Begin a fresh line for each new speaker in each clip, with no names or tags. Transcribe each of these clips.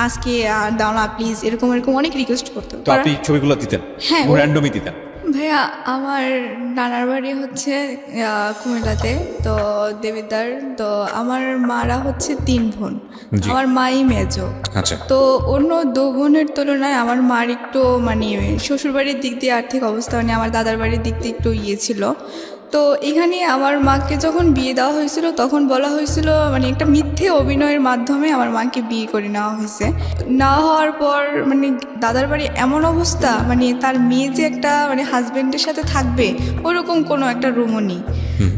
আজকে দাও না প্লিজ, এরকম এরকম অনেক রিকোয়েস্ট করতো।
তো আপনি ছবিগুলো দিতেন?
হ্যাঁ,
র্যান্ডমই দিতেন?
ভাইয়া আমার নানার বাড়ি হচ্ছে কুমিল্লাতে, তো দেবিদ্বার। তো আমার মারা হচ্ছে 3 বোন,
জি।
আমার মাই মেজো।
আচ্ছা।
তো অন্য 2 বোনের তুলনায় আমার মার একটু মানে শ্বশুরবাড়ির দিক দিয়ে আর্থিক অবস্থা, মানে আমার দাদার বাড়ির দিক দিয়ে একটু ছিল। তো এখানে আমার মাকে যখন বিয়ে দেওয়া হয়েছিল তখন বলা হয়েছিল মানে একটা মিথ্যে অভিনয়ের মাধ্যমে আমার মাকে বিয়ে করে নেওয়া হয়েছে। না হওয়ার পর মানে দাদার বাড়ি এমন অবস্থা, মানে তার মেয়ে যে একটা মানে হাজবেন্ডের সাথে থাকবে ওরকম কোনো একটা রুমও নেই।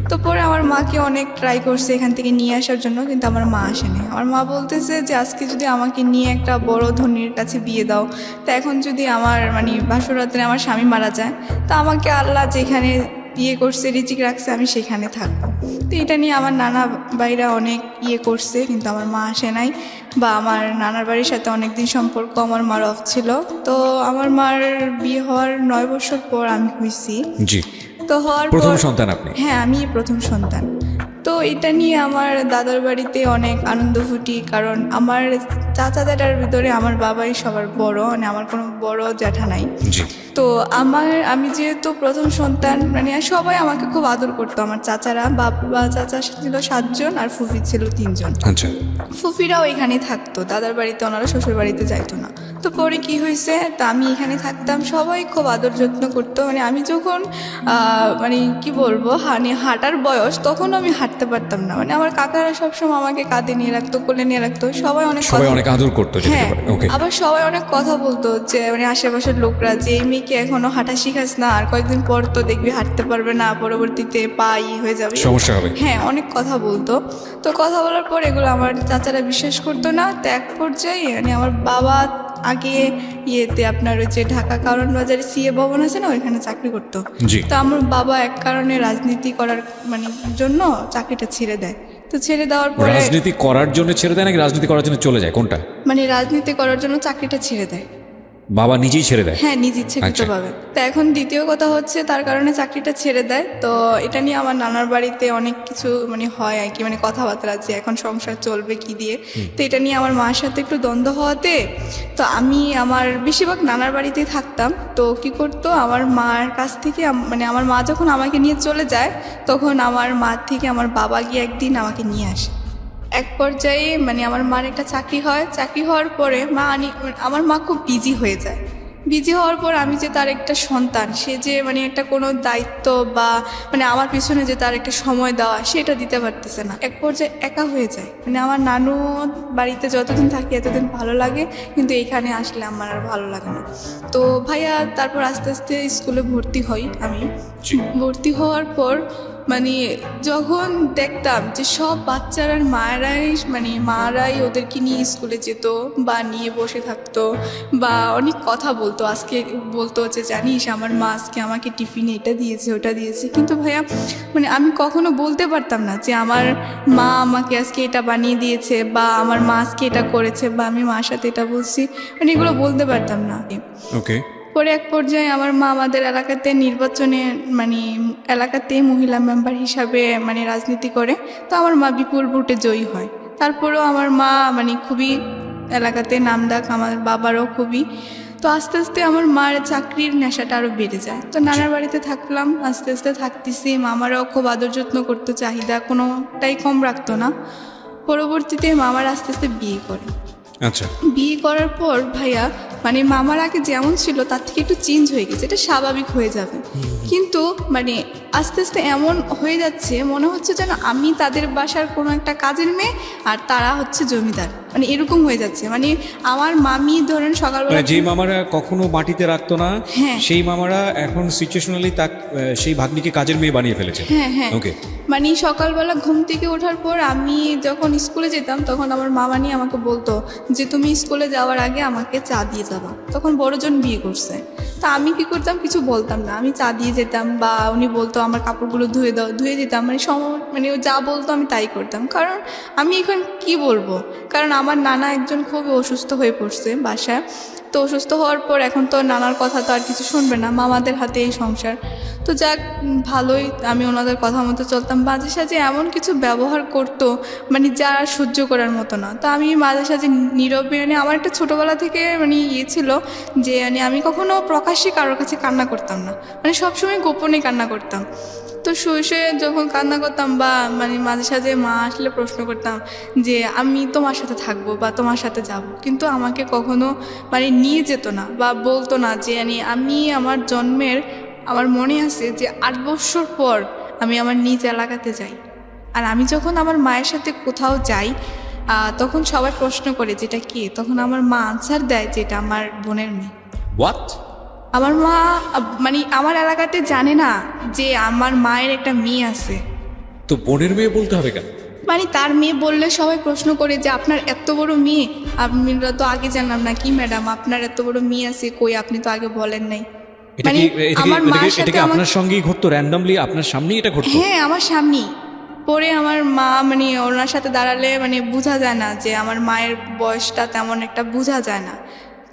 তো পরে আমার মাকে অনেক ট্রাই করছে এখান থেকে নিয়ে আসার জন্য, কিন্তু আমার মা আসেনি। আমার মা বলতেছে যে আজকে যদি আমাকে নিয়ে একটা বড় ধনীর কাছে বিয়ে দাও, তা এখন যদি আমার মানে বাসরাতে আমার স্বামী মারা যায়, তা আমাকে আল্লাহ যেখানে বিয়ে করছে রিজিক রাখছে আমি সেখানে থাকবো। তো এটা নিয়ে আমার নানা ভাইরা অনেক করছে, কিন্তু আমার মা আসে নাই। বা আমার নানার বাড়ির সাথে অনেক দিন সম্পর্ক আমার মার অফ ছিল। তো আমার মার বিয়ে হওয়ার 9 বছর পর আমি হয়েছি।
জি।
তো হওয়ার
প্রথম
পর
সন্তান আপনি?
হ্যাঁ, আমি প্রথম সন্তান। তো এটা নিয়ে আমার দাদার বাড়িতে অনেক আনন্দ ফুটি, কারণ আমার চাচা জ্যাঠার ভিতরে আমার বাবাই সবার বড়, মানে আমার কোনো বড় জ্যাঠা নাই।
জি।
তো আমি যেহেতু প্রথম সন্তান, মানে সবাই আমাকে খুব আদর করতো। আমার চাচারা, বাবা চাচা ছিল 7 জন আর ফুফি ছিল 3 জন।
আচ্ছা।
ফুফিরাও এখানে থাকতো, দাদার বাড়িতে, ওনারা শ্বশুর বাড়িতে যাইতো না। তো পরে কি হয়েছে, তা আমি এখানে থাকতাম, সবাই খুব আদর যত্ন করতো। মানে আমি যখন মানে কি বলবো, হাঁটার বয়স, তখন আমি হাঁটতে পারতাম না। মানে আমার কাকারা সবসময় আমাকে কাঁধে নিয়ে রাখতো, কোলে নিয়ে রাখতো, সবাই
অনেক আদর করতো।
হ্যাঁ,
ওকে।
আবার সবাই অনেক কথা বলতো যে মানে আশেপাশের লোকরা যে এই মেয়েকে এখনো হাঁটা শিখাস না, আর কয়েকদিন পর তো দেখবি হাঁটতে পারবে না, পরবর্তীতে পা হয়ে যাবে,
সমস্যা হবে।
হ্যাঁ, অনেক কথা বলতো। তো কথা বলার পর এগুলো আমার চাচারা বিশ্বাস করতো না। তো এক পর্যায়ে মানে আমার বাবা আগে আপনার ওই যে ঢাকা কারণ বাজারে সিএ ভবন আছে না, ওইখানে চাকরি করতো।
জি।
তো আমার বাবা এক কারণে রাজনীতি করার মানে জন্য চাকরিটা ছেড়ে দেয়। তো ছেড়ে দেওয়ার পরে
রাজনীতি করার জন্য ছেড়ে দেয় নাকি রাজনীতি করার জন্য চলে যায়, কোনটা?
মানে রাজনীতি করার জন্য চাকরিটা ছেড়ে দেয়।
বাবা নিজেই ছেড়ে দেয়?
হ্যাঁ, নিজ ইচ্ছাকৃতভাবে। তো এখন দ্বিতীয় কথা হচ্ছে তার কারণে চাকরিটা ছেড়ে দেয়। তো এটা নিয়ে আমার নানার বাড়িতে অনেক কিছু মানে হয় আর কি, মানে কথাবার্তা যে এখন সংসার চলবে কি দিয়ে। তো এটা নিয়ে আমার মার সাথে একটু দ্বন্দ্ব হওয়াতে তো আমি আমার বেশিরভাগ নানার বাড়িতেই থাকতাম। তো কি করতো, আমার মার কাছ থেকে মানে আমার মা যখন আমাকে নিয়ে চলে যায়, তখন আমার মা থেকে আমার বাবা গিয়ে একদিন আমাকে নিয়ে আসে। এক পর্যায়ে মানে আমার মার একটা চাকরি হয়, চাকরি হওয়ার পরে আমার মা খুব বিজি হয়ে যায়। বিজি হওয়ার পর আমি যে তার একটা সন্তান, সে যে মানে একটা কোনো দায়িত্ব বা মানে আমার পিছনে যে তার একটা সময় দেওয়া, সেটা দিতে পারতেছে না। এক পর্যায়ে একা হয়ে যায়। মানে আমার নানু বাড়িতে যতদিন থাকি এতদিন ভালো লাগে, কিন্তু এখানে আসলে আমার আর ভালো লাগে না। তো ভাইয়া তারপর আস্তে আস্তে স্কুলে ভর্তি হই আমি। ভর্তি হওয়ার পর মানে যখন দেখতাম যে সব বাচ্চারা মারাই ওদেরকে নিয়ে স্কুলে যেত বা নিয়ে বসে থাকতো বা অনেক কথা বলতো। আজকে বলতো যে জানিস আমার মা আজকে আমাকে টিফিনে এটা দিয়েছে ওটা দিয়েছে, কিন্তু ভাইয়া মানে আমি কখনো বলতে পারতাম না যে আমার মা আমাকে আজকে এটা বানিয়ে দিয়েছে বা আমার মা আজকে এটা করেছে বা আমি মার সাথে এটা বলছি, মানে এগুলো বলতে পারতাম না।
ওকে।
পরে এক পর্যায়ে আমার মা আমাদের এলাকাতে নির্বাচনে মানে এলাকাতে মহিলা মেম্বার হিসাবে মানে রাজনীতি করে। তো আমার মা বিপুল ভোটে জয়ী হয়। তারপরেও আমার মা মানে খুবই এলাকাতে নামডাক, আমার বাবারও খুবই। তো আস্তে আস্তে আমার মার চাকরির নেশাটা আরও বেড়ে যায়। তো নানার বাড়িতে থাকলাম, আস্তে আস্তে থাকতেছি। মামারাও খুব আদর যত্ন করতো, চাহিদা কোনোটাই কম রাখতো না। পরবর্তীতে মামার আস্তে আস্তে বিয়ে করে।
আচ্ছা।
বিয়ে করার পর ভাইয়া মানে মামার আগে যেমন ছিল তার থেকে একটু চেঞ্জ হয়ে গেছে, এটা স্বাভাবিক হয়ে যাবে। কিন্তু মানে আস্তে আস্তে এমন হয়ে যাচ্ছে মনে হচ্ছে যেন আমি তাদের বাসার কোনো একটা কাজের মেয়ে আর তারা হচ্ছে জমিদার, মানে এরকম হয়ে যাচ্ছে। মানে আমার মামি ধরেন সকালবেলা
যে মামারা কখনো মাটিতে রাখতো না,
হ্যাঁ,
সেই মামারা এখন সিচুয়েশনালি সেই ভাগ্নিকে কাজের মেয়ে বানিয়ে ফেলেছে।
হ্যাঁ হ্যাঁ।
ওকে।
মানে সকালবেলা ঘুম থেকে ওঠার পর আমি যখন স্কুলে যেতাম তখন আমার মামানি আমাকে বলতো যে তুমি স্কুলে যাওয়ার আগে আমাকে চা দিয়ে যাবা। তখন বড়জন বিয়ে করছে। তা আমি কি করতাম, কিছু বলতাম না, আমি চা দিয়ে যেতাম বা উনি বলতো আমার কাপড়গুলো ধুয়ে দাও, ধুয়ে দিতাম। মানে ও যা বলতো আমি তাই করতাম, কারণ আমি এখন কি বলবো, কারণ আমার নানা একজন খুবই অসুস্থ হয়ে পড়ছে বাসায়। তো অসুস্থ হওয়ার পর এখন তো নানার কথা তো আর কিছু শুনবে না, মামাদের হাতে এই সংসার। তো যাক, ভালোই, আমি ওনাদের কথা মতো চলতাম। মাঝে সাঝে এমন কিছু ব্যবহার করতো মানে যা আর সহ্য করার মতো না। তো আমি মাঝে সাঝে নীরবে, মানে আমার একটা ছোটোবেলা থেকে মানে ইয়ে ছিল যে মানে আমি কখনো প্রকাশ্যে কারোর কাছে কান্না করতাম না, মানে সবসময় গোপনে কান্না করতাম। তো শুয়ে শুয়ে যখন কান্না করতাম বা মানে মাঝে সাঝে মা আসলে প্রশ্ন করতাম যে আমি তোমার সাথে থাকবো বা তোমার সাথে যাব, কিন্তু আমাকে কখনো মানে নিয়ে যেত না বা বলতো না যে আমি আমার জন্মের, আমার মনে আছে যে 8 বছর পর আমি আমার নিজ এলাকাতে যাই। আর আমি যখন আমার মায়ের সাথে কোথাও যাই তখন সবাই প্রশ্ন করে যেটা কি, তখন আমার মা আনসার দেয় যে এটা আমার বোনের মেয়ে।
হোয়াট?
আমার মা মানে আমার এলাকাতে জানে না যে আমার মায়ের একটা মেয়ে আছে।
তো বোনের মেয়ে বলতে হবে কেন?
মানে তার মেয়ে বললে সবাই প্রশ্ন করে যে আপনার এত বড় মেয়ে, আমরা তো আগে জানলাম না। কি ম্যাডাম, আপনার এত বড় মেয়ে আছে, কই আপনি তো আগে বলেন নাই।
এটা
মানে
কি
আমার মায়ের সাথে
আপনার সঙ্গেই ঘটতো? র্যান্ডমলি আপনার সামনেই এটা ঘটতো?
হ্যাঁ, আমার সামনেই। পরে আমার মা মানে ওনার সাথে দাঁড়ালে মানে বোঝা যায় না যে আমার মায়ের বয়সটা তেমন একটা বোঝা যায় না।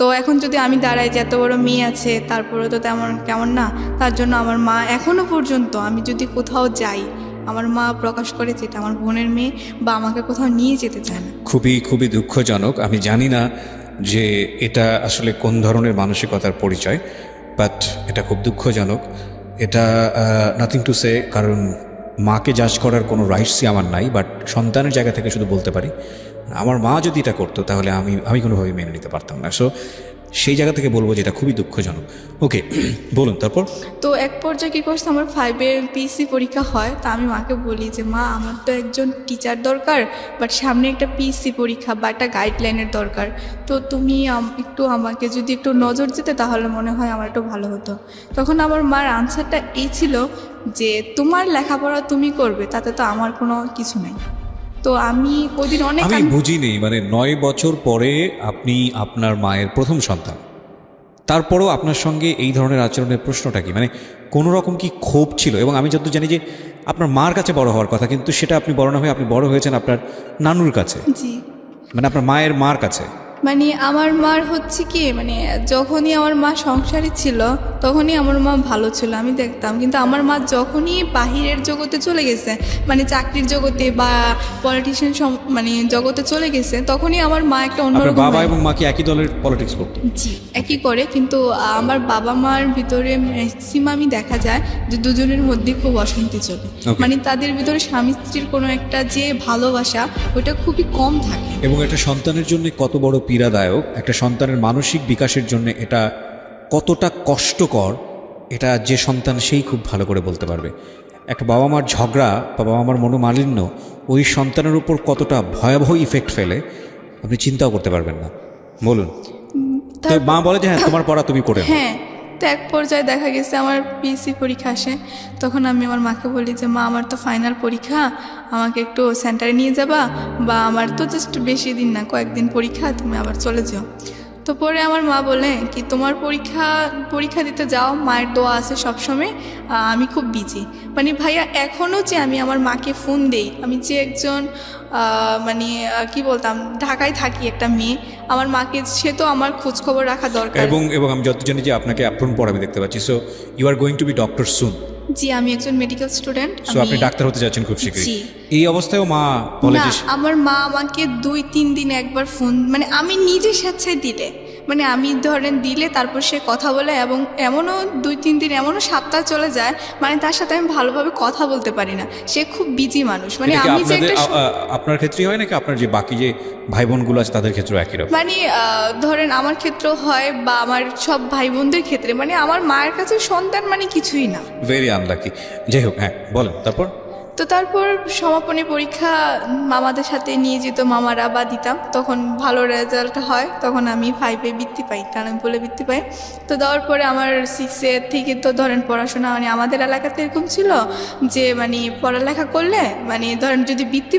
তো এখন যদি আমি দাঁড়াই যে এত বড় মেয়ে আছে, তারপরে তো তেমন কেমন না। তার জন্য আমার মা এখনো পর্যন্ত আমি যদি কোথাও যাই, আমার মা প্রকাশ করে যে এটা আমার বোনের মেয়ে, বা আমাকে কোথাও নিয়ে যেতে চায় না।
খুবই খুবই দুঃখজনক। আমি জানি না যে এটা আসলে কোন ধরনের মানসিকতার পরিচয়, বাট এটা খুব দুঃখজনক। এটা নাথিং টু সে, কারণ মাকে জাজ করার কোনো রাইটসই আমার নাই, বাট সন্তানের জায়গা থেকে শুধু বলতে পারি আমার মা যদি এটা করতো তাহলে আমি কোনোভাবেই মেনে নিতে পারতাম না। সো সেই জায়গা থেকে বলবো যে এটা খুবই দুঃখজনক। ওকে, বলুন তারপর।
তো এক পর্যায়ে কী করছে, আমার 5-এর পিএসসি পরীক্ষা হয়। তা আমি মাকে বলি যে মা, আমার তো একজন টিচার দরকার, বাট সামনে একটা পিএসসি পরীক্ষা বা একটা গাইডলাইনের দরকার। তো তুমি একটু আমাকে যদি একটু নজর দিতে তাহলে মনে হয় আমার একটু ভালো হতো। তখন আমার মার আনসারটা এই ছিল যে তোমার লেখাপড়া তুমি করবে, তাতে তো আমার কোনো কিছু নাই। তো আমি ওই দিন অনেক
আমি বুঝিনি, মানে 9 বছর পরে আপনি আপনার মায়ের প্রথম সন্তান, তারপরেও আপনার সঙ্গে এই ধরনের আচরণের প্রশ্নটা কি? মানে কোনো রকম কি ক্ষোভ ছিল? এবং আমি যতদূর জানি যে আপনার মার কাছে বড় হওয়ার কথা, কিন্তু সেটা আপনি বড় না হয়ে আপনি বড় হয়েছেন আপনার নানুর কাছে,
জি,
মানে আপনার মায়ের মার কাছে।
মানে আমার মার হচ্ছে কি, মানে যখনই আমার মা সংসারী ছিল তখনই আমার মা ভালো ছিল, আমি দেখতাম। কিন্তু আমার মা যখনই বাহিরের জগতে চলে গেছে, মানে চাকরির জগতে বা পলিটিশিয়ান মানে জগতে চলে গেছে, তখনই আমার মা একটা
আপনার
অন্যরকম
বাবা এবং মা কি একই দলের পলিটিক্স করতো?
জি, একই করে। কিন্তু আমার বাবা মার ভিতরে ম্যাক্সিমামই দেখা যায় যে দুজনের মধ্যে খুব অশান্তি চলে।
Okay.
মানে তাদের ভিতরে স্বামী স্ত্রীর কোনো একটা যে ভালোবাসা, ওটা খুবই কম থাকে।
এবং একটা সন্তানের জন্য কত বড় পীড়াদায়ক, একটা সন্তানের মানসিক বিকাশের জন্য এটা কতটা কষ্টকর, এটা যে সন্তান সেই খুব ভালো করে বলতে পারবে। একটা বাবা মার ঝগড়া বা বাবা মার মনোমালিন্য ওই সন্তানের উপর কতটা ভয়াবহ ইফেক্ট ফেলে আপনি চিন্তাও করতে পারবেন না। বলুন। তো মা বলে যে হ্যাঁ তোমার পড়া তুমি করে নাও।
হ্যাঁ, তো এক পর্যায়ে দেখা গেছে আমার পিএসসি পরীক্ষা আসে। তখন আমি আমার মাকে বলি যে মা, আমার তো ফাইনাল পরীক্ষা, আমাকে একটু সেন্টারে নিয়ে যাবা, বা আমার তো জাস্ট বেশি দিন না, কয়েকদিন পরীক্ষা, তুমি আবার চলে যাও। তো পরে আমার মা বলে কি, তোমার পরীক্ষা দিতে যাও, মায়ের দোয়া আছে সবসময়, আমি খুব বিজি। মানে ভাইয়া, এখনও যে আমি আমার মাকে ফোন দেই, আমি যে একজন মানে কি বলতাম, ঢাকায় থাকি একটা মেয়ে, আমার মাকে সে তো আমার খোঁজ খবর রাখা দরকার।
এবং আমি যত জানি যে আপনাকে অ্যাপ্রন পর আমি দেখতে পাচ্ছি। So you are going to be doctor soon.
জি, আমি একজন মেডিকেল স্টুডেন্ট।
সো আপনি ডাক্তার হতে যাচ্ছেন খুব শীঘ্রই।
জি।
এই অবস্থায়ও মা বলে
না,
যে
আমার মা আমাকে 2-3 দিন একবার ফোন, মানে আমি নিজে স্বেচ্ছায় দিলে, মানে আমি ধরেন দিলে তারপর সে কথা বলে, এবং এমনও 2-3 দিন, এমনও সপ্তাহ চলে যায়, মানে তার সাথে আমি ভালোভাবে কথা বলতে পারি না। সে খুব বিজি মানুষ। মানে
এটা কি
আমি যে একটা
আপনার ক্ষেত্রেই হয় নাকি আপনার যে বাকি যে ভাই বোনগুলো আছে তাদের ক্ষেত্রেও একই রকম?
মানে ধরেন আমার ক্ষেত্রেও হয়, বা আমার সব ভাই বোনদের ক্ষেত্রে, মানে আমার মায়ের কাছে সন্তান মানে কিছুই না।
Very unlucky. যাই হোক, হ্যাঁ বলেন তারপর।
তো তারপর সমাপনী পরীক্ষা মামাদের সাথে নিয়ে যেত মামারা, বা দিতাম। তখন ভালো রেজাল্ট হয়, তখন আমি 5-এ বৃত্তি পাই, টানামপুলে বৃত্তি পাই। তো দেওয়ার পরে আমার 6-এর থেকে তো ধরেন পড়াশোনা, মানে আমাদের এলাকাতে এরকম ছিল যে মানে পড়ালেখা করলে, মানে ধরেন যদি বৃত্তি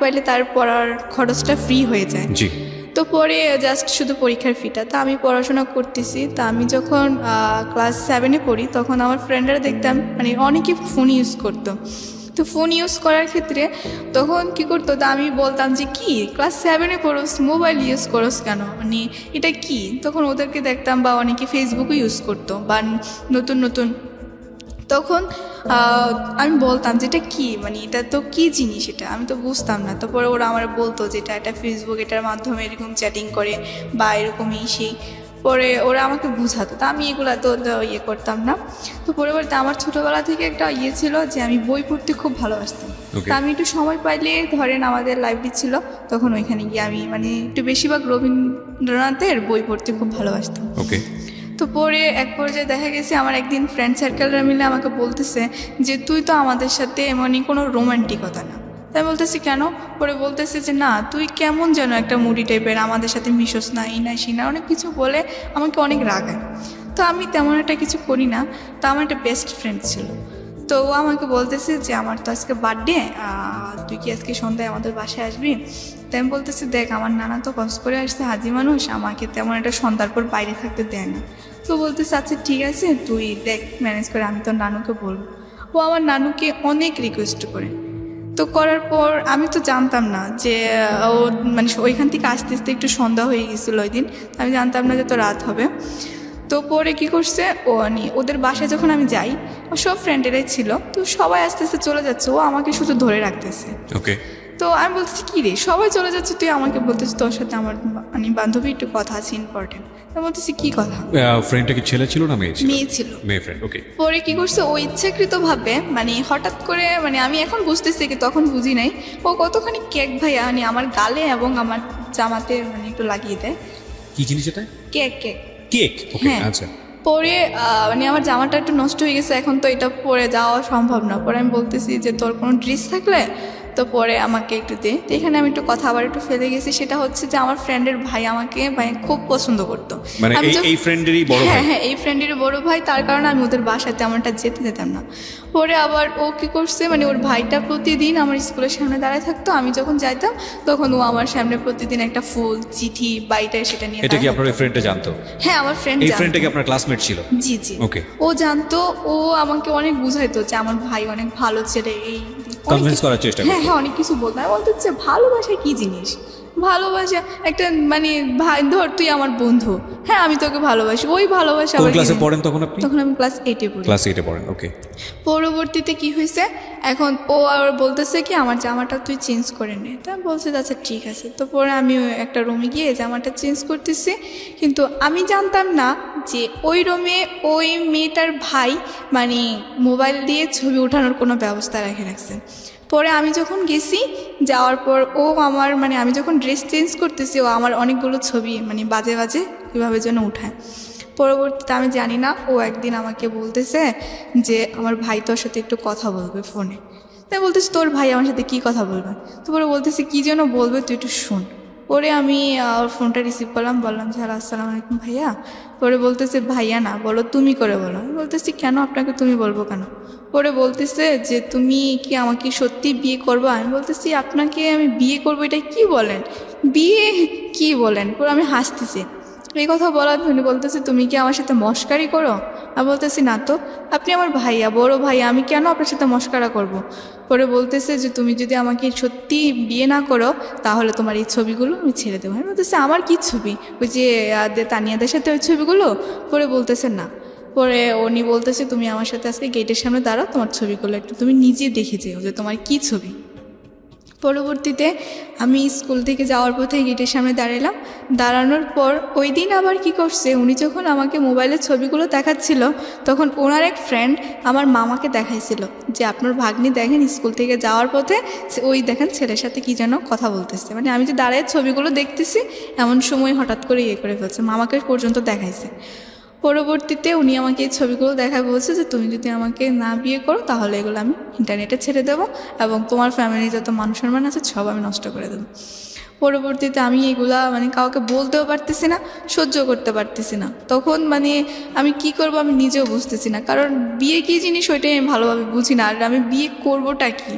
পাইলে তার পড়ার খরচটা ফ্রি হয়ে যায়।
জি।
তো পরে জাস্ট শুধু পরীক্ষার ফিটা। তা আমি পড়াশোনা করতেছি। তা আমি যখন ক্লাস 7-এ পড়ি, তখন আমার ফ্রেন্ডরা দেখতাম মানে অনেকে ফোন ইউজ করতো। তো ফোন ইউজ করার ক্ষেত্রে তখন কি করতো, তা আমি বলতাম যে কি ক্লাস 7-এ পড়োস, মোবাইল ইউজ করোস কেন, মানে এটা কি। তখন ওদেরকে দেখতাম বা অনেকে ফেসবুকও ইউজ করতো বা নতুন নতুন, তখন আমি বলতাম যে এটা কী, মানে এটা তো কী জিনিস, এটা আমি তো বুঝতাম না। তারপরে ওরা আমার বলতো যে এটা ফেসবুক, এটার মাধ্যমে এরকম চ্যাটিং করে বা এরকমই সেই। পরে ওরা আমাকে বুঝাতো, তা আমি এগুলো তো ইয়ে করতাম না। তো পরবর্তীতে আমার ছোটোবেলা থেকে একটা ইয়ে ছিল যে আমি বই পড়তে খুব ভালোবাসতাম। তা আমি একটু সময় পাইলে, ধরেন আমাদের লাইব্রেরি ছিল, তখন ওইখানে গিয়ে আমি মানে একটু বেশিরভাগ রবীন্দ্রনাথের বই পড়তে খুব ভালোবাসতাম।
ওকে।
তো পরে এক পর্যায়ে দেখা গেছে আমার একদিন ফ্রেন্ড সার্কেলরা মিলে আমাকে বলতেছে যে তুই তো আমাদের সাথে এমনই কোনো রোমান্টিকতা না। তাই বলতেছি কেন? পরে বলতেছে যে না, তুই কেমন যেন একটা মুডি টাইপের, আমাদের সাথে মিশোস না, এই না সেই না, অনেক কিছু বলে আমাকে অনেক রাগায়। তো আমি তেমন একটা কিছু করি না। তো আমার একটা বেস্ট ফ্রেন্ড ছিল, তো ও আমাকে বলতেছে যে আমার তো আজকে বার্থডে, তুই কি আজকে সন্ধ্যায় আমাদের বাসায় আসবি? তাই আমি বলতেছি দেখ, আমার নানা তো কষ্ট করে আসছে, হাজি মানুষ, আমাকে তেমন একটা সন্ধ্যার পর বাইরে থাকতে দেয় না। তো বলতেছে আচ্ছা ঠিক আছে, তুই দেখ ম্যানেজ করে, আমি তোর নানুকে বলবো। ও আমার নানুকে অনেক রিকোয়েস্ট করে। তো করার পর আমি তো জানতাম না যে ও মানে ওইখান থেকে আস্তে আস্তে একটু সন্ধ্যা হয়ে গেছিলো ওই দিন, আমি জানতাম না যে তো রাত হবে। তো পরে কি করছে, ও ওদের বাসায় যখন আমি যাই, ও সব ফ্রেন্ডেরাই ছিল, তো সবাই আস্তে আস্তে চলে যাচ্ছে, ও আমাকে শুধু ধরে রাখতেছে।
ওকে।
তো আমি বলতেছি কী রে, সবাই চলে যাচ্ছে, তুই আমাকে বলতেছিস তোর সাথে আমার মানে বান্ধবী একটু কথা আছে ইম্পর্টেন্ট। আমি বলতেছি কী কথা?
ফ্রেন্ডটা কি ছেলে ছিল না মেয়ে ছিল?
মেয়ে ছিল।
মেয়ে ফ্রেন্ড, ওকে।
পরে কি করছে, ও ইচ্ছাকৃতভাবে মানে হঠাৎ করে, মানে আমি এখন বুঝতেছি কি তখন বুঝি নাই, ও কতখানি কেক ভাইয়া মানে আমার গালে এবং আমার জামাতে মানে একটু লাগিয়ে দেয়।
কি জিনিস এটা?
কেক কেক
কেক, ওকে।
হ্যাঁ।
আচ্ছা।
পরে মানে আমার জামাটা একটু নষ্ট হয়ে গেছে, এখন তো এটা পরে যাওয়া সম্ভব না। পরে আমি বলতেছি যে তোর কোনো ড্রেস থাকলে তো পরে আমাকে একটু দে। তো এখানে আমি একটু কথা আবার একটু ফেলে গেছি, সেটা হচ্ছে যে আমার ফ্রেন্ডের ভাই আমাকে ভাই খুব পছন্দ করতো।
মানে এই ফ্রেন্ডেরই বড় ভাই?
হ্যাঁ হ্যাঁ, এই ফ্রেন্ডেরই বড় ভাই, তার কারণে আমি ওদের বাসায় তেমনটা যেতে দিতাম না। পরে আবার ও কি করছে, মানে ওর ভাইটা প্রতিদিন আমার স্কুলের সামনে দাঁড়ায় থাকতো, আমি যখন যাইতাম তখন ও আমার সামনে প্রতিদিন একটা ফুল, চিঠি, বাইটা সেটা নিয়ে।
এটা কি আপনার ওই ফ্রেন্ডটা জানতো?
হ্যাঁ, আমার ফ্রেন্ড।
এই ফ্রেন্ডটা কি আপনার ক্লাসমেট ছিল?
জি জি,
ওকে।
ও জানতো, ও আমাকে অনেক বুঝাইতো যে আমার ভাই অনেক ভালো ছেলে, এই
কনভিন্স করার চেষ্টা করতো।
হ্যাঁ হ্যাঁ, অনেক কিছু বলতো। আমি বলতে হচ্ছে ভালোবাসা কি জিনিস, ভালোবাসা একটা মানে ভাই, ধর তুই আমার বন্ধু, হ্যাঁ আমি তোকে ভালোবাসি, ওই ভালোবাসা।
কোন ক্লাসে পড়েন তখন আপনি?
তখন আমি ক্লাস 8-এ পড়ি।
ক্লাস 8-এ পড়েন, ওকে।
পরবর্তীতে কি হয়েছে, এখন ও আর বলতেছে কি আমার জামাটা তুই চেঞ্জ করে নে। তা বলছে আচ্ছা ঠিক আছে। তো পরে আমি একটা রুমে গিয়ে জামাটা চেঞ্জ করতেছি, কিন্তু আমি জানতাম না যে ওই রুমে ওই মেয়েটার ভাই মানে মোবাইল দিয়ে ছবি ওঠানোর কোনো ব্যবস্থা রেখে রাখছে। পরে আমি যখন গেছি, যাওয়ার পর ও আমার মানে আমি যখন ড্রেস চেঞ্জ করতেছি, ও আমার অনেকগুলো ছবি মানে বাজে বাজে কীভাবে যেন উঠায়। পরবর্তীতে আমি জানি না, ও একদিন আমাকে বলতেছে যে আমার ভাই তোর সাথে একটু কথা বলবে ফোনে। তাই বলতেছি তোর ভাই আমার সাথে কী কথা বলবে? তো পরে বলতেছি কী যেন বলবে, তুই একটু শোন। পরে আমি ওর ফোনটা রিসিভ করলাম, বললাম যে হ্যালো আসসালামু আলাইকুম ভাইয়া। পরে বলতেছে ভাইয়া না, বলো তুমি করে বলো। আমি বলতেছি কেন, আপনাকে তুমি বলবো কেন? পরে বলতেছে যে তুমি কি আমাকে সত্যি বিয়ে করবো? আমি বলতেছি আপনাকে আমি বিয়ে করবো, এটা কি বলেন, বিয়ে কি বলেন? পরে আমি হাসতেছি। এই কথা বলার উনি বলতেছে তুমি কি আমার সাথে মস্কারি করো? আমি বলতেছি না তো, আপনি আমার ভাইয়া, বড় ভাইয়া, আমি কেন আপনার সাথে মস্কারা করব? পরে বলতেছে যে তুমি যদি আমাকে সত্যি বিয়ে না করো তাহলে তোমার এই ছবিগুলো আমি ছেড়ে দেবো। আমি বলতেছি আমার কি ছবি, ওই যে তানিয়াদের সাথে ওই ছবিগুলো? পরে বলতেছে না। পরে উনি বলতেছে তুমি আমার সাথে আজকে গেটের সামনে দাঁড়াও, তোমার ছবিগুলো একটু তুমি নিজে দেখে যেও যে তোমার কি ছবি। পরবর্তীতে আমি স্কুল থেকে যাওয়ার পথে গেটের সামনে দাঁড়ালাম। দাঁড়ানোর পর ওই দিন আবার কি করছে, উনি যখন আমাকে মোবাইলের ছবিগুলো দেখাচ্ছিল তখন ওনার এক ফ্রেন্ড আমার মামাকে দেখাইছিল যে আপনার ভাগ্নি দেখেন স্কুল থেকে যাওয়ার পথে ওই দেখেন ছেলের সাথে কি যেন কথা বলতেছে। মানে আমি যে দাঁড়ায় ছবিগুলো দেখতেছি এমন সময় হঠাৎ করে ইয়ে করে ফেলছে, মামাকে পর্যন্ত দেখাইছে। পরবর্তীতে উনি আমাকে এই ছবিগুলো দেখায় বলছে যে তুমি যদি আমাকে না বিয়ে করো তাহলে এগুলো আমি ইন্টারনেটে ছেড়ে দেবো এবং তোমার ফ্যামিলি যত মান সম্মান আছে সব আমি নষ্ট করে দেবো। পরবর্তীতে আমি এগুলা মানে কাউকে বলতেও পারতেছি না, সহ্য করতে পারতেছি না। তখন মানে আমি কি করব আমি নিজেও বুঝতেছি না, কারণ বিয়ে কী জিনিস ওইটাই আমি ভালোভাবে বুঝি না, আর আমি বিয়ে করবোটা কি।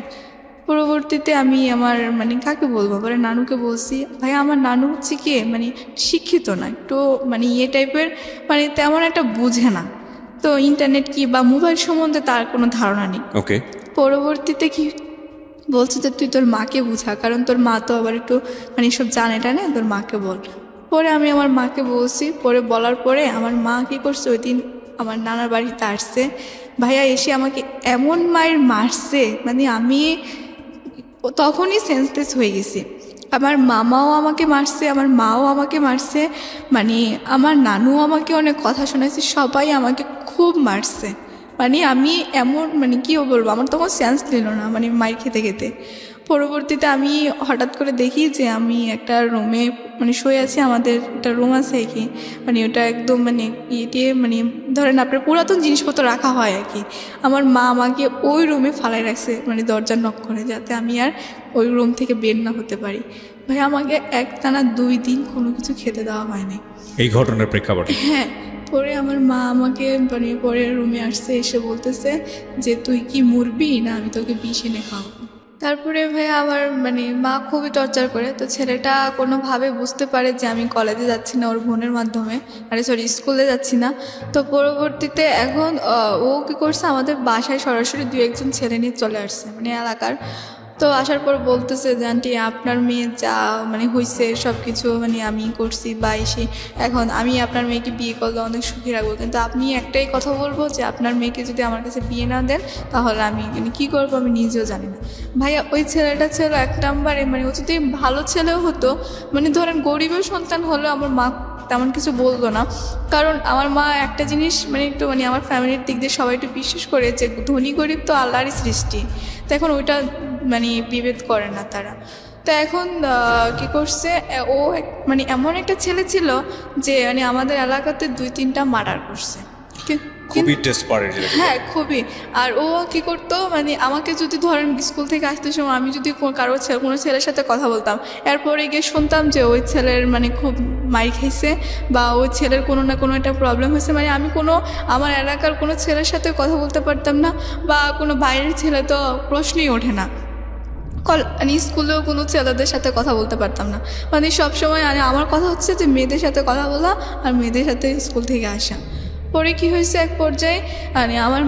পরবর্তীতে আমি আমার মানে কাকে বলবো, পরে নানুকে বলছি, ভাই আমার নানু হচ্ছে কি মানে শিক্ষিত না, একটু মানে ইয়ে টাইপের, মানে তেমন একটা বুঝে না, তো ইন্টারনেট কি বা মোবাইল সম্বন্ধে তার কোনো ধারণা নেই।
ওকে।
পরবর্তীতে কি বলছে যে তুই তোর মাকে বুঝা, কারণ তোর মা তো আবার একটু মানে সব জানে টানে, তোর মাকে বল। পরে আমি আমার মাকে বলছি, পরে বলার পরে আমার মা কী করছে, ওই দিন আমার নানার বাড়িতে আসছে ভাইয়া, এসে আমাকে এমন মায়ের মারছে, মানে আমি তখনই সেন্সলেস হয়ে গেছি। আমার মামাও আমাকে মারছে, আমার মাও আমাকে মারছে, মানে আমার নানুও আমাকে অনেক কথা শোনাইছে, সবাই আমাকে খুব মারছে। মানে আমি এমন মানে কী বলবো, আমার তখন সেন্স নিল না মানে মায়ের খেতে খেতে। পরবর্তীতে আমি হঠাৎ করে দেখি যে আমি একটা রুমে মানে শুয়ে আছি, আমাদের একটা রুম আছে আর কি, মানে ওটা একদম মানে ইয়ে মানে ধরেন আপনার পুরাতন জিনিসপত্র রাখা হয় আর কি। আমার মা আমাকে ওই রুমে ফালাই রাখছে, মানে দরজা নক করে, যাতে আমি আর ওই রুম থেকে বের না হতে পারি। ভাই আমাকে একটানা 2 দিন কোনো কিছু খেতে দেওয়া হয়নি
এই ঘটনার প্রেক্ষাপটে।
হ্যাঁ, পরে আমার মা আমাকে মানে পরে রুমে আসছে, এসে বলতেছে যে তুই কি মরবি না আমি তোকে বিষ এনে খাওয়াবো। তারপরে ভাই আমার মানে মা খুবই টর্চার করে, তো ছেলেটা কোনোভাবে বুঝতে পারে যে আমি কলেজে যাচ্ছি না ওর বোনের মাধ্যমে, সরি স্কুলে যাচ্ছি না। তো পরবর্তীতে এখন ও কী করছে, আমাদের বাসায় সরাসরি 2-1 ছেলে নিয়ে চলে আসছে মানে এলাকার। তো আসার পর বলতেছে যে আন্টি আপনার মেয়ে যা মানে হয়েছে সব কিছু মানে আমি করছি বা এসে, এখন আমি আপনার মেয়েকে বিয়ে করলে অনেক সুখী রাখবো, কিন্তু আপনি একটাই কথা বলবো যে আপনার মেয়েকে যদি আমার কাছে বিয়ে না দেন তাহলে আমি মানে কী করবো আমি নিজেও জানি না। ভাইয়া ওই ছেলেটা ছিল 1 নম্বরে, মানে ও যদি ভালো ছেলেও হতো, মানে ধরেন গরিবের সন্তান হলেও আমার মা তেমন কিছু বলতো না, কারণ আমার মা একটা জিনিস মানে একটু মানে আমার ফ্যামিলির দিক দিয়ে সবাই একটু বিশ্বাস করে যে ধনী গরিব তো আল্লাহরই সৃষ্টি, তো এখন ওইটা মানে বিভেদ করে না তারা। তো এখন কী করছে, ও মানে এমন একটা ছেলে ছিল যে মানে আমাদের এলাকাতে 2-3টা মার্ডার করছে।
খুবই ডেসপারেট।
হ্যাঁ খুবই। আর ও কি করতো, মানে আমাকে যদি ধরেন স্কুল থেকে আসতে সময় আমি যদি কোনো ছেলের সাথে কথা বলতাম, এরপরে গিয়ে শুনতাম যে ওই ছেলের মানে খুব মাইর খাইছে বা ওই ছেলের কোনো না কোনো একটা প্রবলেম হয়েছে, মানে আমি আমার এলাকার কোনো ছেলের সাথে কথা বলতে পারতাম না, বা কোনো বাইরের ছেলে তো প্রশ্নই ওঠে না। মানে স্কুলেও কোনো ছেলেদের সাথে কথা বলতে পারতাম না, মানে সবসময় মানে আমার কথা হচ্ছে যে মেয়েদের সাথে কথা বলা আর মেয়েদের সাথে স্কুল থেকে আসা। পরে কি হয়েছে, এক পর্যায়ে মানে আমার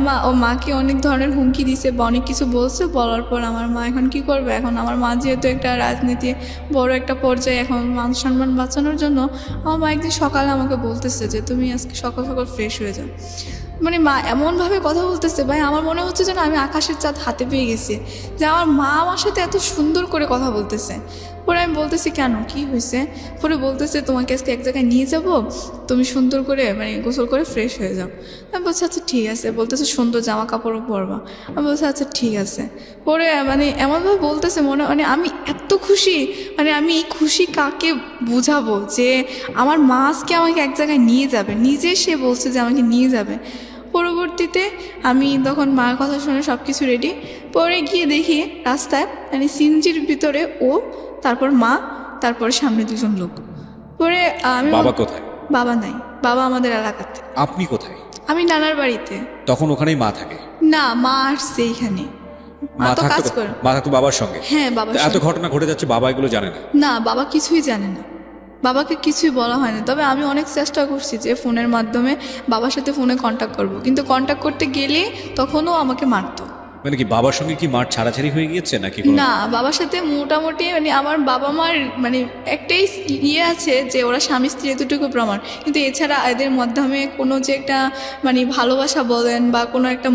মাকে অনেক ধরনের হুমকি দিছে বা অনেক কিছু বলছে, বলার পর আমার মা এখন কি করবে, এখন আমার মা যেহেতু একটা রাজনীতি বড় একটা পর্যায়ে, এখন মান সম্মান বাঁচানোর জন্য আমার মা একদিন সকালে আমাকে বলতেছে যে তুমি আজকে সকাল সকাল ফ্রেশ হয়ে যাও। মানে মা এমনভাবে কথা বলতেছে ভাই, আমার মনে হচ্ছে যেন আমি আকাশের চাঁদ হাতে পেয়ে গেছি, যে আমার মা আমার সাথে এত সুন্দর করে কথা বলতেছে। পরে আমি বলতেছি কেন, কি হয়েছে? পরে বলতেছে তোমাকে আজকে এক জায়গায় নিয়ে যাব, তুমি সুন্দর করে মানে গোসল করে ফ্রেশ হয়ে যাও। আমি বলছি আচ্ছা ঠিক আছে। বলতেছে সুন্দর জামা কাপড়ও পরবা। আমি বলছি আচ্ছা ঠিক আছে। পরে মানে এমনভাবে বলতেছে মানে আমি এত খুশি, মানে আমি এই খুশি কাকে বুঝাবো, যে আমার মা আজকে আমাকে এক জায়গায় নিয়ে যাবে, নিজে সে বলছে যে আমাকে নিয়ে যাবে। পরবর্তীতে আমি তখন মার কথা শুনে সব কিছু রেডি, পরে গিয়ে দেখি রাস্তায় মানে সিনজির ভিতরে ও, তারপর মা, তারপর সামনে 2জন লোক। পরে আমি
বাবা কোথায়?
বাবা নাই, বাবা আমাদের এলাকাতে।
আপনি কোথায়?
আমি নানার বাড়িতে।
তখন ওখানেই মা থাকে?
না, মা আসছে এখানে, মা
মা
তো কাজ
থাকতো
করে।
মা থাকতো বাবার সঙ্গে?
হ্যাঁ বাবা।
এত ঘটনা ঘটে যাচ্ছে, বাবা এগুলো জানে না?
না, বাবা কিছুই জানে না, বাবাকে কিছুই বলা হয়নি। তবে আমি অনেক চেষ্টা করছি যে ফোনের মাধ্যমে বাবার সাথে ফোনে কন্ট্যাক্ট করব, কিন্তু কন্ট্যাক্ট করতে গেলে তখনও আমাকে মারতো।
মানে কি বাবার সঙ্গে কি মার ছাড়াছাড়ি হয়ে গিয়েছে নাকি?
না, বাবার সাথে মোটামুটি মানে আমার বাবা মার মানে একটাই ইয়ে আছে যে ওরা স্বামী স্ত্রী এতটুকু প্রমাণ, কিন্তু এছাড়া এদের মাধ্যমে কোনো যে একটা মানে ভালোবাসা বলেন বা কোনো একটা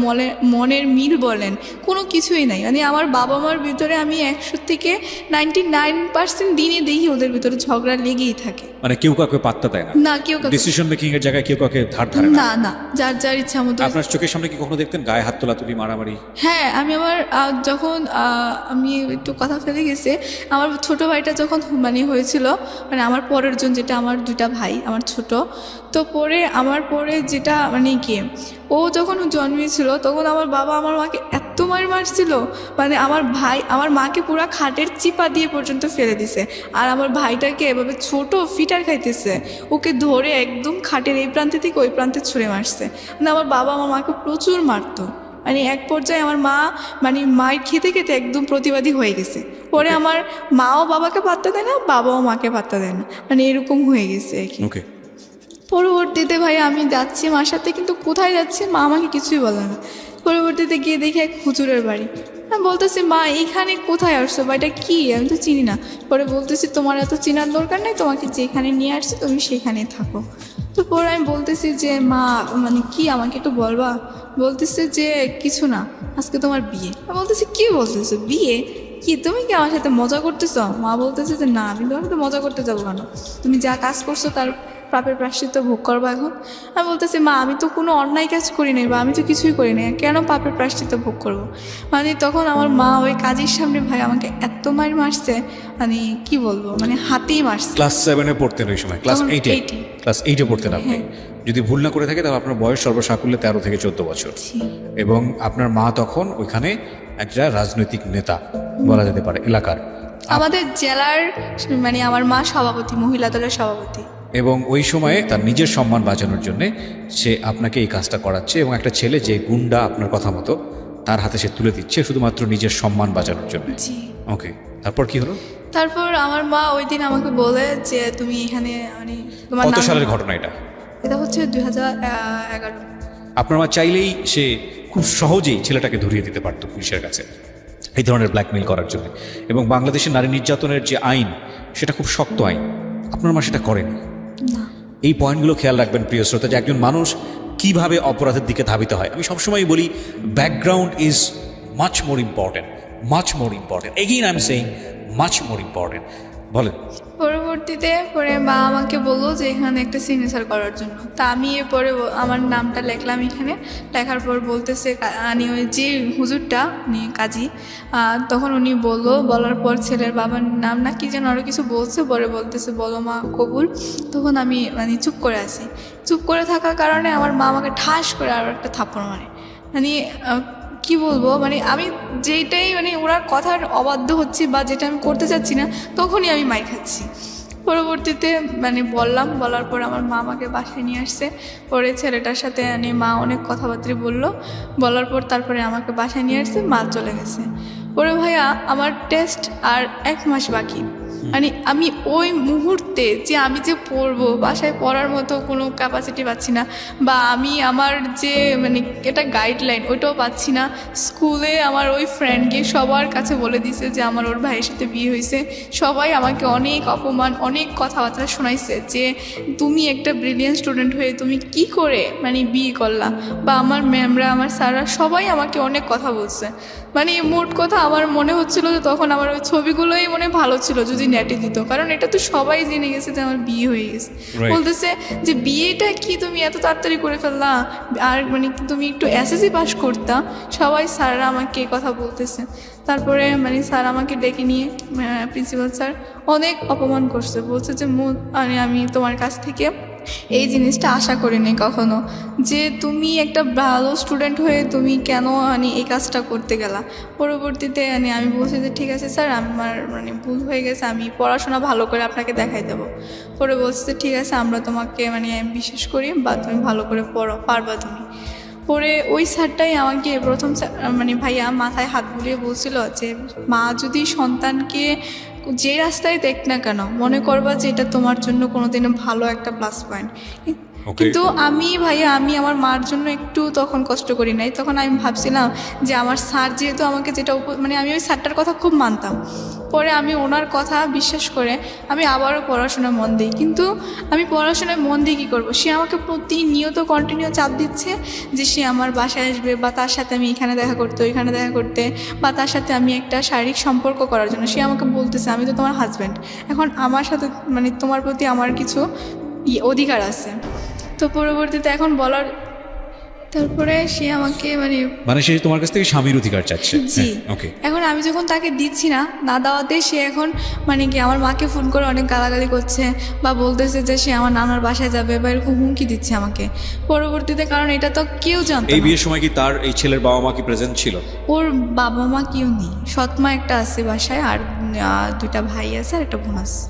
মনের মিল বলেন, কোনো কিছুই নাই। মানে আমার বাবা মার ভিতরে আমি 100 থেকে 99% দিনে দেখি ওদের ভিতরে ঝগড়া লেগেই থাকে।
মানে কেউ কাউকে পাত্তা দেয় না?
না, কেউ কাউকে,
ডিসিশন মেকিং এর জায়গায় কেউ কাউকে ধার ধারে না?
না না, যার যার ইচ্ছা মতো।
আপনার চোখের সামনে কি কখনো দেখতেন গায়ে হাত তোলাতুলি, মারামারি?
হ্যাঁ, আমি আমার যখন আমি একটু কথা ফেলে গেছে, আমার ছোট ভাইটা যখন মানে হয়েছিল, মানে আমার পরের জন, যেটা আমার 2টা ভাই আমার ছোট, তো পরে আমার পরে যেটা মানে কি ও যখন জন্মেছিল তখন আমার বাবা আমার মাকে এত মারছিল, মানে আমার মাকে পুরো খাটের চিপা দিয়ে পর্যন্ত ফেলে দিছে, আর আমার ভাইটাকে এভাবে ছোট ফিটার খাইতেছে, ওকে ধরে একদম খাটের এই প্রান্তে থেকে ওই প্রান্তে ছুঁড়ে মারছে। মানে আমার বাবা আমার মাকে প্রচুর মারতো, মানে এক পর্যায়ে আমার মা মানে মায়ের খেতে খেতে একদম প্রতিবাদী হয়ে গেছে। পরে আমার মাও বাবাকে পাত্তা দেয় না, বাবাও মাকে পাত্তা দেয় না, মানে এরকম হয়ে গেছে আর কি। পরবর্তীতে ভাই আমি যাচ্ছি মার সাথে, কিন্তু কোথায় যাচ্ছি মা আমাকে কিছুই বলে না। পরবর্তীতে গিয়ে দেখি এক হুজুরের বাড়ি। আমি বলতেছি মা এইখানে কোথায় আসছো বা এটা কি, আমি তো চিনি না। পরে বলতেছি তোমার এত চেনার দরকার নেই, তোমাকে যেখানে নিয়ে আসছি তুমি সেখানেই থাকো। তো পরে আমি বলতেছি যে মা মানে কি আমাকে একটু বলবা? বলতেছে যে কিছু না, আজকে তোমার বিয়ে। আমি বলতেছি কি বলতেছো বিয়ে? কি তুমি কি আমার সাথে মজা করতেছ? মা বলতেছে যে না, আমি তোমার সাথে মজা করতে যাবো কেন, তুমি যা কাজ করছো তার পাপের প্রায়শ্চিত্ত ভোগ করবো এখন। আমি বলতেছি মা আমি তো কোনো অন্যায় কাজ করি নাই বা আমি তো কিছুই করি নাই, কেন পাপের প্রায়শ্চিত্ত ভোগ করবো? মানে তখন আমার মা ওই কাজের সামনে ভাই আমাকে এত মার মারছে, মানে কি বলবো, মানে হাতেই মারছে।
ক্লাস 7-এ পড়তেন ওই সময়? ক্লাস
তখন
8-এ?
8-এ।
ক্লাস 8-এ পড়তেন আপনি?
হ্যাঁ।
যদি ভুল না করে থাকে তাহলে আপনার বয়স সর্বসাকুল্যে 13 থেকে 14 বছর। এবং আপনার মা তখন ওইখানে একটা রাজনৈতিক নেতা বলা যেতে পারে এলাকার,
আমাদের জেলার, মানে আমার মা সভাপতি, মহিলা দলের সভাপতি।
এবং ওই সময়ে তার নিজের সম্মান বাঁচানোর জন্যে সে আপনাকে এই কাজটা করাচ্ছে, এবং একটা ছেলে যে গুন্ডা আপনার কথা মতো তার হাতে সে তুলে দিচ্ছে শুধুমাত্র নিজের সম্মান বাঁচানোর জন্য।
জি।
ওকে, তারপর কি হলো?
তারপর আমার মা ওই দিন আমাকে বলে যে তুমি এখানে মানে তোমার
কত
নাম-
সালের ঘটনা এটা?
এটা হচ্ছে 2011।
আপনার মা চাইলেই সে খুব সহজেই ছেলেটাকে ধরিয়ে দিতে পারতো পুলিশের কাছে এই ধরনের ব্ল্যাকমেইল করার জন্য। এবং বাংলাদেশের নারী নির্যাতনের যে আইন, সেটা খুব শক্ত আইন। আপনার মা সেটা করেনি।
না।
এই পয়েন্টগুলো খেয়াল রাখবেন প্রিয় শ্রোতা, যে একজন মানুষ কিভাবে অপরাধের দিকে ধাবিত হয়। আমি সবসময় বলি background is much more important, much more important, again I am saying much more important. বলেন।
পরবর্তীতে পরে মা আমাকে বললো যে এখানে একটা সিগনেচার করার জন্য। তা আমি এরপরে আমার নামটা লিখলাম এখানে। লেখার পর বলতেছে উনি ওই যে হুজুরটা উনি কাজী, তখন উনি বলার পর ছেলের বাবার নাম না কি যেন আরও কিছু বলছে, পরে বলতেছে বলো মা কবুল। তখন আমি মানে চুপ করে আছি। চুপ করে থাকার কারণে আমার মা আমাকে ঠাস করে আরও একটা থাপ্পড় মারে। মানে কি বলবো, মানে আমি যেইটাই মানে ওনার কথার অবাধ্য হচ্ছি বা যেটা আমি করতে চাচ্ছি না, তখনই আমি মাই খাচ্ছি। পরবর্তীতে মানে বলার পর আমার মা আমাকে বাসায় নিয়ে আসছে। পরে ছেলেটার সাথে মানে মা অনেক কথাবার্তা বলার পর তারপরে আমাকে বাসায় নিয়ে আসছে, মা চলে গেছে। পরে ভাইয়া আমার টেস্ট আর 1 মাস বাকি। মানে আমি ওই মুহূর্তে যে আমি যে পড়বো, বাসায় পড়ার মতো কোনো ক্যাপাসিটি পাচ্ছি না, বা আমি আমার যে মানে এটা গাইডলাইন ওইটাও পাচ্ছি না। স্কুলে আমার ওই ফ্রেন্ড গিয়ে সবার কাছে বলে দিছে যে আমার ওর ভাইয়ের সাথে বিয়ে হয়েছে। সবাই আমাকে অনেক অপমান, অনেক কথাবার্তা শোনাইছে যে তুমি একটা ব্রিলিয়ান্ট স্টুডেন্ট হয়ে তুমি কি করে মানে বিয়ে করলা, বা আমার ম্যামরা, আমার স্যাররা সবাই আমাকে অনেক কথা বলছে। মানে মোট কথা আমার মনে হচ্ছিল যে তখন আমার ওই ছবিগুলোই মনে ভালো ছিল যদি নেটে দিত, কারণ এটা তো সবাই জেনে গেছে যে আমার বিয়ে হয়ে গেছে। বলতেছে যে বিয়েটা কি তুমি এত তাড়াতাড়ি করে ফেললা, আর মানে তুমি একটু এসএসসি পাস করতা। সবাই স্যাররা আমাকে এই কথা বলতেছে। তারপরে মানে স্যার আমাকে ডেকে নিয়ে, প্রিন্সিপাল স্যার অনেক অপমান করছে, বলছে যে মানে আমি তোমার কাছ থেকে এই জিনিসটা আশা করিনি কখনো, যে তুমি একটা ভালো স্টুডেন্ট হয়ে তুমি কেন মানে এই কাজটা করতে গেলা। পরবর্তীতে মানে আমি বলছি যে ঠিক আছে স্যার, আমার মানে ভুল হয়ে গেছে, আমি পড়াশোনা ভালো করে আপনাকে দেখাই দেবো। পরে বলছে যে ঠিক আছে, আমরা তোমাকে মানে বিশ্বাস করি, বা তুমি ভালো করে পড়ো, পারবা তুমি। পরে ওই স্যারটাই আমাকে প্রথম মানে ভাইয়া মাথায় হাত বুলিয়ে বলছিল যে মা যদি সন্তানকে যে রাস্তায় দেখ না কেন, মনে করবা যে এটা তোমার জন্য কোনোদিনও ভালো একটা প্লাস পয়েন্ট। কিন্তু আমি ভাইয়া আমি আমার মার জন্য একটু তখন কষ্ট করি নাই। তখন আমি ভাবছিলাম যে আমার স্যার যেহেতু আমাকে যেটা মানে আমি ওই স্যারটার কথা খুব মানতাম। পরে আমি ওনার কথা বিশ্বাস করে আমি আবারও পড়াশোনায় মন দিই। কিন্তু আমি পড়াশোনায় মন দিয়ে কী করবো, সে আমাকে প্রতিনিয়ত কন্টিনিউ চাপ দিচ্ছে যে সে আমার বাসায় আসবে, বা তার সাথে আমি এখানে দেখা করতে, ওইখানে দেখা করতে, বা তার সাথে আমি একটা শারীরিক সম্পর্ক করার জন্য। সে আমাকে বলতেছে আমি তো তোমার হাজব্যান্ড, এখন আমার সাথে মানে তোমার প্রতি আমার কিছু অধিকার আছে। তো পরবর্তীতে এখন বলার তারপরে সে আমাকে মানে
সে তোমার কাছ থেকে স্বামীর অধিকার চাচ্ছে।
জি।
ওকে।
এখন আমি যখন তাকে দিচ্ছি না দেওয়াতে সে এখন মানে কি আমার মাকে ফোন করে অনেক গালাগালি করছে, বা বলতেছে যে সে আমার নানার বাসায় যাবে, বা এরকম হুমকি দিচ্ছে আমাকে পরবর্তীতে। কারণ এটা তো কেউ জানতো
এই
না।
বিয়ের সময় কি তার এই ছেলের বাবা মা কি প্রেজেন্ট ছিল?
ওর বাবা মা কেউ নেই, সৎমা একটা আছে বাসায়, আর 2টা ভাই আছে আর একটা বোন আছে।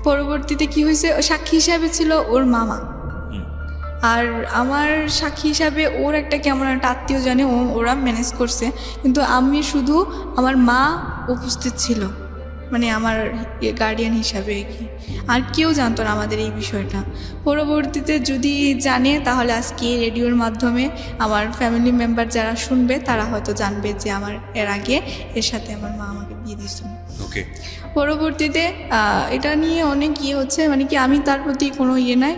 পরবর্তীতে কি হয়েছে, সাক্ষী হিসাবে ছিল ওর মামা, আর আমার সাক্ষী হিসাবে ওর একটা কেমন একটা আত্মীয় জানে, ওরা ম্যানেজ করছে। কিন্তু আমি শুধু আমার মা উপস্থিত ছিল, মানে আমার গার্ডিয়ান হিসাবে কি, আর কেউ জানতো না আমাদের এই বিষয়টা। পরবর্তীতে যদি জানে তাহলে আজকে রেডিওর মাধ্যমে আমার ফ্যামিলি মেম্বার যারা শুনবে তারা হয়তো জানবে যে আমার এর আগে এর সাথে আমার মা আমাকে বিয়ে দিয়েছিল।
ওকে,
পরবর্তীতে এটা নিয়ে অনেক হচ্ছে, মানে কি আমি তার প্রতি কোনো নাই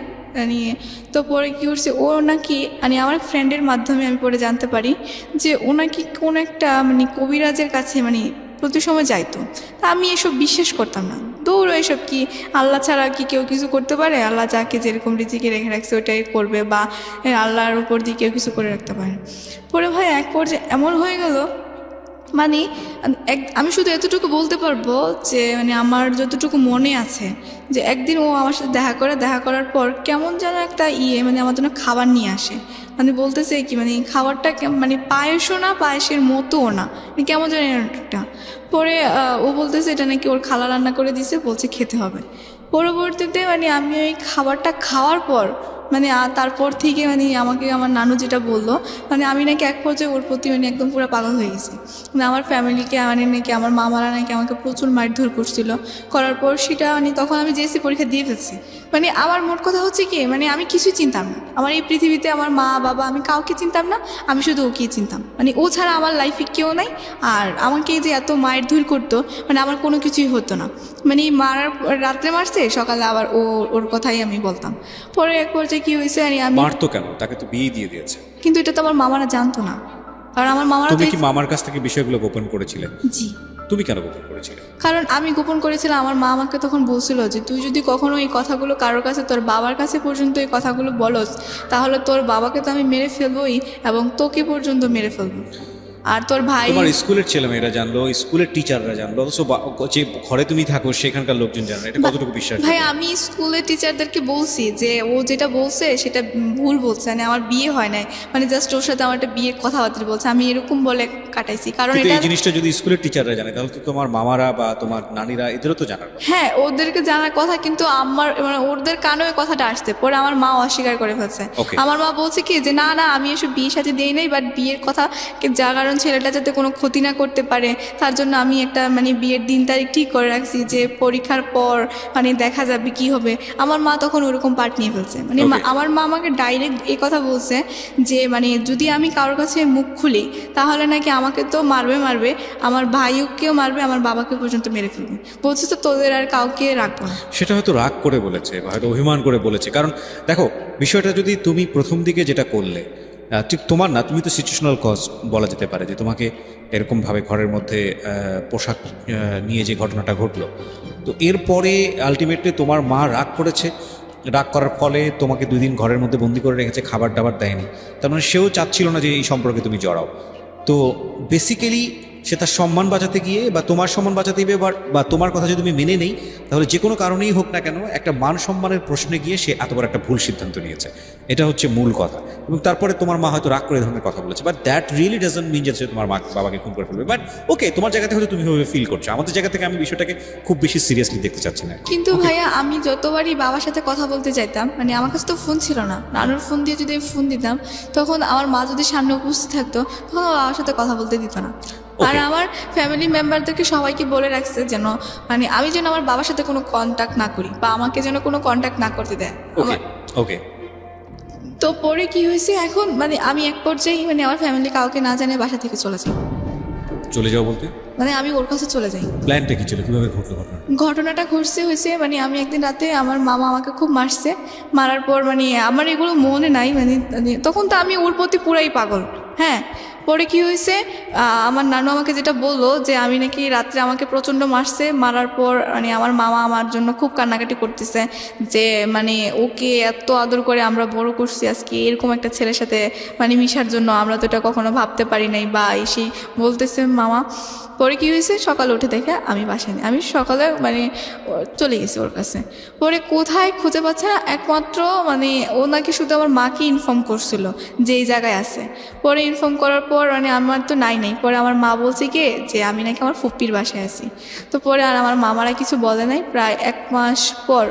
নিয়ে। তো পরে কী করছে, ও নাকি মানে আমার ফ্রেন্ডের মাধ্যমে আমি পরে জানতে পারি যে ও নাকি কোন একটা মানে কবিরাজের কাছে মানে প্রতি সময় যাইতো। তা আমি এসব বিশ্বাস করতাম না, দৌড়ো এসব কি, আল্লাহ ছাড়া কি কেউ কিছু করতে পারে? আল্লাহ যাকে যেরকম রিজিকে রেখে রাখছে ওটাই করবে, বা আল্লাহর উপর দিয়ে কেউ কিছু করে রাখতে পারে। পরে ভাই এক পর্যায়ে এমন হয়ে গেল, মানে আমি শুধু এতটুকু বলতে পারবো যে মানে আমার যতটুকু মনে আছে যে একদিন ও আমার সাথে দেখা করার পর কেমন যেন একটা মানে আমার জন্য খাবার নিয়ে আসে। মানে বলতেছে কি, মানে খাবারটা মানে পায়েসও না, পায়েসের মতোও না, মানে কেমন যেন একটা। পরে ও বলতেছে এটা নাকি ওর খালা রান্না করে দিছে, বলছে খেতে হবে। পরবর্তীতে মানে আমি ওই খাবারটা খাওয়ার পর মানে তারপর থেকে মানে আমাকে আমার নানু যেটা বললো, মানে আমি নাকি এক পর্যায়ে ওর প্রতি মানে একদম পুরো পাগল হয়ে গেছি। মানে আমার ফ্যামিলিকে মানে নাকি আমার মামারা নাকি আমাকে প্রচুর মারধর করছিল, করার পর সেটা মানে তখন আমি জেএসসি পরীক্ষা দিয়ে ফেলছি। মানে আমার মোট কথা হচ্ছে কি, মানে আমি কিছুই চিনতাম না, আমার এই পৃথিবীতে আমার মা বাবা আমি কাউকে চিনতাম না, আমি শুধু ওকেই চিনতাম। মানে ও ছাড়া আমার লাইফে কেউ নাই। আর আমাকে যে এত মারধর করতো, মানে আমার কোনো কিছুই হতো না। মানে রাত্রে মারছে, সকালে আবার ওর কথাই আমি বলতাম। পরে এক পর্যায়ে কি হয়েছে, আমি
মারতো কেন? তাকে তো বিয়ে দিয়ে দিয়েছে।
কিন্তু এটা তো আমার মামারা জানতো না, কারণ আমার মামারা
তুমি কি মামার কাছ থেকে বিষয়গুলো গোপন করেছিলে?
জি।
তুমি কেন গোপন করেছিলে?
কারণ আমি গোপন করেছিলাম, আমার মা আমাকে তখন বলছিল যে তুই যদি কখনো এই কথাগুলো কারোর কাছে, তোর বাবার কাছে পর্যন্ত এই কথাগুলো বলস, তাহলে তোর বাবাকে তো আমি মেরে ফেলবোই এবং তোকে পর্যন্ত মেরে ফেলবো। আর তোর ভাই,
তোমার স্কুলের ছেলেমেয়েরা জানলো, স্কুলের টিচাররা জানলো, অথচ যে ঘরে তুমি থাকো সেখানকার লোকজন জানলো, এটা কতটুকু বিশ্বাস?
ভাই আমি স্কুলের টিচারদেরকে বলছি যে ও যেটা বলছে সেটা ভুল বলছে, মানে আমার বিয়ে হয় নাই, মানে জাস্ট ওর সাথে আমার একটা বিয়ের কথাবার্তা বলছে, আমি এরকম বলে কাটাইছি। কারণ
কিন্তু
এটা
এই জিনিসটা যদি স্কুলের টিচাররা জানে তাহলে তো তোমার মামারা বা তোমার নানিরা এদেরও তো জানার কথা।
হ্যাঁ, ওদেরকে জানার কথা, কিন্তু আমার মানে ওদের কানে ওই কথাটা আসছে, পরে আমার মা অস্বীকার করে ফেলছে।
Okay.
আমার মা বলছে কি যে না না আমি এসব বিয়ের সাথে দিই নাই, বাট বিয়ের কথা যার কারণ ছেলেটা যাতে কোনো ক্ষতি না করতে পারে তার জন্য আমি একটা মানে বিয়ের দিন তারিখ ঠিক করে রাখছি, যে পরীক্ষার পর মানে দেখা যাবে কি হবে। আমার মা তখন ওরকম পার্ট নিয়ে ফেলছে। মানে
Okay.
আমার মা আমাকে ডাইরেক্ট এই কথা বলছে যে মানে যদি আমি কারোর কাছে মুখ খুলি তাহলে নাকি আমাকে তো মারবে, আমার ভাইকেও মারবে, আমার বাবাকে পর্যন্ত মেরে ফেলবে। বলছে তো তোদের আর কাউকে রাখবো না।
সেটা হয়তো রাগ করে বলেছে বা হয়তো অভিমান করে বলেছে। কারণ দেখো, বিষয়টা যদি তুমি প্রথম দিকে যেটা করলে, ঠিক তোমার না, তুমি তো সিচুয়েশনাল কজ বলা যেতে পারে, যে তোমাকে এরকমভাবে ঘরের মধ্যে পোশাক নিয়ে যে ঘটনাটা ঘটলো, তো এরপরে আলটিমেটলি তোমার মা রাগ করেছে, রাগ করার ফলে তোমাকে 2 দিন ঘরের মধ্যে বন্দি করে রেখেছে, খাবার দাবার দেয়নি। তার মানে সেও চাচ্ছিল না যে এই সম্পর্কে তুমি জড়াও। তো বেসিক্যালি সে তার সম্মান বাঁচাতে গিয়ে বা তোমার সম্মান বাঁচাতে গিয়ে বা তোমার কথা যদি তুমি মেনে নেই, তাহলে যে কোনো কারণেই হোক না কেন একটা মান সম্মানের প্রশ্নে গিয়ে সে এত বড় একটা ভুল সিদ্ধান্ত নিয়েছে। এটা হচ্ছে মূল কথা। এবং তারপরে তোমার মা হয়তো রাগ করে এই ধরনের কথা বলেছে, but that really doesn't mean যে তোমার মা বাবাকে খুন করে ফেলবে। বাট ওকে, তোমার জায়গা থেকে হয়তো তুমি ভাবে ফিল করছো, আমাদের জায়গা থেকে আমি বিষয়টাকে খুব বেশি সিরিয়াসলি দেখতে চাচ্ছি না।
কিন্তু ভাইয়া আমি যতবারই বাবার সাথে কথা বলতে চাইতাম, মানে আমার কাছে তো ফোন ছিল না, নানুর ফোন দিয়ে যদি আমি ফোন দিতাম, তখন আমার মা যদি সামনে উপস্থিত থাকতো তখন আমার বাবার সাথে কথা বলতে দিত না। আর আমার ফ্যামিলি মেম্বারদেরকে সবাইকে বলে রাখছে যেন মানে আমি যেন আমার বাবার সাথে কোনো কন্ট্যাক্ট না করি, বা আমাকে যেন কোনো কন্ট্যাক্ট না করতে দেয়।
ওকে ওকে।
তো পরে কি হয়েছে, এখন মানে আমি এক পর্যায়ে মানে আমার ফ্যামিলি কাউকে না জানে বাসা থেকে চলে যাই।
চলে যাও বলতে
মানে আমি ওর কাছে চলে যাই।
প্ল্যানটা কি ছিল, কিভাবে ঘটলো
ঘটনাটা হয়েছে মানে আমি একদিন রাতে আমার মামা আমাকে খুব মারছে, মারার পর মানে আমার এগুলো মনে নাই, মানে তখন তো আমি ওর প্রতি পুরাই পাগল। হ্যাঁ, পরে কি হয়েছে, আমার নানু আমাকে যেটা বললো যে আমি নাকি রাত্রে আমাকে প্রচণ্ড মারছে, মারার পর মানে আমার মামা আমার জন্য খুব কান্নাকাটি করতেছে, যে মানে ওকে এত আদর করে আমরা বড় করছি, আজকে এরকম একটা ছেলের সাথে মানে মিশার জন্য আমরা তো এটা কখনো ভাবতে পারি নাই, বা এসেই বলতেছে মামা। পরে কি হয়েছে, সকালে উঠে দেখে আমি বাসায় নেই, আমি সকালে মানে চলে গেছি ওর কাছে। পরে কোথায় খুঁজে পাচ্ছে না, একমাত্র মানে ও নাকি শুধু আমার মাকে ইনফর্ম করছিল যে এই জায়গায় আছে। পরে ইনফর্ম করার পর মানে আমার তো নাই, পরে আমার মা বলছে কি যে আমি নাকি আমার ফুপ্পির বাসায় আছি। তো পরে আর আমার মামারা কিছু বলে নাই। প্রায় 1 মাস পর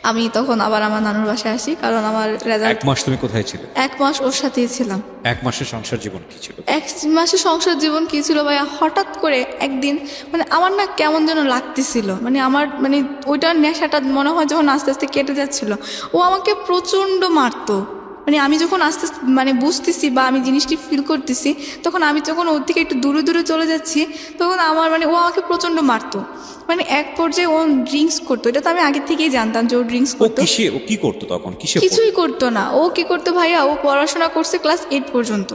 আমি তখন আবার আমার নানুর বাসায় আসি, কারণ আমার রেজাল্ট।
1 মাস তুমি কোথায় ছিলে?
1 মাস ওর সাথেই ছিলাম।
1 মাসের সংসার জীবন কি ছিল?
1 মাসে সংসার জীবন কি ছিল ভাইয়া, হঠাৎ করে একদিন মানে আমার না কেমন যেন লাগতেছিল, মানে আমার মানে ওইটার নেশাটা মনে হয় যখন আস্তে আস্তে কেটে যাচ্ছিল, ও আমাকে প্রচণ্ড মারতো। মানে আমি যখন আস্তে আস্তে মানে বুঝতেছি বা আমি জিনিসটি ফিল করতেছি, তখন আমি যখন ওর থেকে একটু দূরে দূরে চলে যাচ্ছি, তখন আমার মানে ও আমাকে প্রচণ্ড মারতো। মানে এক পর্যায়ে ও ড্রিঙ্কস করতো, এটা তো আমি আগে থেকেই জানতাম যে ও ড্রিঙ্কস
ও
করতো।
ও কি করতো তখন?
কিছুই করতো না। ও কি করতো ভাইয়া, ও পড়াশোনা করছে ক্লাস 8 পর্যন্ত,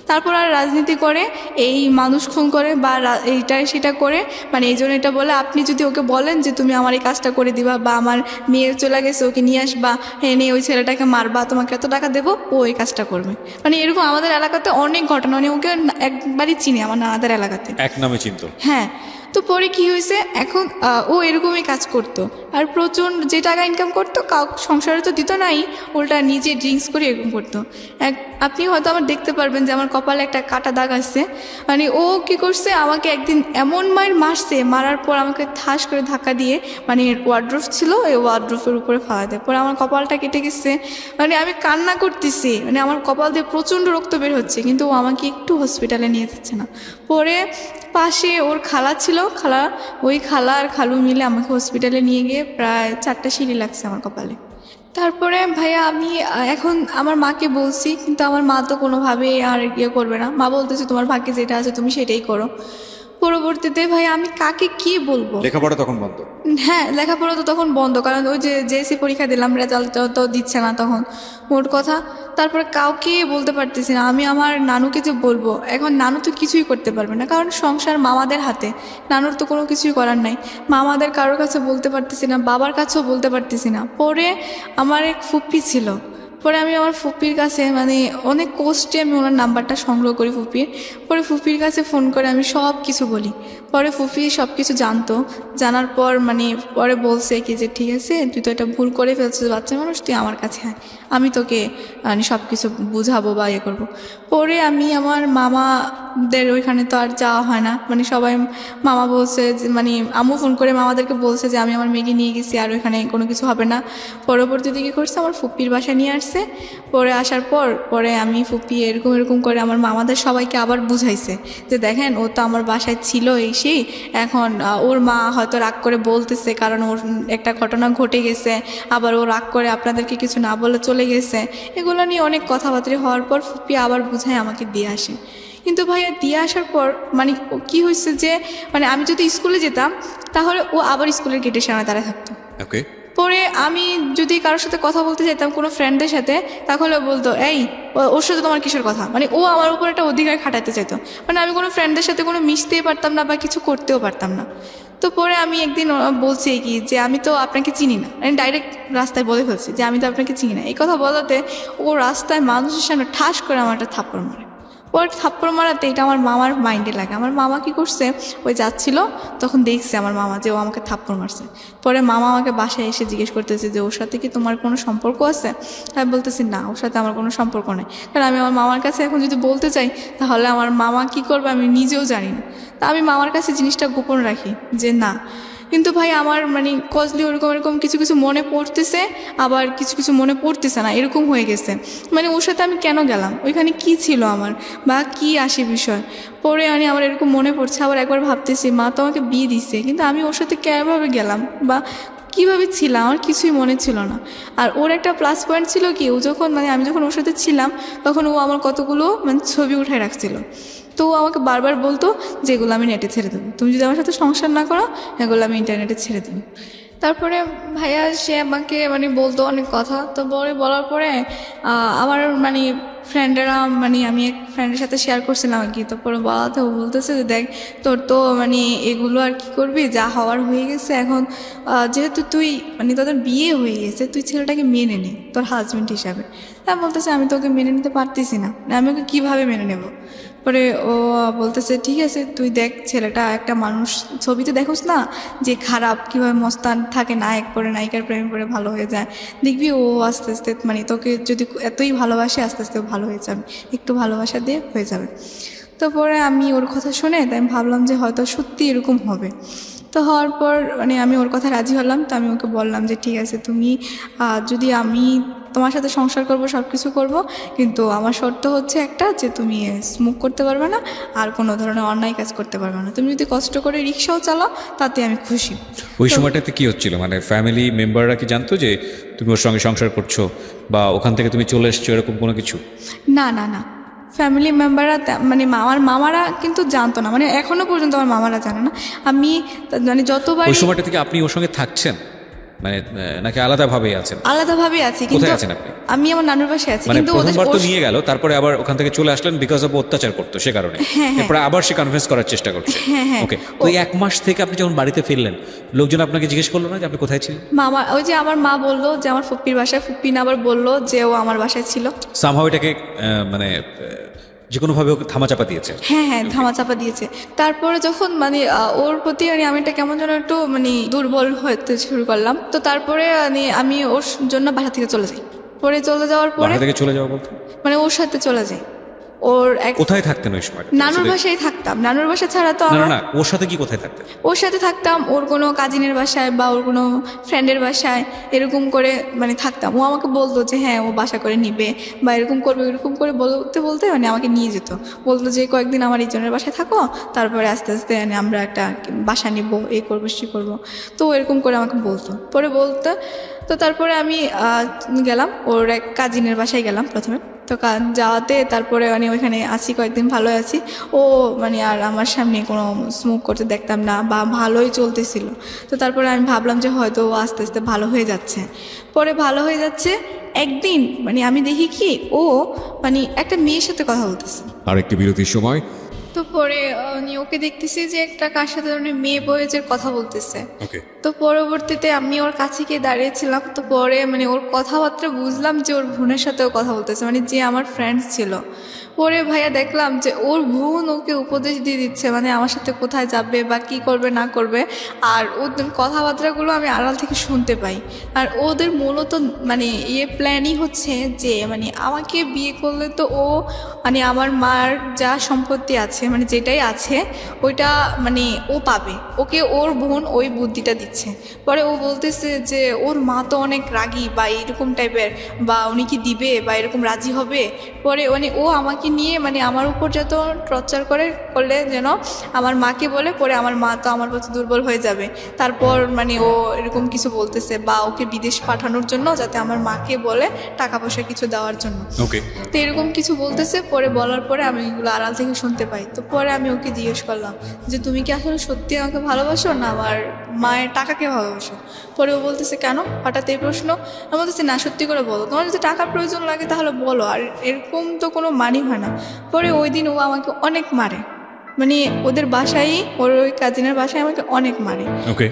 তারপর আর রাজনীতি করে, এই মানুষ খুন করে বা এইটা সেটা করে, মানে এই জন্য এটা বলে আপনি যদি ওকে বলেন যে তুমি আমার এই কাজটা করে দিবা বা আমার মেয়ে চলে গেছে ওকে নিয়ে আসবা, এনে ওই ছেলেটাকে মারবা, তোমাকে এত টাকা দেবো, ও এই কাজটা করবে। মানে এরকম আমাদের এলাকাতে অনেক ঘটনা, মানে ওকে একবারই চিনি আমার নানাদের এলাকাতে,
এক নামে চিনতো।
হ্যাঁ। তো পরে কি হয়েছে, এখন ও এরকমই কাজ করতো, আর প্রচণ্ড যে টাকা ইনকাম করতো সংসারে তো দিত নাই, উল্টা নিজে ড্রিঙ্কস করে এরকম করতো। আপনি হয়তো আমার দেখতে পারবেন যে আমার কপালে একটা কাটা দাগ আছে। মানে ও কি করছে, আমাকে একদিন এমন মারছে, মারার পর আমাকে ঠাস করে ধাক্কা দিয়ে মানে ওয়ার্ড্রোফ ছিল, এই ওয়ার্ড্রোফের উপরে ফালা দেয়, পরে আমার কপালটা কেটে গেছে। মানে আমি কান্না করতেছি, মানে আমার কপাল দিয়ে প্রচণ্ড রক্ত বের হচ্ছে, কিন্তু ও আমাকে একটু হসপিটালে নিয়ে যাচ্ছে না। পরে পাশে ওর খালা ছিল, ওই খালা আর খালু মিলে আমাকে হসপিটালে নিয়ে গিয়ে প্রায় 4টা সিঁড়ি লাগছে আমার কপালে। তারপরে ভাইয়া আমি এখন আমার মাকে বলছি, কিন্তু আমার মা তো কোনোভাবেই আর ইয়ে করবে না। মা বলতেছে তোমার ভাগ্যে যেটা আছে তুমি সেটাই করো। পরবর্তীতে ভাইয়া আমি কাকে কি বলবো?
লেখাপড়া তখন বন্ধ?
হ্যাঁ, লেখাপড়া তো তখন বন্ধ, কারণ ওই যে জেএসসি পরীক্ষা দিলাম, রেজাল্ট তো দিচ্ছে না তখন, মোট কথা। তারপরে কাউকে বলতে পারতেছি না। আমি আমার নানুকে যে বলবো, এখন নানু তো কিছুই করতে পারবে না, কারণ সংসার মামাদের হাতে, নানুর তো কোনো কিছুই করার নাই। মামাদের কারোর কাছে বলতে পারতেছি না, বাবার কাছেও বলতে পারতেছি না। পরে আমার এক ফুপ্পি ছিল, পরে আমি আমার ফুপির কাছে মানে অনেক কষ্টে আমি ওনার নাম্বারটা সংগ্রহ করি ফুপির। পরে ফুপির কাছে ফোন করে আমি সব কিছু বলি। পরে ফুপি সব কিছু জানতো, জানার পর মানে পরে বলছে কি যে ঠিক আছে, তুই তো এটা ভুল করে ফেলছিস, বাচ্চা মানুষ, তুই আমার কাছে আয়, আমি তোকে মানে সব কিছু বুঝাবো বা ইয়ে করবো। পরে আমি আমার মামাদের ওইখানে তো আর যাওয়া হয় না, মানে সবাই মামা বলছে যে মানে আম্মু ফোন করে মামাদেরকে বলছে যে আমি আমার মেয়েকে নিয়ে গেছি আর ওইখানে কোনো কিছু হবে না। পরবর্তীতে কী করছে, আমার ফুপ্পির বাসায় নিয়ে আসছে। পরে আসার পরে আমি ফুপ্পি এরকম এরকম করে আমার মামাদের সবাইকে আবার বুঝাইছে যে দেখেন ও তো আমার বাসায় ছিল সেই, এখন ওর মা হয়তো রাগ করে বলতেছে কারণ ওর একটা ঘটনা ঘটে গেছে, আবার ও রাগ করে আপনাদেরকে কিছু না বলে চলে গেছে। এগুলো নিয়ে অনেক কথাবার্তা হওয়ার পর ফুপ্পি আবার বুঝায় আমাকে দিয়ে আসে। কিন্তু ভাইয়া দিয়ে আসার পর মানে কি হয়েছে যে মানে আমি যদি স্কুলে যেতাম তাহলে ও আবার স্কুলের গেটের সামনে দাঁড়ায় থাকতো।
ওকে।
পরে আমি যদি কারোর সাথে কথা বলতে চাইতাম কোনো ফ্রেন্ডের সাথে, তাহলে বলতো এই ওর সাথে তোমার কিসের কথা, মানে ও আমার উপর একটা অধিকার খাটাতে চাইতো। মানে আমি কোনো ফ্রেন্ডের সাথে কোনো মিশতেই পারতাম না বা কিছু করতেও পারতাম না। তো পরে আমি একদিন বলছি কি যে আমি তো আপনাকে চিনি না, আমি ডাইরেক্ট রাস্তায় বলে ফেলছি যে আমি তো আপনাকে চিনি না। এই কথা বলাতে ও রাস্তায় মানুষের সামনে ঠাস করে আমার একটা থাপ্পড় মারে। ওর থাপ্পড় মারাতে এটা আমার মামার মাইন্ডে লাগে। আমার মামা কি করছে, ওই যাচ্ছিল তখন দেখছে আমার মামা যে ও আমাকে থাপ্পড় মারছে। পরে মামা আমাকে বাসায় এসে জিজ্ঞেস করতেছে যে ওর সাথে কি তোমার কোনো সম্পর্ক আছে? আমি বলতেছি না, ওর সাথে আমার কোনো সম্পর্ক নেই। কারণ আমি আমার মামার কাছে এখন যদি বলতে চাই তাহলে আমার মামা কি করবে আমি নিজেও জানি না। তা আমি মামার কাছে জিনিসটা গোপন রাখি যে না। কিন্তু ভাই আমার মানে কজলি ওরকম এরকম কিছু কিছু মনে পড়তেছে, আবার কিছু কিছু মনে পড়তেছে না, এরকম হয়ে গেছে। মানে ওর সাথে আমি কেন গেলাম, ওইখানে কি ছিল আমার বা কি আসে বিষয়। পরে মানে আমার এরকম মনে পড়ছে, আবার একবার ভাবতেছি মা তো আমাকে বিয়ে দিচ্ছে, কিন্তু আমি ওর সাথে কেভাবে গেলাম বা কীভাবে ছিলাম আমার কিছুই মনে ছিল না। আর ওর একটা প্লাস পয়েন্ট ছিল কি, ও যখন মানে আমি যখন ওর সাথে ছিলাম তখন ও আমার কতগুলো মানে ছবি উঠায় রাখছিল। তো ও আমাকে বারবার বলতো যে এগুলো আমি নেটে ছেড়ে দেবো, তুমি যদি আমার সাথে সংসার না করো এগুলো আমি ইন্টারনেটে ছেড়ে দেবো। তারপরে ভাইয়া সে আমাকে মানে বলতো অনেক কথা। তো বলার পরে আমার মানে ফ্রেন্ডেরা মানে আমি এক ফ্রেন্ডের সাথে শেয়ার করছিলাম আর কি। তারপরে বলাতে ও বলতেছে যে দেখ তোর তো মানে এগুলো আর কি করবি, যা হওয়ার হয়ে গেছে, এখন যেহেতু তুই মানে তোদের বিয়ে হয়ে গেছে তুই ছেলেটাকে মেনে নে তোর হাজব্যান্ড হিসাবে। তা বলতেছে আমি তোকে মেনে নিতে পারতেছি না, আমি ওকে কীভাবে মেনে নেব। পরে ও বলতেছে ঠিক আছে তুই দেখ, ছেলেটা একটা মানুষ, ছবিতে দেখোস না যে খারাপ কীভাবে মস্তান থাকে, নায়ক পরে নায়িকার প্রেমে পড়ে ভালো হয়ে যায়, দেখবি ও আস্তে আস্তে মানে তোকে যদি এতই ভালোবাসে আস্তে আস্তে ভালো হয়ে যাবে, একটু ভালোবাসা দিয়ে হয়ে যাবে। তো পরে আমি ওর কথা শুনে তাই আমি ভাবলাম যে হয়তো সত্যি এরকম হবে। তো হওয়ার পর মানে আমি ওর কথা রাজি হলাম। তো আমি ওকে বললাম যে ঠিক আছে, তুমি যদি আমি তোমার সাথে সংসার করব, সব কিছু করবো, কিন্তু আমার শর্ত হচ্ছে একটা, যে তুমি স্মোক করতে পারবে না আর কোনো ধরনের অন্যায় কাজ করতে পারবে না। তুমি যদি কষ্ট করে রিক্সাও চালাও তাতে আমি খুশি।
ওই সময়টাতে কি হচ্ছিল, মানে ফ্যামিলি মেম্বাররা কি জানতো যে তুমি ওর সঙ্গে সংসার করছো বা ওখান থেকে তুমি চলে এসছো, এরকম কোনো কিছু?
না না না, ফ্যামিলি মেম্বাররা মানে আমার মামারা কিন্তু জানতো না, মানে এখনো পর্যন্ত আমার মামারা জানে না। আমি মানে যতবার
ওই সময়টা থেকে আপনি ওর সঙ্গে থাকছেন, মানে নাকি আলাদাভাবেই আছেন?
আলাদাভাবে আছি, কিন্তু
কোথায় আছেন আপনি?
আমি আমার নানুর বাসায় আছি,
মানে
কিন্তু
প্রথমবার তো নিয়ে গেল, তারপরে আবার ওখান থেকে চলে আসলেন বিকজ অফ অত্যাচার করতো সে কারণে, এরপরে আবার সে কনভিন্স করার চেষ্টা করছে। ওকে, ওই 1 মাস থেকে আপনি যখন বাড়িতে ফিরলেন, লোকজন আপনাকে জিজ্ঞেস করলো না যে আপনি কোথায় ছিলেন?
মামা, ওই যে আমার মা বললো যে আমার ফুপ্পির বাসায়, ফুপ্পি না আবার বললো যে ও আমার বাসায় ছিল।
সামহাও এটাকে মানে যে কোনোভাবে ওকে থামাচাপা দিয়েছে।
হ্যাঁ হ্যাঁ, ধামাচাপা দিয়েছে। তারপরে যখন মানে ওর প্রতি মানে আমি এটা কেমন যেন একটু মানে দুর্বল হতে শুরু করলাম। তো তারপরে মানে আমি ওর জন্য বাসা থেকে চলে যাই। পরে চলে যাওয়ার পরে
বাসা থেকে চলে যাওয়া বলতে
মানে ওর সাথে চলে যাই। ওর এক
কোথায় থাকতেন ওই সময়?
নানুর বাসায় থাকতাম। নানুর বাসা ছাড়া তো
না
আমার,
না না, ওর সাথে কি কোথায় থাকতেন?
ওর সাথে থাকতাম ওর কোনো কাজিনের বাসায় বা ওর কোনো ফ্রেন্ডের বাসায়, এরকম করে মানে থাকতাম। ও আমাকে বলতো যে হ্যাঁ ও বাসা করে নিবে বা এরকম করবে, এরকম করে বলতে বলতে মানে আমাকে নিয়ে যেত। বলতো যে কয়েকদিন আমার এইজনের বাসায় থাকো, তারপরে আস্তে আস্তে মানে আমরা একটা বাসা নিব, এই করবো সে করবো। তো ও এরকম করে আমাকে বলতো, পরে বলতো। তো তারপরে আমি গেলাম ওর এক কাজিনের বাসায় গেলাম প্রথমে। তো যাওয়াতে তারপরে মানে ওইখানে আছি কয়েকদিন, ভালোই আছি। ও মানে আর আমার সামনে কোনো স্মোক করতে দেখতাম না বা ভালোই চলতেছিল। তো তারপরে আমি ভাবলাম যে হয়তো ও আস্তে আস্তে ভালো হয়ে যাচ্ছে। পরে ভালো হয়ে যাচ্ছে, একদিন মানে আমি দেখি কি ও মানে একটা মেয়ের সাথে কথা বলতেছে।
আরেকটি বিরতির সময়।
তো পরে ওকে দেখতেছি যে একটা কার সাথে মেয়ে বয়েজের কথা বলতেছে।
ওকে,
তো পরবর্তীতে আমি ওর কাছে গিয়ে দাঁড়িয়েছিলাম। তো পরে মানে ওর কথাবার্তা বুঝলাম যে ওর বোনের সাথেও কথা বলতেছে, মানে যে আমার ফ্রেন্ড ছিল। পরে ভাইয়া দেখলাম যে ওর বোন ওকে উপদেশ দিয়ে দিচ্ছে, মানে আমার সাথে কোথায় যাবে বা কি করবে না করবে। আর ওদের কথাবার্তাগুলো আমি আড়াল থেকে শুনতে পাই। আর ওদের মূলত মানে প্ল্যানই হচ্ছে যে মানে আমাকে বিয়ে করলে তো ও মানে আমার মার যা সম্পত্তি আছে মানে যেটাই আছে ওইটা মানে ও পাবে, ওকে ওর বোন ওই বুদ্ধিটা দিচ্ছে। পরে ও বলতেছে যে ওর মা তো অনেক রাগী বা এরকম টাইপের, বা উনি কি দিবে বা এরকম রাজি হবে। পরে মানে ও আমাকে নিয়ে মানে আমার উপর যত টর্চার করলে যেন আমার মাকে বলে, পরে আমার মা তো আমার প্রতি দুর্বল হয়ে যাবে। তারপর মানে ও এরকম কিছু বলতেছে বা ওকে বিদেশ পাঠানোর জন্য, যাতে আমার মাকে বলে টাকা পয়সা কিছু দেওয়ার জন্য।
ওকে,
তো এরকম কিছু বলতেছে। পরে বলার পরে আমি এগুলো আড়াল থেকে শুনতে পাই। তো পরে আমি ওকে জিজ্ঞেস করলাম যে তুমি কি আসলে সত্যি আমাকে ভালোবাসো না আমার মায়ের টাকাকে ভালোবাসো? পরে ও বলতেছে কেন হঠাৎ এই প্রশ্ন? আমি বলতেছি না, সত্যি করে বলো, তোমার যদি টাকার প্রয়োজন লাগে তাহলে বলো, আর এরকম তো কোনো মানি হয় না। পরে ওই দিন ও আমাকে অনেক মারে, মানে ওদের বাসায়, ওর ওই কাজিনের বাসায় আমাকে অনেক মারে।
ওকে,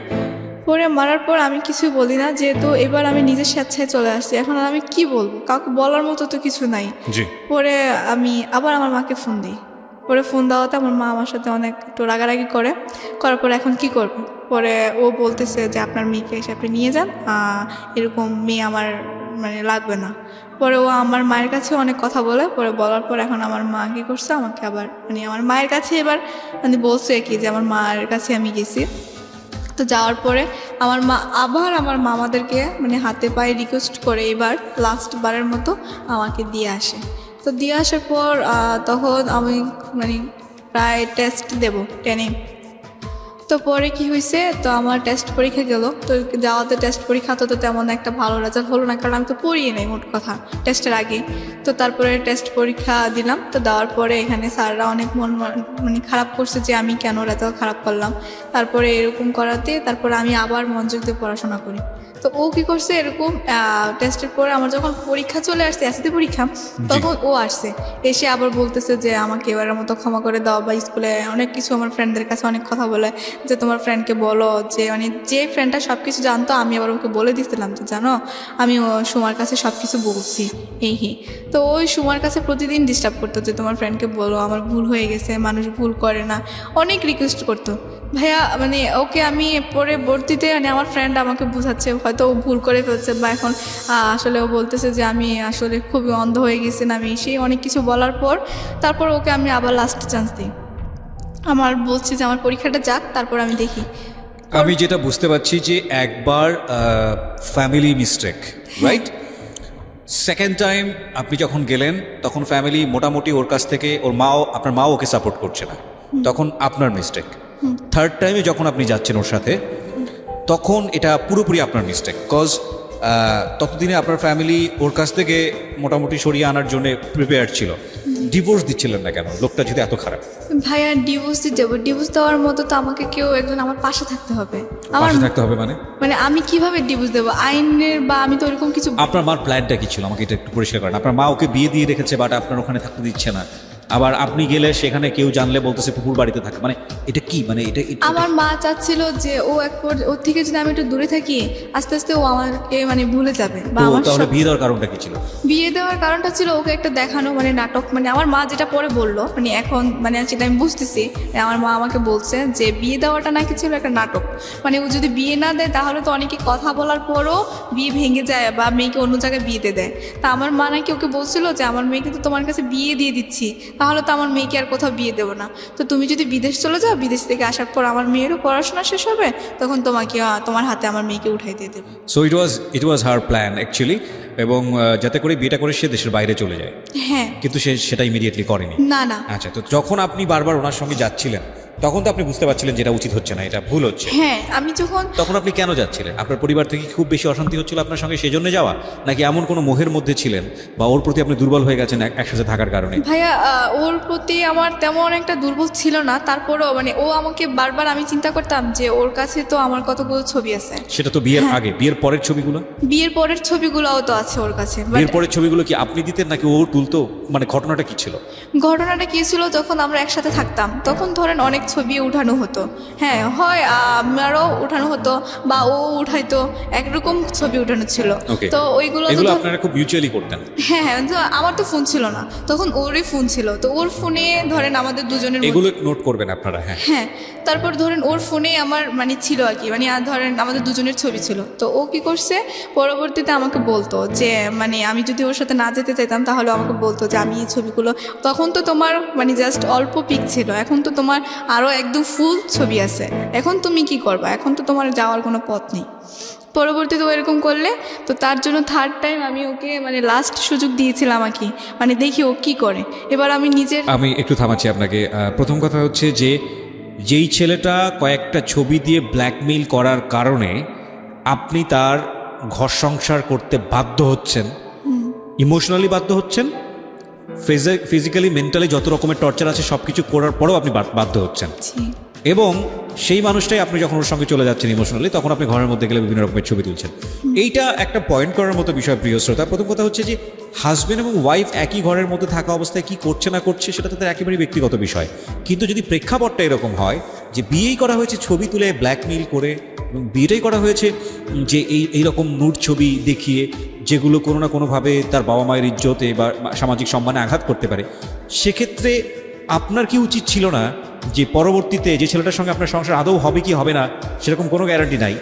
পরে মারার পর আমি কিছুই বলি না, যেহেতু এবার আমি নিজের স্বেচ্ছায় চলে আসছি। এখন আর আমি কি বলবো, কাউকে বলার মতো তো কিছু নাই।
জি,
পরে আমি আবার আমার মাকে ফোন দিই। পরে ফোন দেওয়াতে আমার মা আমার সাথে অনেক একটু রাগারাগি করার পরে এখন কি করবে। পরে ও বলতেছে যে আপনার মেয়েকে এসে আপনি নিয়ে যান, এরকম মেয়ে আমার মানে লাগবে না। পরে ও আমার মায়ের কাছে অনেক কথা বলে। পরে বলার পর এখন আমার মা কী করছে, আমাকে আবার মানে আমার মায়ের কাছে এবার মানে বলছে কি যে আমার মায়ের কাছে আমি গেছি। তো যাওয়ার পরে আমার মা আবার আমার মামাদেরকে মানে হাতে পায়ে রিকোয়েস্ট করে এবার লাস্ট বারের মতো আমাকে দিয়ে আসে। তো দিয়ে আসার পর তখন আমি মানে প্রায় টেস্ট দেব 10-এ। তো পরে কি হয়েছে, তো আমার টেস্ট পরীক্ষা গেল। তো যাওয়াতে টেস্ট পরীক্ষা তো তেমন একটা ভালো রেজাল্ট হলো না, কারণ আমি তো পড়িয়ে নেই মোট কথা টেস্টের আগে। তো তারপরে টেস্ট পরীক্ষা দিলাম। তো দেওয়ার পরে এখানে স্যাররা অনেক মানে খারাপ করছে যে আমি কেন রেজাল্ট খারাপ করলাম। তারপরে এরকম করাতে তারপরে আমি আবার মনোযোগ দিয়ে পড়াশোনা করি। তো ও কি করছে, এরকম টেস্টের পরে আমার যখন পরীক্ষা চলে আসছে, এসএসসি পরীক্ষা, তখন ও আসছে, এসে আবার বলতেছে যে আমাকে এবারের মতো ক্ষমা করে দাও, বা স্কুলে অনেক কিছু আমার ফ্রেন্ডদের কাছে অনেক কথা বলে যে তোমার ফ্রেন্ডকে বলো, যে মানে যে ফ্রেন্ডটা সব কিছু জানতো আমি আবার ওকে বলে দিচ্ছিলাম যে জানো আমি ও সুমার কাছে সব কিছু বলছি এই। তো ওই সুমার কাছে প্রতিদিন ডিস্টার্ব করতো যে তোমার ফ্রেন্ডকে বলো আমার ভুল হয়ে গেছে, মানুষ ভুল করে না, অনেক রিকোয়েস্ট করতো। ভাইয়া মানে ওকে আমি পরবর্তীতে মানে আমার ফ্রেন্ড আমাকে বোঝাচ্ছে হয়তো ও ভুল করে ফেলছে, বা এখন আসলে ও বলতেছে যে আমি আসলে খুবই অন্ধ হয়ে গেছি না, আমি সেই অনেক কিছু বলার পর তারপর ওকে আমি আবার লাস্ট চান্স দিই। আমার বলছি যে আমার পরীক্ষাটা যাক, তারপর আমি দেখি।
আমি যেটা বুঝতে পারছি যে একবার family mistake, right? Second time আপনি যখন গেলেন তখন ফ্যামিলি মোটামুটি ওর কাছ থেকে আপনার মাও ওকে সাপোর্ট করছে না, তখন আপনার মিস্টেক। থার্ড টাইমে যখন আপনি যাচ্ছেন ওর সাথে তখন এটা পুরোপুরি আপনার মিস্টেক, কজ ততদিনে আপনার ফ্যামিলি ওর কাছ থেকে মোটামুটি সরিয়ে আনার জন্য প্রিপেয়ার ছিল। ডিভোর্স দিচ্ছিলেন না কেন, লোকটা যদি এত খারাপ?
ভাইয়া ডিভোর্স দিতে যাবো, ডিভোর্স দেওয়ার মতো তো আমাকে কেউ একজন আমার পাশে থাকতে হবে। আমার
পাশে থাকতে হবে মানে?
মানে আমি কিভাবে ডিভোর্স দেবো আইনের, বা আমি তো ওরকম কিছু।
আপনার মার প্ল্যানটা কি ছিল আমাকে এটা একটু পরিষ্কার করেন। আপনার মা ওকে বিয়ে দিয়ে রেখেছে বাট আপনার ওখানে থাকতে দিচ্ছে না, আবার আপনি গেলে সেখানে কেউ জানলে বলতেছে পুকুর বাড়িতে থাকে, মানে এটা কি? মানে এটা
আমার মা চাচ্ছিল যে ও ওর থেকে যদি আমি একটু দূরে থাকি আস্তে আস্তে ও আমাকে মানে ভুলে যাবে, বা আমার
তাহলে বিয়ে দেওয়ার কারণটা কি ছিল?
বিয়ে দেওয়ার কারণটা ছিল ওকে একটা দেখানো, মানে নাটক, মানে আমার মা যেটা পরে বললো, মানে এখন মানে সেটা আমি বুঝতেছি। আমার মা আমাকে বলছে যে বিয়ে দেওয়াটা নাকি ছিল একটা নাটক, মানে ও যদি বিয়ে না দেয় তাহলে তো অনেকে কথা বলার পরও বিয়ে ভেঙে যায় বা মেয়েকে অন্য জায়গায় বিয়ে দিয়ে দেয়। তা আমার মা নাকি ওকে বলছিল যে আমার মেয়েকে তো তোমার কাছে বিয়ে দিয়ে দিচ্ছি, তাহলে তো আমার মেয়েকে আর কোথাও বিয়ে দেবো না, তো তুমি যদি বিদেশ চলে যাও, বিদেশ থেকে আসার পর আমার মেয়েরও পড়াশোনা শেষ হবে, তখন তোমার হাতে আমার মেয়েকে উঠাই দিয়ে দেবো।
So it was her plan actually, এবং যাতে করে বিয়েটা করে সে দেশের বাইরে চলে যায়।
হ্যাঁ,
কিন্তু সে সেটা ইমিডিয়েটলি করেনি।
না না।
আচ্ছা, তো যখন আপনি বারবার ওনার সঙ্গে যাচ্ছিলেন তখন তো আপনি বুঝতে পারছিলেন যেটা উচিত হচ্ছে না, এটা ভুল হচ্ছে।
হ্যাঁ, আমি
তখন আপনি কেন যাচ্ছিলেন? আপনার পরিবার থেকে খুব বেশি অশান্তি হচ্ছিল আপনার সঙ্গে সেই জন্য যাওয়া, নাকি এমন কোনো মোহের মধ্যে ছিলেন বা ওর প্রতি আপনি দুর্বল হয়ে গেছেন একসাথে থাকার কারণে?
ভাইয়া ওর প্রতি আমার তেমন একটা দুর্বল ছিল না, তারপরেও মানে ও আমাকে বারবার, আমি চিন্তা করতাম যে ওর কাছে তো আমার কতগুলো ছবি আছে।
সেটা তো বিয়ের আগে, বিয়ের পরের ছবিগুলো?
বিয়ের পরের ছবিগুলোও তো আছে ওর কাছে।
বিয়ের পরের ছবিগুলো কি আপনি দিতেন নাকি ও তুলতো? মানে ঘটনাটা কি ছিল?
ঘটনাটা কি ছিল, যখন আমরা একসাথে থাকতাম তখন ধরেন অনেক ছবি উঠানো হতো। হ্যাঁ, হয় আমারও উঠানো হতো বা ও উঠাইতো, একরকম ছবি উঠানো ছিল। তো ওইগুলো
আপনারা খুব মিউচুয়ালি করতেন?
হ্যাঁ হ্যাঁ, তো আমার তো ফোন ছিল না তখন, ওরই ফোন ছিল, তো ওর ফোনে ধরেন আমাদের দুজনের
এগুলো নোট করবেন আপনারা? হ্যাঁ
হ্যাঁ, তারপর ধরেন ওর ফোনে আমার মানে ছিল আর কি, মানে ধরেন আমাদের দুজনের ছবি ছিল। তো ও কি করছে, পরবর্তীতে আমাকে বলতো যে মানে আমি যদি ওর সাথে না যেতে চাইতাম তাহলে আমাকে বলতো যে আমি এই ছবিগুলো, তখন তো তোমার মানে জাস্ট অল্প পিক ছিল, এখন তো তোমার আরও একদম ফুল ছবি আছে, এখন তুমি কি করবা, এখন তো তোমার যাওয়ার কোনো পথ নেই। পরবর্তীতে ও এরকম করলে, তো তার জন্য থার্ড টাইম আমি ওকে মানে লাস্ট সুযোগ দিয়েছিলাম আর কি, মানে দেখি ও কি করে। এবার আমি
একটু থামাচ্ছি আপনাকে। প্রথম কথা হচ্ছে যে যেই ছেলেটা কয়েকটা ছবি দিয়ে ব্ল্যাকমেইল করার কারণে আপনি তার ঘর সংসার করতে বাধ্য হচ্ছেন, ইমোশনালি বাধ্য হচ্ছেন, ফিজিক্যালি মেন্টালি যত রকমের টর্চার আছে সব কিছু করার পরেও আপনি বাধ্য হচ্ছেন, এবং সেই মানুষটাই আপনি যখন ওর সঙ্গে চলে যাচ্ছেন ইমোশনালি, তখন আপনি ঘরের মধ্যে গেলে বিভিন্ন রকমের ছবি তুলছেন। এইটা একটা পয়েন্ট করার মতো বিষয় প্রিয় শ্রোতা। প্রথম কথা হচ্ছে যে হাজব্যান্ড এবং ওয়াইফ একই ঘরের মধ্যে থাকা অবস্থায় কি করছে না করছে সেটা তাদের একেবারেই ব্যক্তিগত বিষয়, কিন্তু যদি প্রেক্ষাপটটা এরকম হয় যে বিয়েই করা হয়েছে ছবি তুলে ব্ল্যাকমেইল করে, এবং বিয়েটাই করা হয়েছে যে এইরকম নুড ছবি দেখিয়ে, যেগুলো কোনো না কোনোভাবে তার বাবা মায়ের ইজ্জতে বা সামাজিক সম্মানে আঘাত করতে পারে, সেক্ষেত্রে আপনার কি উচিত ছিল না যে পরবর্তীতে যে ছেলেটার সঙ্গে আপনার সংসার আদৌ হবে কি হবে না সেরকম কোনো গ্যারান্টি নাই,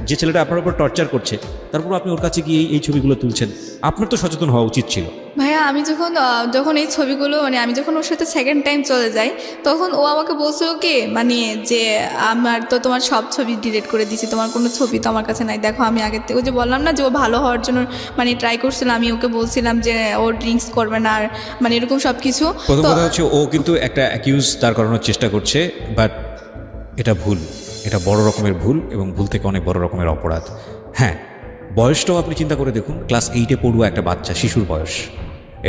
যে ছেলেটা আপনার উপর টর্চার করছে তারপর আপনি ওর কাছে গিয়ে এই ছবিগুলো তুলছেন, আপনার তো সচেতন হওয়া উচিত ছিল।
ভাইয়া আমি যখন এই ছবিগুলো মানে আমি যখন ওর সাথে সেকেন্ড টাইম চলে যাই, তখন ও আমাকে বলছিল কি মানে যে আমার তো তোমার সব ছবি ডিলিট করে দিয়েছি, তোমার কোনো ছবি তো আমার কাছে নাই, দেখো আমি আগের থেকে, যে বললাম না যে ও ভালো হওয়ার জন্য মানে ট্রাই করছিল, আমি ওকে বলছিলাম যে ও ড্রিঙ্কস করবে না আর মানে এরকম সব কিছু।
প্রথম কথা হচ্ছে ও কিন্তু একটা অ্যাকিউজ তার করানোর চেষ্টা করছে, বাট এটা ভুল, এটা বড় রকমের ভুল, এবং ভুল থেকে অনেক বড় রকমের অপরাধ। হ্যাঁ, বয়সটাও আপনি চিন্তা করে দেখুন, ক্লাস 8-এ পড়ুয়া একটা বাচ্চা, শিশুর বয়স,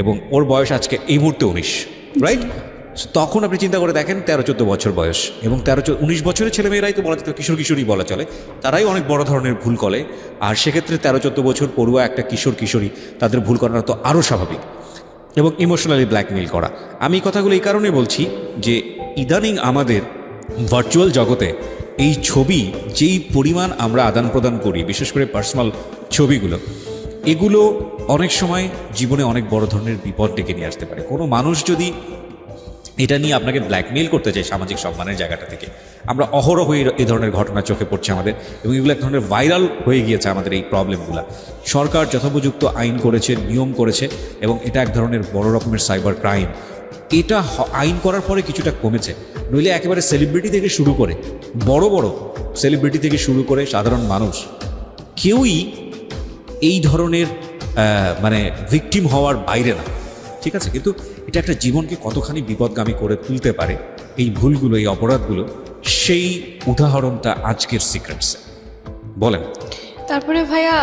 এবং ওর বয়স আজকে এই মুহূর্তে 19, রাইট? তখন আপনি চিন্তা করে দেখেন 13-14 বছর বয়স, এবং 13-19 বছরের ছেলেমেয়েরাই তো বলা যেত কিশোরী বলা চলে, তারাই অনেক বড় ধরনের ভুল করে, আর সেক্ষেত্রে 13-14 বছর পড়ুয়া একটা কিশোরী তাদের ভুল করাটা তো আরও স্বাভাবিক, এবং ইমোশনালি ব্ল্যাকমেইল করা। আমি কথাগুলো এই কারণে বলছি যে ইদানিং আমাদের ভার্চুয়াল জগতে এই ছবি যেই পরিমাণ আমরা আদান প্রদান করি, বিশেষ করে পার্সোনাল ছবিগুলো, এগুলো অনেক সময় জীবনে অনেক বড় ধরনের বিপদ ডেকে নিয়ে আসতে পারে। কোনো মানুষ যদি এটা নিয়ে আপনাকে ব্ল্যাকমেইল করতে চায় সামাজিক সম্মানের জায়গাটা থেকে, আমরা অহরহ এই ধরনের ঘটনা চোখে পড়ছে আমাদের, এবং এগুলো এক ধরনের ভাইরাল হয়ে গিয়েছে আমাদের এই প্রবলেমগুলো। সরকার যথোপযুক্ত আইন করেছে, নিয়ম করেছে, এবং এটা এক ধরনের বড় রকমের সাইবার ক্রাইম। এটা আইন করার পরে কিছুটা কমেছে, নইলে একেবারে সেলিব্রিটি থেকে শুরু করে বড় বড়
সেলিব্রিটি থেকে শুরু করে সাধারণ মানুষ কেউই এই ধরনের মানে ভিকটিম হওয়ার বাইরে না, ঠিক আছে? কিন্তু এটা একটা জীবনকে কতখানি বিপদগামী করে তুলতে পারে এই ভুলগুলো, এই অপরাধগুলো, সেই উদাহরণটা আজকের সিক্রেটসে। বলেন।
তারপরে ভাইয়া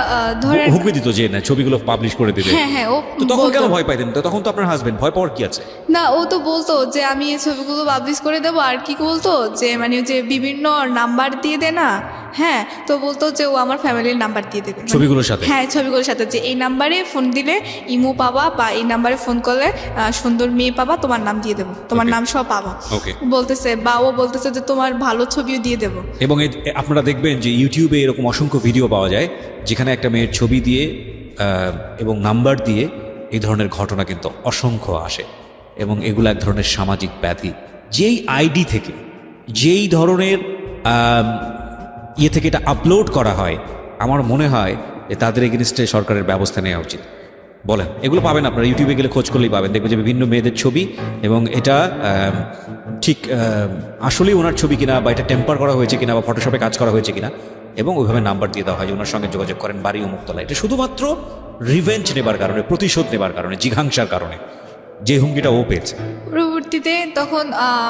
ধরেন
হুমকি দিত যে না ছবিগুলো পাবলিশ করে দেবে,
হ্যাঁ ও
তো তখন কেন
বলতো।
ভয় পাইতেন? তো তখন তো আপনার হাজবেন্ড, ভয় পাওয়ার কি আছে?
না ও তো বলতো যে আমি এই ছবিগুলো পাবলিশ করে দেবো, আর কি বলতো যে মানে যে বিভিন্ন নাম্বার দিয়ে দে না, হ্যাঁ, তো বলতো যে ও আমার ফ্যামিলির নাম্বার দিয়ে দেবে
ছবিগুলোর সাথে?
হ্যাঁ, ছবিগুলোর সাথে, যে এই নাম্বারে ফোন দিলে ইমো পাবা, বা এই নাম্বারে ফোন করলে সুন্দর মেয়ে পাবা, তোমার নাম দিয়ে দেবো, তোমার নাম সব পাবা
ওকে
বলতেছে, বা ও বলতেছে যে তোমার ভালো ছবিও দিয়ে দেবো।
এবং আপনারা দেখবেন যে ইউটিউবে এরকম অসংখ্য ভিডিও পাওয়া যায় যেখানে একটা মেয়ের ছবি দিয়ে এবং নাম্বার দিয়ে এই ধরনের ঘটনা কিন্তু অসংখ্য আসে, এবং এগুলো এক ধরনের সামাজিক ব্যাধি। যেই আইডি থেকে, যেই ধরনের ইয়ে থেকে এটা আপলোড করা হয়, আমার মনে হয় যে তাদের এগেনস্টে সরকারের ব্যবস্থা নেওয়া উচিত। বলেন, এগুলো পাবেন আপনারা ইউটিউবে গেলে খোঁজ করলেই পাবেন, দেখবেন যে বিভিন্ন মেয়েদের ছবি, এবং এটা ঠিক আসলেই ওনার ছবি কিনা, বা এটা টেম্পার করা হয়েছে কিনা, বা ফটোশপে কাজ করা হয়েছে কিনা, এবং ওইভাবে নাম্বার দিয়ে দেওয়া হয় যে ওনার সঙ্গে যোগাযোগ করেন, বাড়ি অমুকতলা। এটা শুধুমাত্র রিভেঞ্জ নেবার কারণে, প্রতিশোধ নেবার কারণে, জিঘাংসার কারণে যে হুমকিটা ও পেয়েছে।
পরবর্তীতে তখন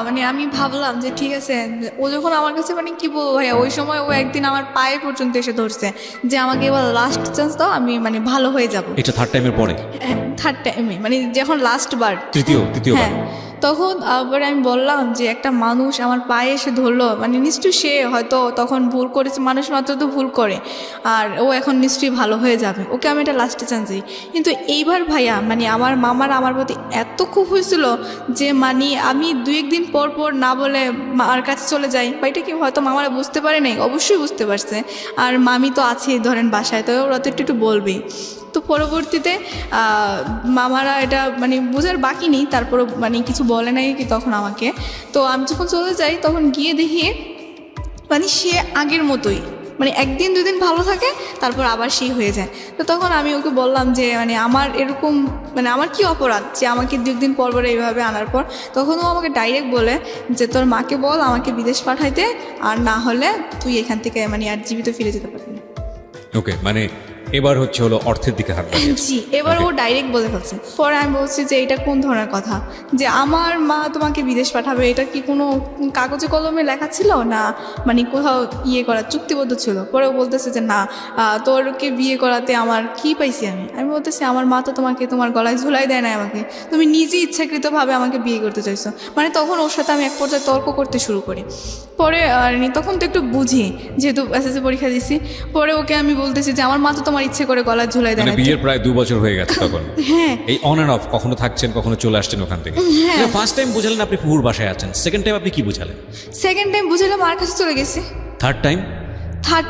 মানে আমি ভাবলাম যে ঠিক আছে, ও যখন আমার কাছে মানে কি বলবো ভাইয়া, ওই সময় ও একদিন আমার পায়ে পর্যন্ত এসে ধরছে যে আমাকে এবার লাস্ট চান্স দাও, আমি মানে ভালো হয়ে যাব।
এটা থার্ড টাইমের পরে?
থার্ড টাইমে, মানে যখন লাস্ট বার,
তৃতীয়বার।
হ্যাঁ, তখন আবার আমি বললাম যে একটা মানুষ আমার পায়ে এসে ধরলো, মানে নিশ্চয়ই সে হয়তো তখন ভুল করেছে, মানুষ মাত্র তো ভুল করে, আর ও এখন নিশ্চয়ই ভালো হয়ে যাবে, ওকে আমি এটা লাস্টে চান্স দিই। কিন্তু এইবার ভাইয়া মানে আমার মামার আমার প্রতি এত খুব হয়েছিল যে মানে আমি 2-1 দিন পর পর না বলে মার কাছে চলে যাই, বা এটা কি হয়তো মামারা বুঝতে পারে নাই, অবশ্যই বুঝতে পারছে, আর মামি তো আছেই ধরেন বাসায়, তো ওরা তো একটু বলবেই। তো পরবর্তীতে মামারা এটা মানে বোঝার বাকি নেই, তারপর মানে কিছু বলে নাই কি তখন আমাকে। তো আমি যখন চলে যাই তখন গিয়ে দেখি মানে সে আগের মতোই, মানে 1-2 দিন ভালো থাকে, তারপর আবার সেই হয়ে যায়। তো তখন আমি ওকে বললাম যে মানে আমার এরকম মানে আমার কি অপরাধ যে আমাকে 2 দিন পর এইভাবে আনার পর, তখন ও আমাকে ডাইরেক্ট বলে যে তোর মাকে বল আমাকে বিদেশ পাঠাইতে, আর না হলে তুই এখান থেকে মানে আর জীবিত ফিরে যেতে পারবি না।
ওকে, মানে এবার হলো অর্থের দিকে হাত বাড়িয়েছে।
জি, এবার ও ডাইরেক্ট বলে ফেলছে। পরে আমি বলছি যে এটা কোন ধরনের কথা, যে আমার মা তোমাকে বিদেশ পাঠাবে, এটা কি কোনো কাগজে কলমে লেখা ছিল না, মানে কোথাও ইয়ে করা চুক্তিবদ্ধ ছিল? পরে ও বলতেছে যে না, তোরকে বিয়ে করাতে আমার কি পাইছি আমি বলতেছি আমার মা তো তোমাকে তোমার গলায় ঝুলাই দেয় না, আমাকে তুমি নিজে ইচ্ছাকৃতভাবে আমাকে বিয়ে করতে চাইছো। মানে তখন ওর সাথে আমি এক পর্যায়ে তর্ক করতে শুরু করি। পরে তখন তো একটু বুঝি, যেহেতু এসএসসি পরীক্ষা দিছি। পরে ওকে আমি বলতেছি যে আমার মা তো তোমার ইচ্ছে করে গলায় ঝুলাই দেয়
মানে
না।
বিয়ের প্রায় 2 বছর হয়ে গেছে তখন।
হ্যাঁ,
এই অন অ্যান্ড অফ, কখনো থাকছেন, কখনো চলে আসছেন ওখান থেকে। ফার্স্ট টাইম বুঝালেন আপনি ফুহুর বাসায় আছেন, সেকেন্ড টাইম আপনি কি বুঝালেন?
সেকেন্ড টাইম বুঝলাম মার কাছে চলে গেছি।
থার্ড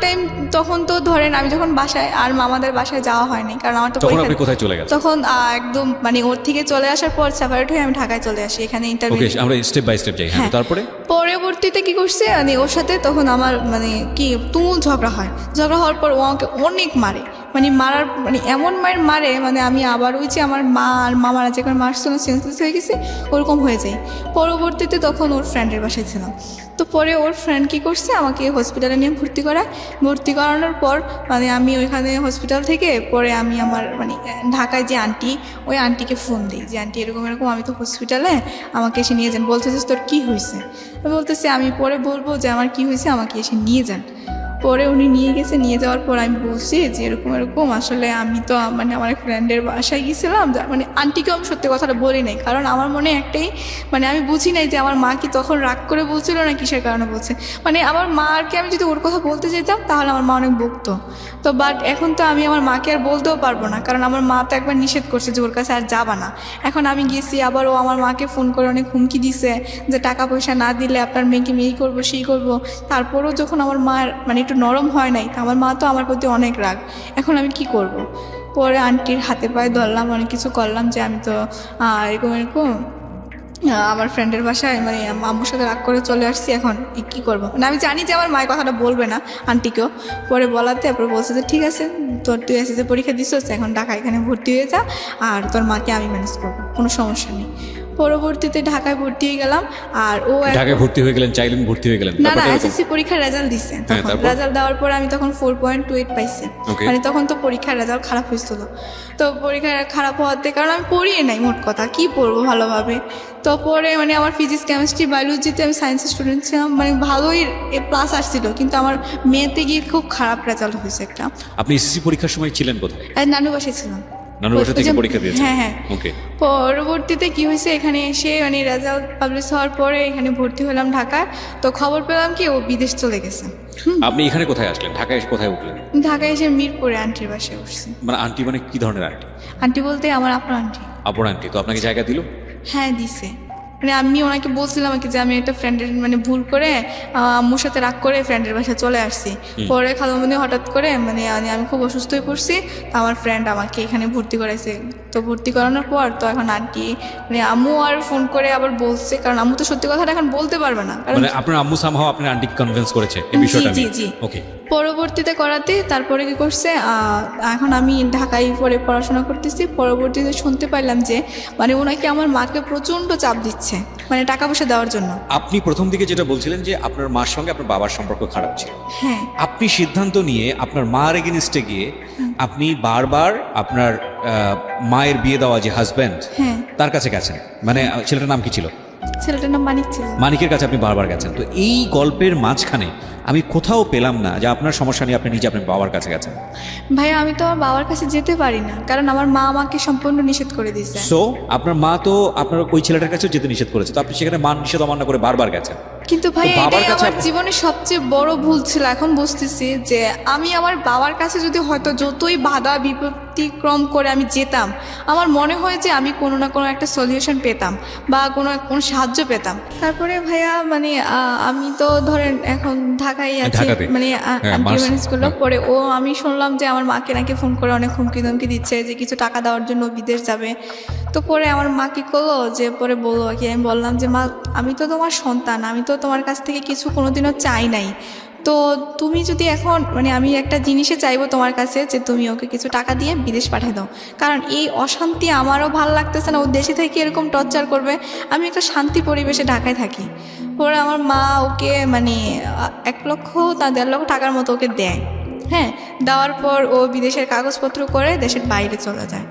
টাইম
তখন তো ধরেন আমি যখন বাসায় আর মামাদের বাসায় যাওয়া হয়নি, কারণ আমার তো
তখন
পরীক্ষা।
আপনি কোথায় চলে গেছেন?
তখন একদম মানে ওর থেকে চলে আসার পর সেপারেট হয়ে আমি ঢাকায় চলে আসি, এখানে ইন্টারভিউ।
ওকে, আমরা স্টেপ বাই স্টেপ যাই। হ্যাঁ,
হ্যাঁ।
তারপরে
পরবর্তীতে কি করছে মানে ওর সাথে তখন আমার মানে কি তুমুল ঝগড়া হয়। ঝগড়া হওয়ার পর ও আমাকে অনেক মারে, মানে মারার মানে এমন মারে মানে আমি আবার ওই যে আমার মা আর মামারা যে কোনো মার সঙ্গে সেন্সলেস হয়ে গেছে ওরকম হয়ে যায়। পরবর্তীতে তখন ওর ফ্রেন্ডের বাসায় ছিলাম। তো পরে ওর ফ্রেন্ড কী করছে, আমাকে হসপিটালে নিয়ে ভর্তি করানোর পর মানে আমি ওইখানে হসপিটাল থেকে পরে আমি আমার মানে ঢাকায় যে আন্টি, ওই আন্টিকে ফোন দিই যে আন্টি এরকম আমি তো হসপিটালে, আমাকে এসে নিয়ে যান। বলতেছিস তোর কী হয়েছে? বলতেছে আমি পরে বলবো যে আমার কী হয়েছে, আমাকে এসে নিয়ে যান। পরে উনি নিয়ে গেছে, নিয়ে যাওয়ার পর আমি বলছি যে এরকম আসলে আমি তো মানে আমার ফ্রেন্ডের বাসায় গিয়েছিলাম, মানে আন্টিকেও আমি সত্যি কথাটা বলি নাই, কারণ আমার মনে একটাই মানে আমি বুঝি নাই যে আমার মা কি তখন রাগ করে বলছিল না কিসের কারণে বলছে। মানে আমার মাকে আমি যদি ওর কথা বলতে যেতাম তাহলে আমার মা অনেক বকতো। তো বাট এখন তো আমি আমার মাকে আর বলতেও পারবো না, কারণ আমার মা তো একবার নিষেধ করছে যে ওর কাছে আর যাবা না। এখন আমি গেছি, আবার ও আমার মাকে ফোন করে অনেক হুমকি দিছে যে টাকা পয়সা না দিলে আপনার মেয়েকে এই করবো সেই করবো। তারপরেও যখন আমার মার মানে একটু নরম হয় নাই, আমার মা তো আমার প্রতি অনেক রাগ। এখন আমি কি করব? পরে আন্টির হাতে পায়ে ধরলাম, অনেক কিছু করলাম যে আমি তো এরকম আমার ফ্রেন্ডের বাসায় মানে আম্মুর সাথে রাগ করে চলে আসছি, এখন কি করব? মানে আমি জানি যে আমার মায়ের কথাটা বলবে না আন্টিকেও। পরে বলাতে তারপরে বলছে যে ঠিক আছে, তুই এসএসসি পরীক্ষা দিছিস, এখন ঢাকা এখানে ভর্তি হয়ে যা, আর তোর মাকে আমি ম্যানেজ করবো, কোনো সমস্যা নেই। পরবর্তীতে ঢাকায় ভর্তি হয়ে গেলাম। আর ও
ঢাকায় ভর্তি হয়ে গেলেন, চাইলেন ভর্তি হয়ে গেলেন,
না না
ব্যাপারটা এরকম?
এসএসসি পরীক্ষার রেজাল্ট দিছে,
হ্যাঁ,
তখন
তারপর?
রেজাল্ট দেওয়ার পরে আমি তখন 4.28 পাইছি।
Okay.
মানে তখন তো পরীক্ষার রেজাল্ট খারাপ হয়েছিল, তো পরীক্ষা খারাপ হওয়াতে কারণ আমি পড়িয়ে নাই মোট কথা, কি পড়বো ভালোভাবে। তো পরে মানে আমার ফিজিক্স কেমিস্ট্রি বায়োলজিতে আমি সায়েন্সের স্টুডেন্ট ছিলাম, মানে ভালোই প্লাস আসছিল, কিন্তু আমার মেয়েতে গিয়ে খুব খারাপ রেজাল্ট হয়েছে একটা।
আপনি এসএসসি পরীক্ষার সময় ছিলেন কোথায়?
আর নানু বাসায় ছিলাম।
নানুর বাসা থেকে
ওই যে-
পরীক্ষা দিয়েছেন?
হ্যাঁ হ্যাঁ।
ওকে।
পরবর্তীতে কি হয়েছে, এখানে এসে মানে রেজাল্ট পাবলিশ হওয়ার পরে এখানে ভর্তি হলাম ঢাকায়। তো খবর পেলাম কি ও বিদেশ চলে গেছে।
আপনি এখানে কোথায় আসলেন? ঢাকায় এসে কোথায় উঠলেন?
ঢাকায় এসে মিরপুরে আন্টির বাসায় উঠছি।
মানে আন্টি মানে কি ধরনের আন্টি?
আন্টি বলতে আমার আপনার আন্টি।
আপন আন্টি। তো আপনাকে জায়গা দিল?
হ্যাঁ দিছে, মানে আমি ওনাকে বলছিলাম আর কি যে আমি একটা ফ্রেন্ডের মানে ভুল করে আম্মুর সাথে রাগ করে ফ্রেন্ডের বাসায় চলে আসছি। পরে খালামণি হঠাৎ করে মানে আমি খুব অসুস্থ হয়ে পড়ছি, তো আমার ফ্রেন্ড আমাকে এখানে ভর্তি করাইছে। তো ভর্তি করানোর পর তো এখন আন্টি মানে আম্মু আর ফোন করে আবার বলছে, কারণ আম্মু তো সত্যি কথাটা এখন বলতে পারবে না, কারণ
মানে আপনার আম্মু সামহাও আপনার আন্টিকে কনভিন্স করেছে এই বিষয়টা
জি,
নিয়ে?
জি।
ওকে।
পরবর্তীতে করাতে তারপরে কি করছে, এখন আমি ঢাকায় পরে পড়াশোনা করতেছি। পরবর্তীতে শুনতে পারলাম যে মানে ওনাকে আমার মাকে প্রচণ্ড চাপ দিচ্ছে, মানে টাকা পয়সা দেওয়ার জন্য।
আপনি প্রথম দিকে যেটা বলছিলেন যে আপনার মার সঙ্গে আপনার বাবার সম্পর্ক খারাপ ছিল,
হ্যাঁ
আপনি সিদ্ধান্ত নিয়ে আপনার মার এগেনিস্টে গিয়ে আপনি বারবার আপনার মায়ের বিয়ে দেওয়া যে হাজব্যান্ড
হ্যাঁ।
তার কাছে গেছেন। মানে ছেলেটার নাম কি ছিল?
ছেলেটার নাম মানিক ছিল।
মানিকের কাছে আপনি বারবার গেছেন। তো এই গল্পের মাঝখানে আমি কোথাও পেলাম না যে আপনার সমস্যা নিয়ে আপনি নিজে আপনার বাবার কাছে গেছেন।
ভাই আমি তো আমার বাবার কাছে যেতে পারি না, কারণ আমার মা আমাকে সম্পূর্ণ নিষেধ করে দিয়েছে।
সো আপনার মা তো আপনার ওই ছেলেটার কাছেও যেতে নিষেধ করেছে, তো আপনি সেখানে মান নিষেধ অমান্য করে বারবার গেছেন।
কিন্তু ভাই
তো বাবার
এটাই
কাছে
আমার জীবনের সবচেয়ে বড় ভুল ছিল। এখন বুঝতেছি যে আমি আমার বাবার কাছে যদি হয়তো যতই বাধা বিপত্তিক্রম করে আমি যেতাম, আমার মনে হয় যে আমি কোনো না কোনো একটা সলিউশন পেতাম বা কোনো সাহায্য পেতাম। তারপরে ভাইয়া মানে আমি তো ধরেন এখন ঢাকায় আছি,
ঢাকাতে।
মানে
হ্যাঁ,
ম্যানেজ করলো। পরে আমি শুনলাম যে আমার মাকে নাকি ফোন করে অনেক হুমকি ধমকি দিচ্ছে যে কিছু টাকা দেওয়ার জন্য বিদেশ যাবে। তো পরে আমার মা কি করলো যে পরে বললো আর কি, আমি বললাম যে মা আমি তো তোমার সন্তান, আমি তো তোমার কাছ থেকে কিছু কোনোদিনও চাই নাই। তো তুমি যদি এখন মানে আমি একটা জিনিসে চাইবো তোমার কাছে যে তুমি ওকে কিছু টাকা দিয়ে বিদেশ পাঠিয়ে দাও, কারণ এই অশান্তি আমারও ভালো লাগতেছে না, ও দেশে থেকে এরকম টর্চার করবে। আমি একটা শান্তি পরিবেশে ঢাকায় থাকি। পরে আমার মা ওকে মানে 1 লক্ষ তা 1.5 লক্ষ টাকার মতো ওকে দেয়। হ্যাঁ, দেওয়ার পর ও বিদেশের কাগজপত্র করে দেশের বাইরে চলে যায়।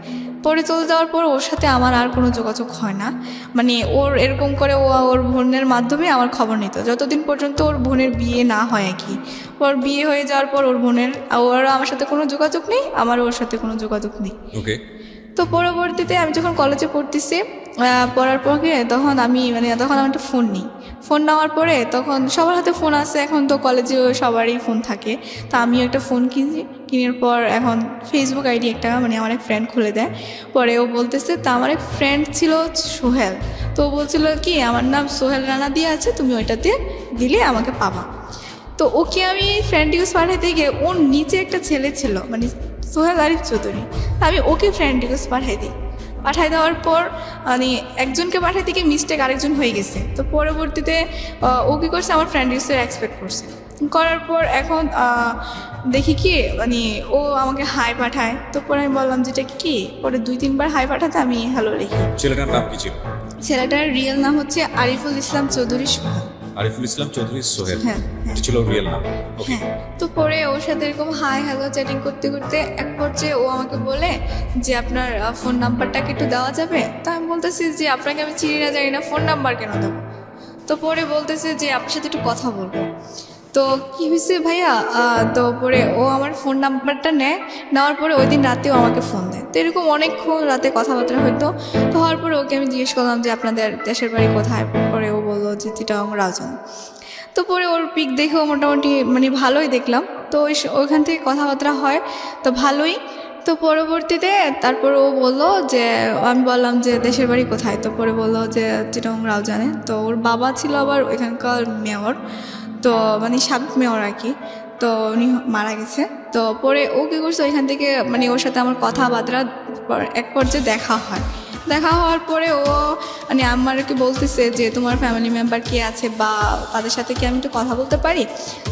পরে চলে যাওয়ার পর ওর সাথে আমার আর কোনো যোগাযোগ হয় না। মানে ওর এরকম করে ওর বোনের মাধ্যমে আমার খবর নিত যতদিন পর্যন্ত ওর বোনের বিয়ে না হয় আর কি। ওর বিয়ে হয়ে যাওয়ার পর ওর আমার সাথে কোনো যোগাযোগ নেই, আমার ওর সাথে কোনো যোগাযোগ নেই।
ওকে।
তো পরবর্তীতে আমি যখন কলেজে পড়তেছি, পড়ার পরে তখন আমি একটা ফোন নিই। ফোন নেওয়ার পরে তখন সবার হাতে ফোন আছে, এখন তো কলেজে সবারই ফোন থাকে। তো আমিও একটা ফোন কিনার পর এখন ফেসবুক আইডি একটা মানে আমার এক ফ্রেন্ড খুলে দেয়। পরে ও বলতেছে, তা আমার এক ফ্রেন্ড ছিল সোহেল, তো ও বলছিল কি আমার নাম সোহেল রানা দিয়ে আছে, তুমি ওইটাতে দিলে আমাকে পাবা। তো ওকে আমি ফ্রেন্ড রিকোয়েস্ট পাঠাইতে গিয়ে ওর নিচে একটা ছেলে ছিল মানে সোহেল আরিফ চৌধুরী, আমি ওকে ফ্রেন্ড রিকোয়েস্ট পাঠাই দেওয়ার পর মানে একজনকে পাঠাইতে গিয়ে মিস্টেক আরেকজন হয়ে গেছে। তো পরবর্তীতে ও কী করছে, আমার ফ্রেন্ড রিকোয়েস্ট এক্সপেক্ট করছে। করার পর এখন দেখি কি মানে ও আমাকে হাই পাঠায়। তো পরে আমি বললাম যেটা কি, পরে 2-3 বার হাই পাঠাতে আমি হ্যালো লিখি।
ছেলেটার নাম কি ছিল?
ছেলেটার রিয়েল নাম হচ্ছে আরিফুল ইসলাম চৌধুরী সোহেল।
আরিফুল ইসলাম চৌধুরী সোহেল,
হ্যাঁ,
এটা ছিল রিয়েল নাম। ওকে।
হ্যাঁ। তো পরে ওর সাথে এরকম হাই হ্যালো চ্যাটিং করতে করতে এক পর্যায়ে ও আমাকে বলে যে আপনার ফোন নাম্বারটাকে একটু দেওয়া যাবে। তো আমি বলতেছি যে আপনাকে আমি চিনি না জানি না, ফোন নাম্বার কেন দেবো। তো পরে বলতেছে যে আপনার সাথে একটু কথা বলবো। তো কী হয়েছে ভাইয়া, তো পরে ও আমার ফোন নাম্বারটা নেওয়ার পরে ওই দিন রাতেও আমাকে ফোন দেয়। তো এরকম অনেকক্ষণ রাতে কথাবার্তা হতো। তো হওয়ার পরে ওকে আমি জিজ্ঞেস করলাম যে আপনাদের দেশের বাড়ি কোথায়। পরে ও বললো যে চিটাগং রাউজান। তো পরে ওর পিক দেখেও মোটামুটি মানে ভালোই দেখলাম। তো ওইখান থেকে কথাবার্তা হয়, তো ভালোই। তো পরবর্তীতে তারপর ও বললো যে, আমি বললাম যে দেশের বাড়ি কোথায়। তো পরে বললো যে চিটাগং রাউজানে। তো ওর বাবা ছিল আবার ওইখানকার মেয়র, তো মানে সাবেক মেয়র আর কি। তো উনি মারা গেছে। তো পরে ও কী করছে, ওইখান থেকে মানে ওর সাথে আমার কথাবার্তা এক পর্যায়ে দেখা হওয়ার পরে ও মানে আমাকে বলতেছে যে তোমার ফ্যামিলি মেম্বার কে আছে বা তাদের সাথে কি আমি একটু কথা বলতে পারি।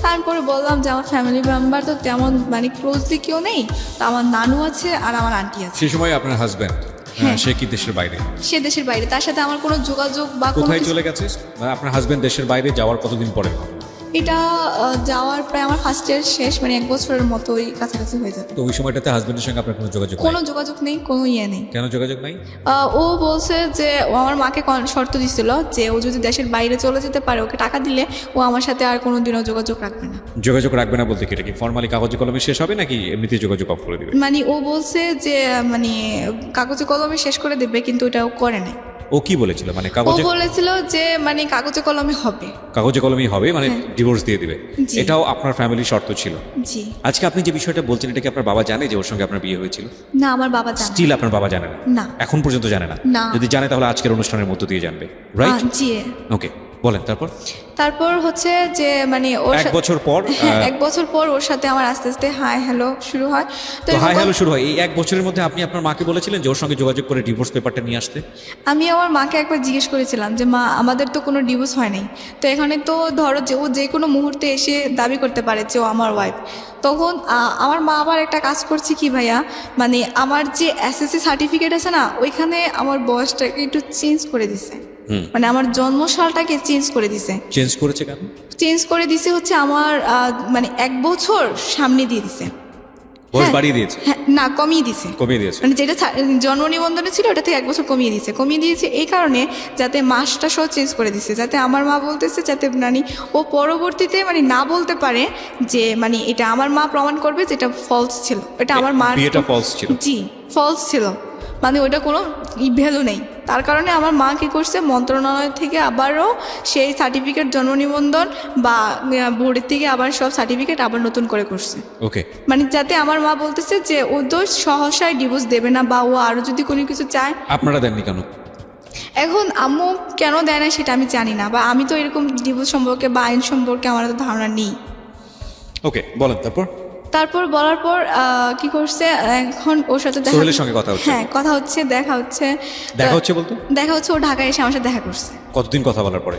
তারপরে বললাম যে আমার ফ্যামিলি মেম্বার তো তেমন মানে ক্লোজলি কেউ নেই, তো আমার নানু আছে আর আমার আন্টি আছে।
সেই সময় আপনার হাজব্যান্ড?
হ্যাঁ।
সে কি দেশের বাইরে?
সে দেশের বাইরে, তার সাথে আমার কোনো যোগাযোগ বা কোনো
কোথায়
কিছু-
চলে গেছে? মানে আপনার হাজবেন্ড দেশের বাইরে যাওয়ার কতদিন পরে?
এটা যাওয়ার প্রায় আমার ফার্স্ট ইয়ার শেষ, মানে 1 বছরের মতোই কাছাকাছি হয়ে যাবে।
তো ওই সময়টাতে হাজবেন্ডের সঙ্গে আপনার কোনো যোগাযোগ
কোনো
নেই?
যোগাযোগ নেই, কোনো ইয়ে নেই।
কেন যোগাযোগ নাই?
ও বলছে যে ও আমার মাকে শর্ত দিছিল যে ও যদি দেশের বাইরে চলে যেতে পারে, ওকে টাকা দিলে ও আমার সাথে আর কোনোদিনও যোগাযোগ রাখবে না।
যোগাযোগ রাখবে না বলতে কি, এটা কি ফর্মালি কাগজে কলমে শেষ হবে নাকি এমনিতেই যোগাযোগ অফ করে দিবে?
মানে ও বলছে যে মানে কাগজে কলমে শেষ করে দেবে, কিন্তু এটা ও করে নাই।
ও কি বলেছিল? মানে
ও
কাগজে
বলেছিল যে মানে কাগজে কলমে হবে।
কাগজে কলমেই হবে, মানে ডিভোর্স দিয়ে দিবে।
জি।
এটাও আপনার ফ্যামিলির শর্ত ছিল?
জি
আজকে আপনি যে বিষয়টা বলছেন, এটা কি আপনার বাবা জানে যে ওর সঙ্গে আপনার বিয়ে হয়েছিল?
না, আমার বাবা জানে
স্টিল আপনার বাবা জানে না?
না।
এখন পর্যন্ত জানে না?
না।
যদি জানে তাহলে আজকের অনুষ্ঠানের মধ্য দিয়ে জানবে, রাইট?
জি।
ওকে, বলেন তারপর।
তারপর হচ্ছে যে মানে ওর
1 বছর পর
হ্যাঁ, 1 বছর পর ওর সাথে আমার আস্তে আস্তে হাই হ্যালো শুরু হয়।
তো হাই হ্যালো শুরু হয়। এই 1 বছরের মধ্যে আপনি আপনার মাকে বলেছিলেন যে ওর সঙ্গে যোগাযোগ করে ডিভোর্স পেপারটা নিয়ে আসতে?
আমি আমার মাকে একবার জিজ্ঞেস করেছিলাম যে মা, আমাদের তো কোনো ডিভোর্স হয় নাই, তো এখানে তো ধরো যে ও যে কোনো মুহূর্তে এসে দাবি করতে পারে যে ও আমার ওয়াইফ। তখন আমার মা আবার একটা কাজ করছে কি ভাইয়া, মানে আমার যে এসএসসি সার্টিফিকেট আছে না, ওইখানে আমার বয়সটাকে একটু চেঞ্জ করে দিছে। মানে আমার জন্মসালটাকে চেঞ্জ করে দিছে।
চেঞ্জ করেছে কেন?
চেঞ্জ করে দিছে হচ্ছে আমার মানে 1 বছর সামনে দিয়ে দিছে।
বয়স
হ্যাঁ।
বাড়িয়ে দিয়েছে?
হ্যাঁ, না, কমিয়ে দিছে।
কমিয়ে দিয়েছে?
মানে যেটা জন্ম নিবন্ধনে ছিল ওটা থেকে 1 বছর কমিয়ে দিয়েছে এই কারণে, যাতে মাসটা সহ চেঞ্জ করে দিছে, যাতে আমার মা বলতেছে যাতে মানে ও পরবর্তীতে মানে না বলতে পারে যে মানে এটা আমার মা প্রমাণ করবে যে এটা ফলস ছিল, এটা আমার মার
বিয়েটা false ছিল?
জি, ফলস ছিল, মানে ওইটা কোনো ভ্যালু নেই। তার কারণে আমার মা কী করছে, মন্ত্রণালয় থেকে আবারও সেই সার্টিফিকেট, জন্ম নিবন্ধন বা বোর্ডের থেকে আবার সব সার্টিফিকেট আবার নতুন করে করছে।
ওকে।
মানে যাতে আমার মা বলতেছে যে ও তো সহসায় ডিভোর্স দেবে না, বা ও আরও যদি কোনো কিছু চায়।
আপনারা দেননি কেন?
এখন আম্মু কেন দেয় না সেটা আমি জানি না, বা আমি তো এরকম ডিভোর্স সম্পর্কে বা আইন সম্পর্কে আমার তো ধারণা নেই।
ওকে, বলেন তারপর।
তারপর বলার পর কি করছে, এখন ওর সাথে
সোহেলের সঙ্গে কথা হচ্ছে?
হ্যাঁ, কথা হচ্ছে, দেখা হচ্ছে।
দেখা হচ্ছে বলতে?
দেখা হচ্ছে, ও ঢাকায় এসে আমার সাথে দেখা করছে।
কতদিন কথা বলার পরে?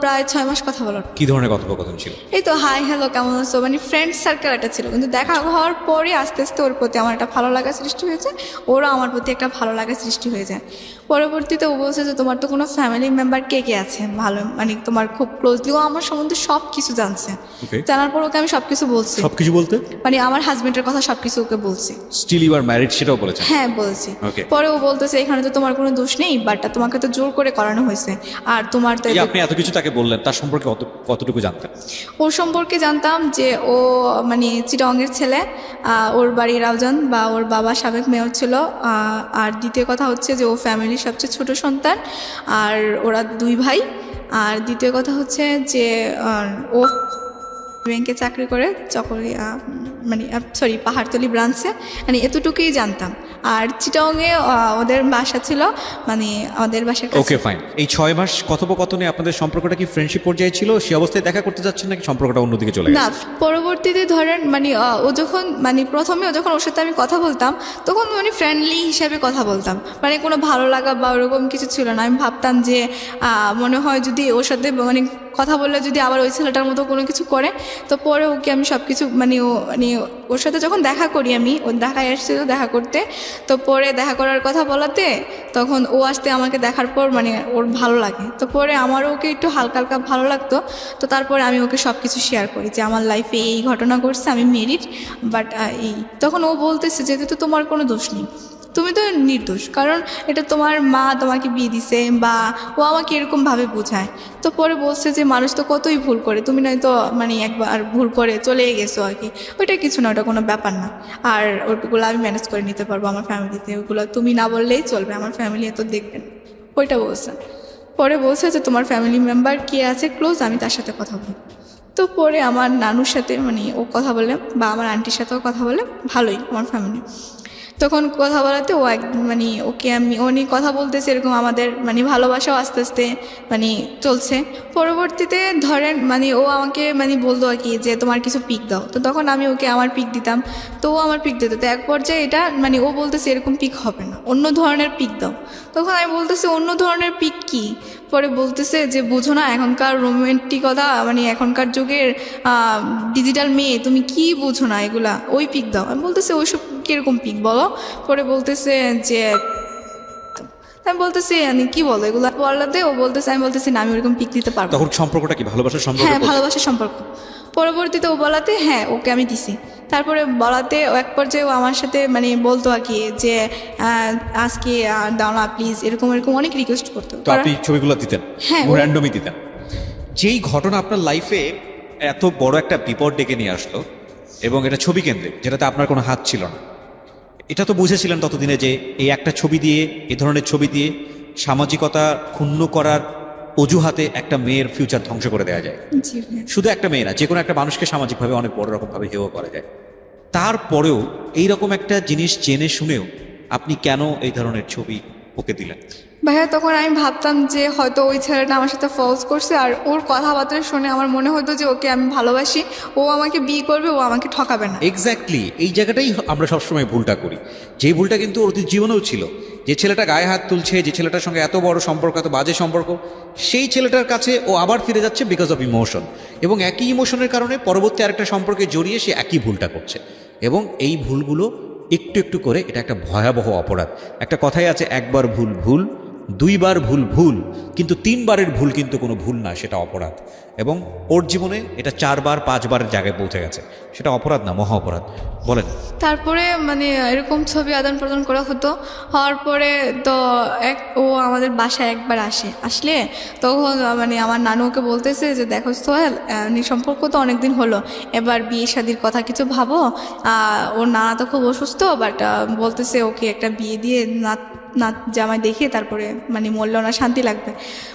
প্রায় 6 মাস কথা বলার।
কি ধরনের কথোপকথন ছিল?
এই তো হাই হ্যালো কেমন আছো, মানে ফ্রেন্ড সার্কেল একটা ছিল, কিন্তু দেখা হওয়ার পরে আস্তে আস্তে ওর প্রতি আমার একটা ভালো লাগা সৃষ্টি হয়েছে, ওরও আমার প্রতি একটা ভালো লাগা সৃষ্টি হয়ে যায়। পরবর্তীতে ও বলছে যে তোমার তো কোনো ফ্যামিলি মেম্বার কে কে আছে ভালো, মানে তোমার খুব ক্লোজলি, ও আমার সম্বন্ধে সব কিছু জানছে।
Okay.
জানার পর ওকে আমি সব কিছু বলছি,
সবকিছু বলতে?
মানে আমার হাজবেন্ডের কথা সব কিছু ওকে বলছি।
স্টিল ইউ আর ম্যারিড সেটাও বলেছেন?
হ্যাঁ, বলছি।
Okay.
পরে ও বলতেছে এখানে তো তোমার কোনো দোষ নেই, বাট তোমাকে তো জোর করে করানো হয়েছে, আর তোমার তো
এই আপনি এত কিছু তাকে বললেন, তার সম্পর্কে কতটুকু জানতেন?
ওর সম্পর্কে জানতাম যে ও মানে চিটাগংয়ের ছেলে, ওর বাড়ি রাউজান, বা ওর বাবা সাবেক মেয়র ছিল, আর দ্বিতীয় কথা হচ্ছে যে ও ফ্যামিলির সবচেয়ে ছোট সন্তান, আর ওরা 2 ভাই। আর দ্বিতীয় কথা হচ্ছে যে ও ব্যাংকে চাকরি করে, চকরিয়া মানে সরি পাহাড়তলি ব্রাঞ্চে, মানে এতটুকুই জানতাম। আর চিটাগংয়ে ওদের বাসা ছিল, মানে ওদের বাসার কাছে।
ওকে, ফাইন। এই 6 মাস কথোপকথনে আপনাদের সম্পর্কটা কি ফ্রেন্ডশিপ পর্যায়ে ছিল? সেই অবস্থায় দেখা করতে যাচ্ছেন নাকি সম্পর্কটা অন্যদিকে চলে
না,
গেছে?
পরবর্তীতে ধরেন মানে ও যখন মানে প্রথমে যখন ওর সাথে আমি কথা বলতাম, তখন মানে ফ্রেন্ডলি হিসাবে কথা বলতাম, মানে কোনো ভালো লাগা বা ওরকম কিছু ছিল না। আমি ভাবতাম যে মনে হয় যদি ওর সাথে মানে কথা বললে যদি আবার ওই ছেলেটার মতো কোনো কিছু করে, তো পরে ওকে আমি সব কিছু মানে ওর সাথে যখন দেখা করি, আমি ওর ঢাকায় এসেছিল দেখা করতে, তো পরে দেখা করার কথা বলাতে তখন ও আসতে আমাকে দেখার পর মানে ওর ভালো লাগে, তো পরে আমারও ওকে একটু হালকা হালকা ভালো লাগতো। তো তারপরে আমি ওকে সব কিছু শেয়ার করি যে আমার লাইফে এই ঘটনা ঘটছে, আমি মেরিড, বাট এই তখন ও বলতেছে যে তো তোমার কোনো দোষ নেই, তুমি তো নির্দোষ, কারণ এটা তোমার মা তোমাকে বিয়ে দিছে, বা ও আমাকে এরকমভাবে বোঝায়। তো পরে বলছে যে মানুষ তো কতই ভুল করে, তুমি নয়তো মানে একবার ভুল করে চলে গেছো আর কি, ওইটা কিছু না, ওটা কোনো ব্যাপার না, আর ওইগুলো আমি ম্যানেজ করে নিতে পারবো আমার ফ্যামিলিতে, ওইগুলো তুমি না বললেই চলবে, আমার ফ্যামিলি এত দেখবেন, ওইটা বলছে। পরে বলছে যে তোমার ফ্যামিলি মেম্বার কে আছে ক্লোজ, আমি তার সাথে কথা বলি। তো পরে আমার নানুর সাথে মানে ও কথা বলে, বা আমার আন্টির সাথেও কথা বলে, ভালোই আমার ফ্যামিলি। তখন কথা বলাতে ও মানে ওকে আমি ও নিয়ে কথা বলতেছে, এরকম আমাদের মানে ভালোবাসাও আস্তে আস্তে মানে চলছে। পরবর্তীতে ধরেন মানে ও আমাকে মানে বলতো আর কি যে তোমার কিছু পিক দাও, তো তখন আমি ওকে আমার পিক দিতাম, তো ও আমার পিক দিত। তো এক পর্যায়ে এটা মানে ও বলতেছে এরকম পিক হবে না, অন্য ধরনের পিক দাও। তখন আমি বলতেছি অন্য ধরনের পিক কি? পরে বলতেছে যে বুঝো না এখনকার রোমান্টিকতা, মানে এখনকার যুগের ডিজিটাল মেয়ে, তুমি কি বুঝো না এগুলা, ওই পিক দাও। আমি বলতেছে ওইসব কীরকম পিক বলো? পরে বলতেছে যে আমি বলতেছি কি বলো এগুলো বলাতে ও বলতেছে, আমি বলতেছি না আমি ওরকম পিক দিতে পারবো না।
তখন সম্পর্কটা কি ভালোবাসার সম্পর্ক?
হ্যাঁ ভালোবাসার সম্পর্ক। পরবর্তীতে ও বলাতে হ্যাঁ ওকে আমি দিছি। তারপরে বলাতে ও এক পর্যায়ে ও আমার সাথে বলতো আর কি যে আজকে দাও না প্লিজ, এরকম এরকম অনেক রিকোয়েস্ট করতো।
তো আপনি ছবিগুলো দিতেন?
হ্যাঁ,
র্যান্ডমই দিতেন। যেই ঘটনা আপনার লাইফে এত বড় একটা বিপদ ডেকে নিয়ে আসলো এবং এটা ছবি কেন্দ্রিক, যেটাতে আপনার কোনো হাত ছিল না, এটা তো বুঝেছিলেন ততদিনে যে এই একটা ছবি দিয়ে, এ ধরনের ছবি দিয়ে সামাজিকতা ক্ষুণ্ণ করার অজুহাতে একটা মেয়ের ফিউচার ধ্বংস করে দেওয়া যায়।
জি ভাইয়া।
শুধু একটা মেয়ে না, যে কোনো একটা মানুষকে সামাজিকভাবে অনেক বড় রকমভাবে হেয় করা যায়। তারপরেও এইরকম একটা জিনিস জেনে শুনেও আপনি কেন এই ধরনের ছবি ওকে দিলেন?
ভাইয়া তখন আমি ভাবতাম যে হয়তো ওই ছেলেটা আমার সাথে ফলস করছে, আর ওর কথাবার্তা শুনে আমার মনে হতো যে ওকে আমি ভালোবাসি, ও আমাকে বিয়ে করবে, ও আমাকে ঠকাবে না।
এক্স্যাক্টলি এই জায়গাটাই আমরা সবসময় ভুলটা করি, যে ভুলটা কিন্তু ওর জীবনেও ছিল। যে ছেলেটা গায়ে হাত তুলছে, যে ছেলেটার সঙ্গে এত বড় সম্পর্ক, এত বাজে সম্পর্ক, সেই ছেলেটার কাছে ও আবার ফিরে যাচ্ছে বিকজ অফ ইমোশন, এবং একই ইমোশনের কারণে পরবর্তী আরেকটা সম্পর্কে জড়িয়ে সে একই ভুলটা করছে। এবং এই ভুলগুলো একটু একটু করে এটা একটা ভয়াবহ অপরাধ। একটা কথাই আছে, একবার ভুল ভুল, দুইবার ভুল ভুল, কিন্তু তিনবারের ভুল কিন্তু কোনো ভুল না, সেটা অপরাধ। এবং ওর জীবনে এটা 4বার 5বারের জায়গায় পৌঁছে গেছে, সেটা অপরাধ না, মহা অপরাধ। বলেন।
তারপরে এরকম ছবি আদান প্রদান করা হতো। হওয়ার পরে তো ও আমাদের বাসায় একবার আসলে তখন আমার নানু ওকে বলতেছে যে দেখো সোহেল, সম্পর্ক তো অনেকদিন হলো, এবার বিয়ে শাদির কথা কিছু ভাবো। ওর নানা তো খুব অসুস্থ, বাট বলতেছে ওকে একটা বিয়ে দিয়ে নাত জামাই দেখে তারপরে মরলেও না শান্তি লাগবে।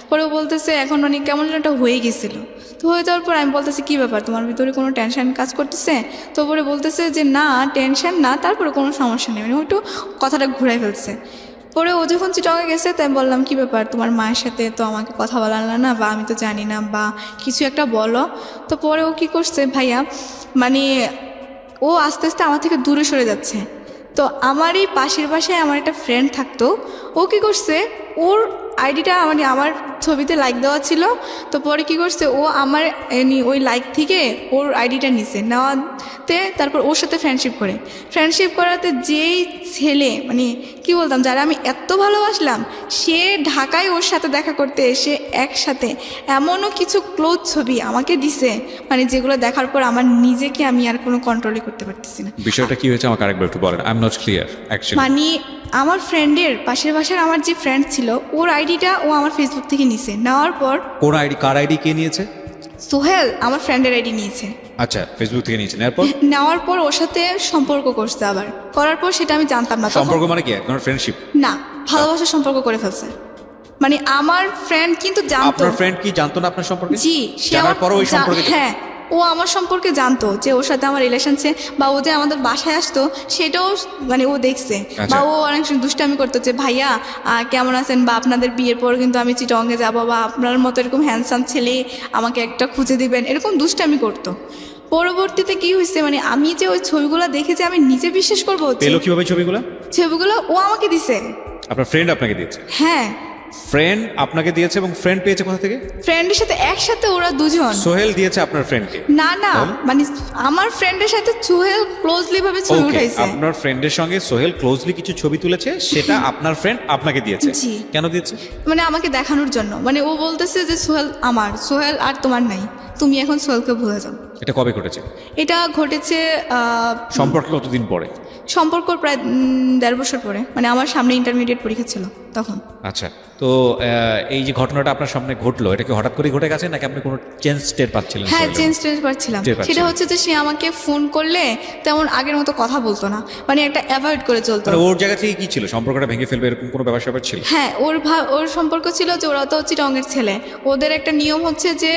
পরে ও বলতেছে এখন কেমন যেন একটা হয়ে গেছিলো। তো হয়ে যাওয়ার পর আমি বলতেছি কী ব্যাপার, তোমার ভিতরে কোনো টেনশন কাজ করতেছে? তো পরে বলতেছে যে না টেনশন না, তারপরে কোনো সমস্যা নেই, ও একটু কথাটা ঘুরে ফেলছে। পরে ও যখন চিটংয়ে গেছে তাই বললাম কী ব্যাপার, তোমার মায়ের সাথে তো আমাকে কথা বলাল না, বা আমি তো জানি না, বা কিছু একটা বলো। তো পরে ও কী করছে ভাইয়া, ও আস্তে আস্তে আমার থেকে দূরে সরে যাচ্ছে। তো আমার এই পাশের বাসায় আমার একটা ফ্রেন্ড থাকতো, ও কী করছে, ওর আইডিটা আমার ছবিতে লাইক দেওয়া ছিল। তো পরে কী করছে, ও আমার ওই লাইক থেকে ওর আইডিটা নিছে, নেওয়াতে তারপর ওর সাথে ফ্রেন্ডশিপ করাতে যেই ছেলে কি বলতাম, যারা আমি এত ভালোবাসলাম, সে ঢাকায় ওর সাথে দেখা করতে এসে একসাথে এমনও কিছু ক্লোজ ছবি আমাকে দিছে, যেগুলো দেখার পর আমার নিজেকে আমি আর কোনো কন্ট্রোলই করতে পারতেছি না।
বিষয়টা কি হয়েছে আমাকে আরেকবার একটু বলেন, I am not clear actually.
আমার ফ্রেন্ডের পাশের বাসার আমার যে ফ্রেন্ড ছিল, ওর আইডিটা ও আমার ফেসবুক থেকে নিছে। নেওয়ার পর
কোন আইডি, কার আইডি কে নিয়েছে?
সোহেল আমার ফ্রেন্ডের আইডি নিয়েছে।
আচ্ছা, ফেসবুক থেকে নিয়েছে।
নেওয়ার পর ওর সাথে সম্পর্ক করছে, আবার করার পর সেটা আমি জানতাম না।
সম্পর্ক মানে কি, একদম ফ্রেন্ডশিপ?
না, ভালোবাসার সম্পর্ক করে ফেলছে। আমার ফ্রেন্ড কিন্তু জানতো।
আপনার ফ্রেন্ড কি জানতো না আপনার সম্পর্কে?
জি, সে
জানার পরও ওই সম্পর্কে?
হ্যাঁ, ও আমার সম্পর্কে জানতো, যে ওর সাথে আমার রিলেশন ছে, বা ও যে আমাদের বাসায় আসতো সেটাও ও দেখছে। বা ও অনেক দুষ্টামি করতো যে ভাইয়া কেমন আছেন, বা আপনাদের বিয়ের পর কিন্তু আমি চিটংয়ে যাবো, বা আপনার মতো এরকম হ্যান্ডসাম ছেলে আমাকে একটা খুঁজে দিবেন, এরকম দুষ্টামি করতো। পরবর্তীতে কি হয়েছে, আমি যে ওই ছবিগুলো দেখে যে আমি নিজে বিশ্বাস করবো।
পেলো কিভাবে ছবিগুলো?
ও আমাকে দিছে।
আপনার ফ্রেন্ড আপনাকে দিয়েছে?
হ্যাঁ,
ফ্রেন্ড আপনাকে দিয়েছে, এবং ফ্রেন্ড পেয়েছে কোথা থেকে?
ফ্রেন্ডের সাথে একসাথে ওরা দুজন।
সোহেল দিয়েছে আপনার ফ্রেন্ডকে?
না, আমার ফ্রেন্ডের সাথে সোহেল ক্লোজলি ভাবে ছবি উঠাইছে।
আপনার ফ্রেন্ডের সঙ্গে সোহেল ক্লোজলি কিছু ছবি তুলেছে, সেটা আপনার ফ্রেন্ড আপনাকে দিয়েছে?
জি।
কেন দিয়েছে?
আমাকে দেখানোর জন্য। ও বলতেছে যে সোহেল আমার, সোহেল আর তোমার নাই, তুমি এখন সোহেলকে ভুলে যাও।
এটা কবে ঘটেছে?
এটা ঘটেছে
সম্পর্কে কতদিন পরে?
সম্পর্ক প্রায় 1.5 বছর পরে, আমার সামনে ইন্টারমিডিয়েট পরীক্ষা ছিল তখন।
আচ্ছা, তো এই যে ঘটনাটা আপনার সামনে ঘটলো, এটা কি হঠাৎ করে ঘটে গেছে, নাকি আপনি কোনো চেঞ্জ টের পাচ্ছিলেন?
হ্যাঁ, চেঞ্জ টের পাচ্ছিলাম। সেটা হচ্ছে যে সে আমাকে ফোন করলে তেমন আগের মতো কথা বলতো না, একটা অ্যাভয়েড করে চলতো।
ওর জায়গা থেকে কি ছিল, সম্পর্কটা ভেঙে ফেলবে এরকম কোনো ব্যাপার ছিল?
হ্যাঁ, ওর সম্পর্ক ছিল যে ওরা তো চিটংয়ের ছেলে, ওদের একটা নিয়ম হচ্ছে যে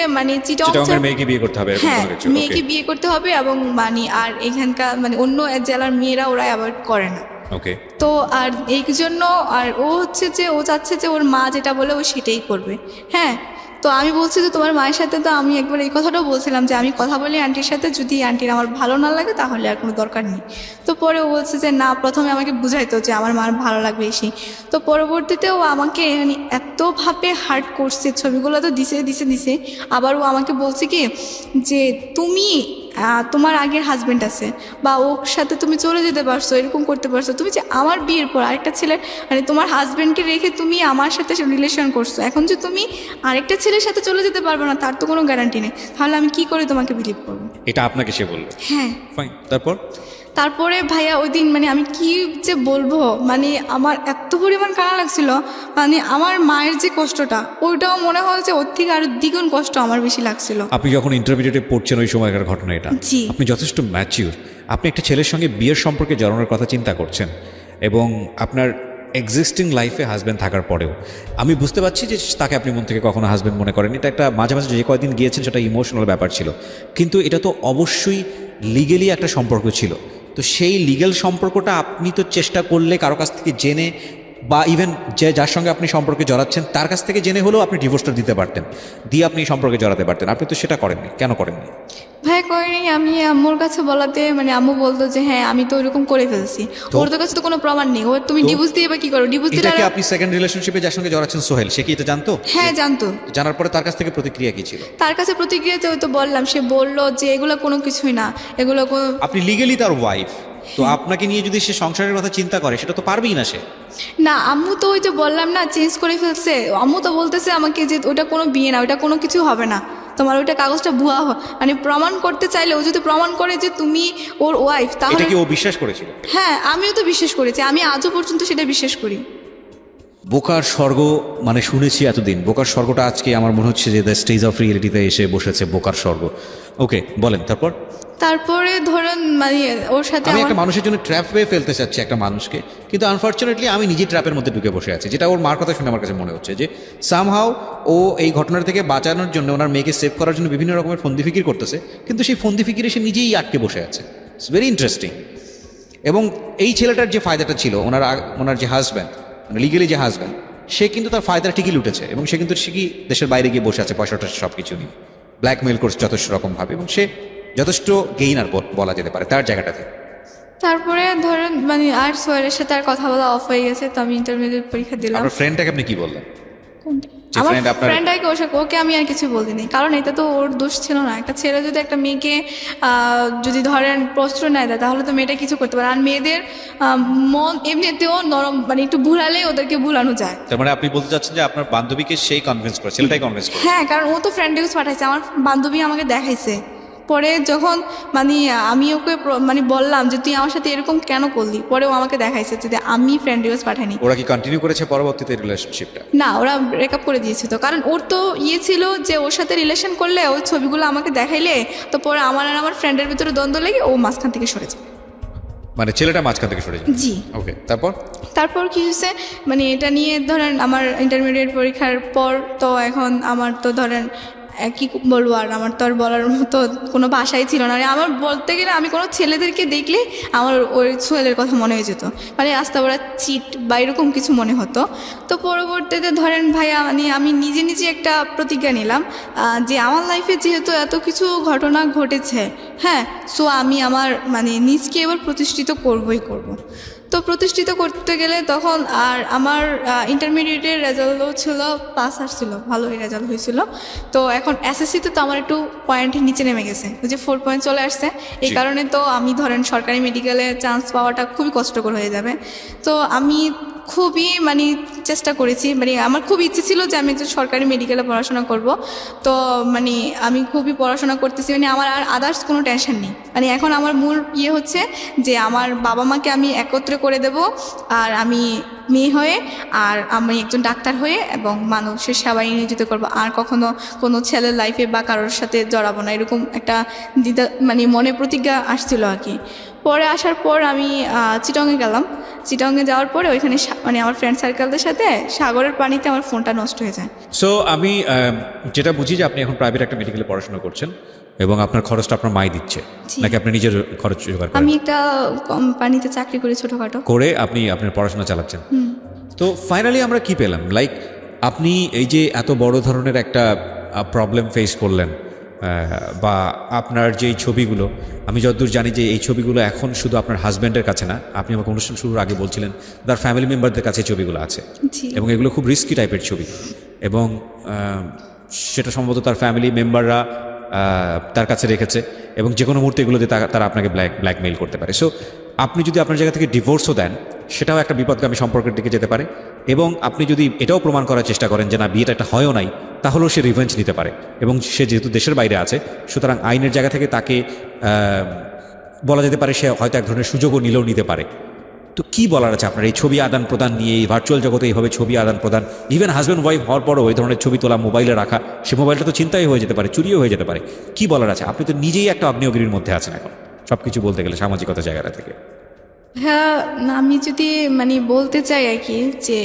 চিটংয়ের মেয়েকে বিয়ে করতে হবে।
হ্যাঁ, মেয়েকে বিয়ে করতে হবে, এবং আর এখানকার অন্য জেলার মেয়েরা ওরা অ্যাভয়েড করে না।
ওকে।
তো আর এই জন্য আর ও হচ্ছে যে ও চাচ্ছে যে ওর মা যেটা বলে ও সেটাই করবে। হ্যাঁ, তো আমি বলছি যে তোমার মায়ের সাথে তো আমি একবার এই কথাটাও বলছিলাম যে আমি কথা বলি আন্টির সাথে, যদি আন্টির আমার ভালো না লাগে তাহলে আর কোনো দরকার নেই। তো পরে ও বলছে যে না, প্রথমে আমাকে বুঝাইতো যে আমার মার ভালো লাগবে এসে। তো পরবর্তীতে ও আমাকে এতভাবে হার্ট করছে, ছবিগুলো তো দিছে। আবার ও আমাকে বলছে কি যে তুমি তোমার আগের হাজবেন্ড আছে বা ওর সাথে তুমি চলে যেতে পারছো, এরকম করতে পারছো, তুমি যে আমার বিয়ের পর আরেকটা ছেলে মানে তোমার হাজবেন্ডকে রেখে তুমি আমার সাথে রিলেশন করছো, এখন যে তুমি আরেকটা ছেলের সাথে চলে যেতে পারবে না তার তো কোনো গ্যারান্টি নেই, তাহলে আমি কি করে তোমাকে বিলিভ করবো?
এটা আপনাকে সে বললো?
হ্যাঁ।
ফাইন, তারপর?
তারপরে ভাইয়া ওই দিন মানে আমি কি যে বলবো, মানে আমার এত পরিমাণ কান্না লাগছিল, মানে আমার মায়ের যে কষ্টটা ওইটাও মনে হয় যে ওর থেকে আরো দ্বিগুণ কষ্ট আমার বেশি লাগছিল।
আপনি যখন ইন্টারমিডিয়েটে পড়ছেন ওই সময়কার ঘটনা এটা,
জি।
আপনি যথেষ্ট ম্যাচিউর, আপনি একটা ছেলের সঙ্গে বিয়ের সম্পর্কে জড়ানোর কথা চিন্তা করছেন এবং আপনার এক্সিস্টিং লাইফে হাজব্যান্ড থাকার পরেও আমি বুঝতে পারছি যে তাকে আপনি মন থেকে কখনো হাজব্যান্ড মনে করেন। এটা একটা মাঝে মাঝে যে কয়দিন গিয়েছেন সেটা ইমোশনাল ব্যাপার ছিল, কিন্তু এটা তো অবশ্যই লিগেলি একটা সম্পর্ক ছিল। তো সেই লিগ্যাল সম্পর্কটা আপনি তো চেষ্টা করলে কারো কাছ থেকে জেনে বা ইভেন যে যার সঙ্গে আপনি সম্পর্কে জড়াচ্ছেন তার কাছ থেকে জেনে হলেও আপনি ডিভোর্সটা দিতে পারতেন, দিয়ে আপনি এই সম্পর্কে জড়াতে পারতেন। আপনি তো সেটা করেননি, কেন করেননি?
ভাই করিনি, আমি আম্মুর কাছে বলাতে মানে আম্মু বলতো যে হ্যাঁ আমি তো ওইরকম করে ফেলছি, ওর তো কাছে তো কোনো প্রমাণ নেই, ওর তুমি ডিভোর্স দিয়ে বা কি করো? ডিভোর্স
এটা
দিলে
কি আপনি সেকেন্ড রিলেশনশিপে যার সঙ্গে জড়াচ্ছেন সোহেল, সে কি এটা জানতো?
হ্যাঁ জানতো।
জানার পরে তার কাছ থেকে প্রতিক্রিয়া কি ছিল?
তার কাছে প্রতিক্রিয়াতে ওই তো বললাম, সে বললো যে এগুলো কোনো কিছুই না, এগুলো কোনো।
আপনি লিগেলি তার ওয়াইফ, তো আপনাকে নিয়ে যদি সে সংসারের কথা চিন্তা করে সেটা তো পারবেই না সে।
না আম্মু তো ওই যে বললাম না চেঞ্জ করে ফেলছে, আম্মু তো বলতেছে আমাকে যে ওটা কোনো বিয়ে না, ওটা কোনো কিছু হবে না, তোমার ওইটা কাগজটা ভুয়া মানে প্রমাণ করতে চাইলে ও যদি প্রমাণ করে যে তুমি ওর ওয়াইফ তাহলে।
এটা কি ও বিশ্বাস করেছিল?
হ্যাঁ আমিও তো বিশ্বাস করেছি, আমি আজও পর্যন্ত সেটা বিশ্বাস করি।
বোকার স্বর্গ মানে শুনেছি এতদিন, বোকার স্বর্গটা আজকে আমার মনে হচ্ছে যে দ্য স্টেজ অফ রিয়েলিটিতে এসে বসেছে বোকার স্বর্গ। ওকে বলেন তারপর।
তারপরে ধরেন মানে ওর সাথে
আমি
আমার
একটা মানুষের জন্য ট্র্যাপ হয়ে ফেলতে চাচ্ছি একটা মানুষকে, কিন্তু আনফর্চুনেটলি আমি নিজে ট্র্যাপের মধ্যে ঢুকে বসে আছি, যেটা ওর মার কথা শুনে আমার কাছে মনে হচ্ছে যে সামহাও ও এই ঘটনার থেকে বাঁচানোর জন্য ওনার মেয়েকে সেভ করার জন্য বিভিন্ন রকমের ফন্দি ফিকির করতেছে, কিন্তু সেই ফন্দি ফিকিরে সে নিজেই আটকে বসে আছে। It's very interesting. এবং এই ছেলেটার যে ফায়দাটা ছিল, ওনার যে হাজব্যান্ড মানে লিগেলি যে হাজব্যান্ড, সে কিন্তু তার ফায়দাটা ঠিকই লুটেছে এবং সে কিন্তু ঠিকই দেশের বাইরে গিয়ে বসে আছে পয়সাটা সব কিছু নিয়ে, ব্ল্যাকমেইল করছে যথেষ্ট রকমভাবে, এবং সে যথেষ্ট গেইনার বলা যেতে পারে তার জায়গাটাতে।
তারপরে ধরেন মানে আর সোহেলের সাথে আর কথা বলা অফ হয়ে গেছে, তো আমি ইন্টারমিডিয়েট পরীক্ষা দিলাম।
আপনার ফ্রেন্ডটাকে আপনি কি বললেন?
কোনটা?
যে
আমার
friend আপনার-
ফ্রেন্ডটাকে ওকে আমি আর কিছু বলিনি, কারণ এটা তো ওর দোষ ছিল না। একটা ছেলে যদি একটা মেয়েকে যদি ধরেন প্রশ্রয় নেয় দেয় তাহলে তো মেয়েটা কিছু করতে পারে, আর মেয়েদের মন এমনিতেও নরম, মানে একটু ভুলালে ওদেরকে ভুলানো যায়।
তার মানে আপনি বলতে চাচ্ছেন যে আপনার বান্ধবীকে সেই কনভিন্স করে, ছেলেটাই কনভিন্স করে?
হ্যাঁ কারণ ও তো ফ্রেন্ড রিকোয়েস্ট পাঠাইছে, আমার বান্ধবী আমাকে দেখাইছে। পরে যখন মানে আমি ওকে মানে বললাম যে তুই আমার সাথে এরকম কেন করলি, পরে ও আমাকে দেখাইছে যে আমি ফ্রেন্ড রিকোয়েস্ট পাঠাইনি।
ওরা কি কন্টিনিউ করেছে পরবর্তীতে রিলেশনশিপটা?
না ওরা ব্রেকআপ করে দিয়েছে, তো কারণ ওর তো ছিল যে ওর সাথে রিলেশন করলে ওই ছবিগুলো আমাকে দেখাইলে তো পরে আমার আর আমার ফ্রেন্ডের ভিতরে দ্বন্দ্ব লেগে ও মাঝখান থেকে সরে যায়।
মানে ছেলেটা মাঝখান থেকে সরে যায়?
জি।
ওকে, তারপর?
তারপর কি হয়েছে মানে এটা নিয়ে ধরেন আমার ইন্টারমিডিয়েট পরীক্ষার পর তো এখন আমার তো ধরেন কি বলবো, আর আমার তো আর বলার মতো কোনো ভাষাই ছিল না। মানে আমার বলতে গেলে আমি কোনো ছেলেদেরকে দেখলে আমার ওই ছেলের কথা মনে হয়ে যেত, মানে আস্তে ওরা চিট বা এরকম কিছু মনে হতো। তো পরবর্তীতে ধরেন ভাইয়া মানে আমি নিজে নিজে একটা প্রতিজ্ঞা নিলাম যে আমার লাইফে যেহেতু এত কিছু ঘটনা ঘটেছে, হ্যাঁ, সো আমি আমার মানে নিজকে এবার প্রতিষ্ঠিত করবই করব। তো প্রতিষ্ঠিত করতে গেলে তখন আর আমার ইন্টারমিডিয়েটের রেজাল্টও ছিল, পাস আসছিল, ভালোই রেজাল্ট হয়েছিল। তো এখন এসএসসিতে তো আমার একটু পয়েন্টের নিচে নেমে গেছে, ওই যে 4 পয়েন্ট চলে আসছে, এই কারণে তো আমি ধরেন সরকারি মেডিকেলে চান্স পাওয়াটা খুবই কষ্টকর হয়ে যাবে। তো আমি খুবই মানে চেষ্টা করেছি, মানে আমার খুব ইচ্ছে ছিল যে আমি একটু সরকারি মেডিকেলে পড়াশোনা করব। তো মানে আমি খুবই পড়াশোনা করতেছি, মানে আমার আর আদার্স কোনো টেনশন নেই। মানে এখন আমার মূল হচ্ছে যে আমার বাবা মাকে আমি একত্রে করে দেব, আর আমি মেয়ে হয়ে আর আমি একজন ডাক্তার হয়ে এবং মানুষের সেবায় নিয়োজিত করব, আর কখনো কোনো ছেলের লাইফে বা কারোর সাথে জড়াবো না, এরকম একটা দ্বিধা মানে মনে প্রতিজ্ঞা আসছিল আর কি। পরে আসার পর আমি চিটংয়ে গেলাম। চিটংয়ে যাওয়ার পরে ওইখানে মানে আমার ফ্রেন্ড সার্কেলদের সাথে সাগরের পানিতে আমার ফোনটা নষ্ট হয়ে যায়।
সো আমি যেটা বুঝি যে আপনি এখন প্রাইভেট একটা মেডিকেলে পড়াশোনা করছেন এবং আপনার খরচটা আপনার মাই দিচ্ছে,
জি।
নাকি আপনি নিজের খরচ জোগাড় করেন?
আমি একটা কোম্পানিতে চাকরি করি ছোটোখাটো
করে আপনি আপনার পড়াশোনা চালাচ্ছেন। তো ফাইনালি আমরা কি পেলাম, লাইক আপনি এই যে এত বড় ধরনের একটা প্রবলেম ফেস করলেন, বা আপনার যেই ছবিগুলো, আমি যতদূর জানি যে এই ছবিগুলো এখন শুধু আপনার হাজব্যান্ডের কাছে না, আপনি আমাকে অনুষ্ঠান শুরুর আগে বলছিলেন তার ফ্যামিলি মেম্বারদের কাছে ছবিগুলো আছে,
জি।
এবং এগুলো খুব রিস্কি টাইপের ছবি, এবং সেটা সম্ভবত তার ফ্যামিলি মেম্বাররা তার কাছে রেখেছে,
এবং যে কোনো মুহূর্তে এগুলোতে তারা আপনাকে ব্ল্যাকমেইল করতে পারে। সো আপনি যদি আপনার জায়গা থেকে ডিভোর্সও দেন, সেটাও একটা বিপদগামী সম্পর্কের দিকে যেতে পারে। এবং আপনি যদি এটাও প্রমাণ করার চেষ্টা করেন যে না, বিয়েটা একটা হয়ও নাই, তাহলেও সে রিভেঞ্জ নিতে পারে। এবং সে যেহেতু দেশের বাইরে আছে, সুতরাং আইনের জায়গা থেকে তাকে বলা যেতে পারে সে হয়তো এক ধরনের সুযোগও নিতে পারে। তো কি বলার আছে আপনার এই ছবি আদান প্রদান নিয়ে, এই ভার্চুয়াল জগতে এইভাবে ছবি আদান প্রদান, ইভেন হাজব্যান্ড ওয়াইফ হওয়ার পরও এই ধরনের ছবি তোলা মোবাইলে রাখা, সে মোবাইলটা তো চিন্তাই হয়ে যেতে পারে, চুরিও হয়ে যেতে পারে। কি বলার আছে? আপনি তো নিজেই একটা আগ্নেয়গিরির মধ্যে আছেন এখন, সব কিছু বলতে গেলে সামাজিকতা জায়গাটা থেকে।
হ্যাঁ, আমি যদি মানে বলতে চাই আর কি, যে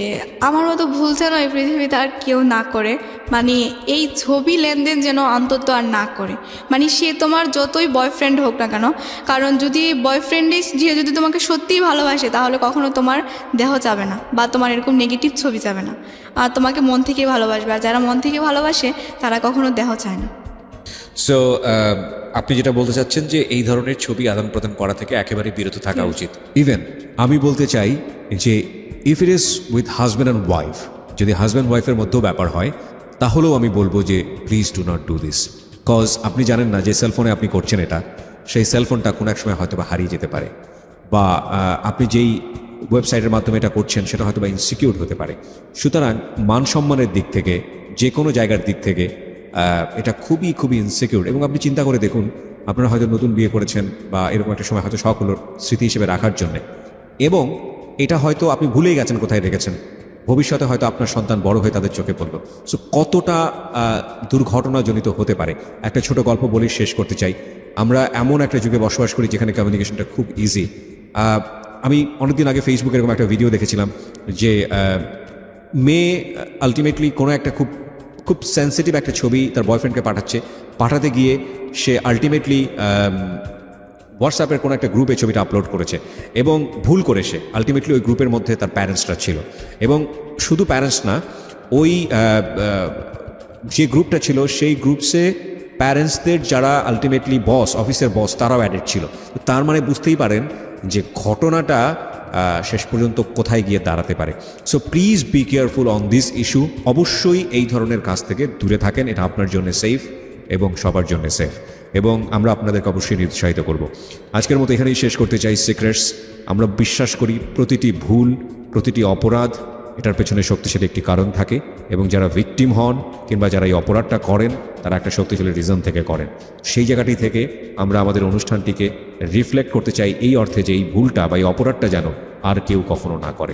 আমার মতো ভুল যেন এই পৃথিবীতে আর কেউ না করে, মানে এই ছবি লেনদেন যেন অন্তত আর না করে। মানে সে তোমার যতই বয়ফ্রেন্ড হোক না কেন, কারণ যদি বয়ফ্রেন্ডে যে যদি তোমাকে সত্যিই ভালোবাসে, তাহলে কখনো তোমার দেহ যাবে না বা তোমার এরকম নেগেটিভ ছবি যাবে না, আর তোমাকে মন থেকে ভালোবাসবে। আর যারা মন থেকে ভালোবাসে তারা কখনো দেহ চায় না।
সো আপনি যেটা বলতে চাচ্ছেন যে এই ধরনের ছবি আদান প্রদান করা থেকে একেবারে বিরত থাকা উচিত।
ইভেন আমি বলতে চাই যে if it is with husband and wife, যদি হাজব্যান্ড ওয়াইফের মধ্যেও ব্যাপার হয়, তাহলেও আমি বলবো যে please do not do this. Cause আপনি জানেন না যে সেলফোনে আপনি করছেন এটা, সেই সেলফোনটা কোনো এক সময় হয়তো বা হারিয়ে যেতে পারে, বা আপনি যেই ওয়েবসাইটের মাধ্যমে এটা করছেন সেটা হয়তো বা ইনসিকিউর হতে পারে। সুতরাং মান সম্মানের দিক থেকে, যে কোনো জায়গার দিক থেকে এটা খুবই খুবই ইনসিকিউর। এবং আপনি চিন্তা করে দেখুন, আপনারা হয়তো নতুন বিয়ে করেছেন বা এরকম একটা সময় হয়তো শখগুলোর স্মৃতি হিসেবে রাখার জন্যে, এবং এটা হয়তো আপনি ভুলেই গেছেন কোথায় রেখেছেন। ভবিষ্যতে হয়তো আপনার সন্তান বড় হয়ে তাদের চোখে পড়ল। সো কতটা দুর্ঘটনাজনিত হতে পারে। একটা ছোট গল্প বলে শেষ করতে চাই। আমরা এমন একটা যুগে বসবাস করি যেখানে কমিউনিকেশনটা খুব ইজি। আমি অনেকদিন আগে ফেসবুকে এরকম একটা ভিডিও দেখেছিলাম যে মেয়ে আলটিমেটলি কোনো একটা খুব সেন্সিটিভ একটা ছবি তার বয়ফ্রেন্ডকে পাঠাতে গিয়ে সে আলটিমেটলি হোয়াটসঅ্যাপের কোনো একটা গ্রুপে ছবিটা আপলোড করেছে, এবং ভুল করে সে আলটিমেটলি ওই গ্রুপের মধ্যে তার প্যারেন্টসরা ছিল। এবং শুধু প্যারেন্টস না, ওই যে গ্রুপটা ছিল সেই গ্রুপসে প্যারেন্টসদের যারা আলটিমেটলি অফিসের বস, তারাও অ্যাডেড ছিল। তার মানে বুঝতেই পারেন যে ঘটনাটা শেষ পর্যন্ত কোথায় গিয়ে দাঁড়াতে পারে। So please be careful on this issue. অবশ্যই এই ধরনের কাজ থেকে দূরে থাকেন, এটা আপনার জন্য সেফ এবং সবার জন্য সেফ, এবং আমরা আপনাদেরকে অবশ্যই নিরুৎসাহিত করব। আজকের মতো এখানেই শেষ করতে চাই সিক্রেটস। আমরা বিশ্বাস করি প্রতিটি ভুল, প্রতিটি অপরাধ, এটার পেছনে শক্তিশালী একটি কারণ থাকে, এবং যারা ভিকটিম হন কিংবা যারা এই অপরাধটা করেন, তারা একটা শক্তিশালী রিজন থেকে করেন। সেই জায়গাটি থেকে আমরা আমাদের অনুষ্ঠানটিকে রিফ্লেক্ট করতে চাই এই অর্থে যে এই ভুলটা বা এই অপরাধটা যেন আর কেউ কখনো না করে।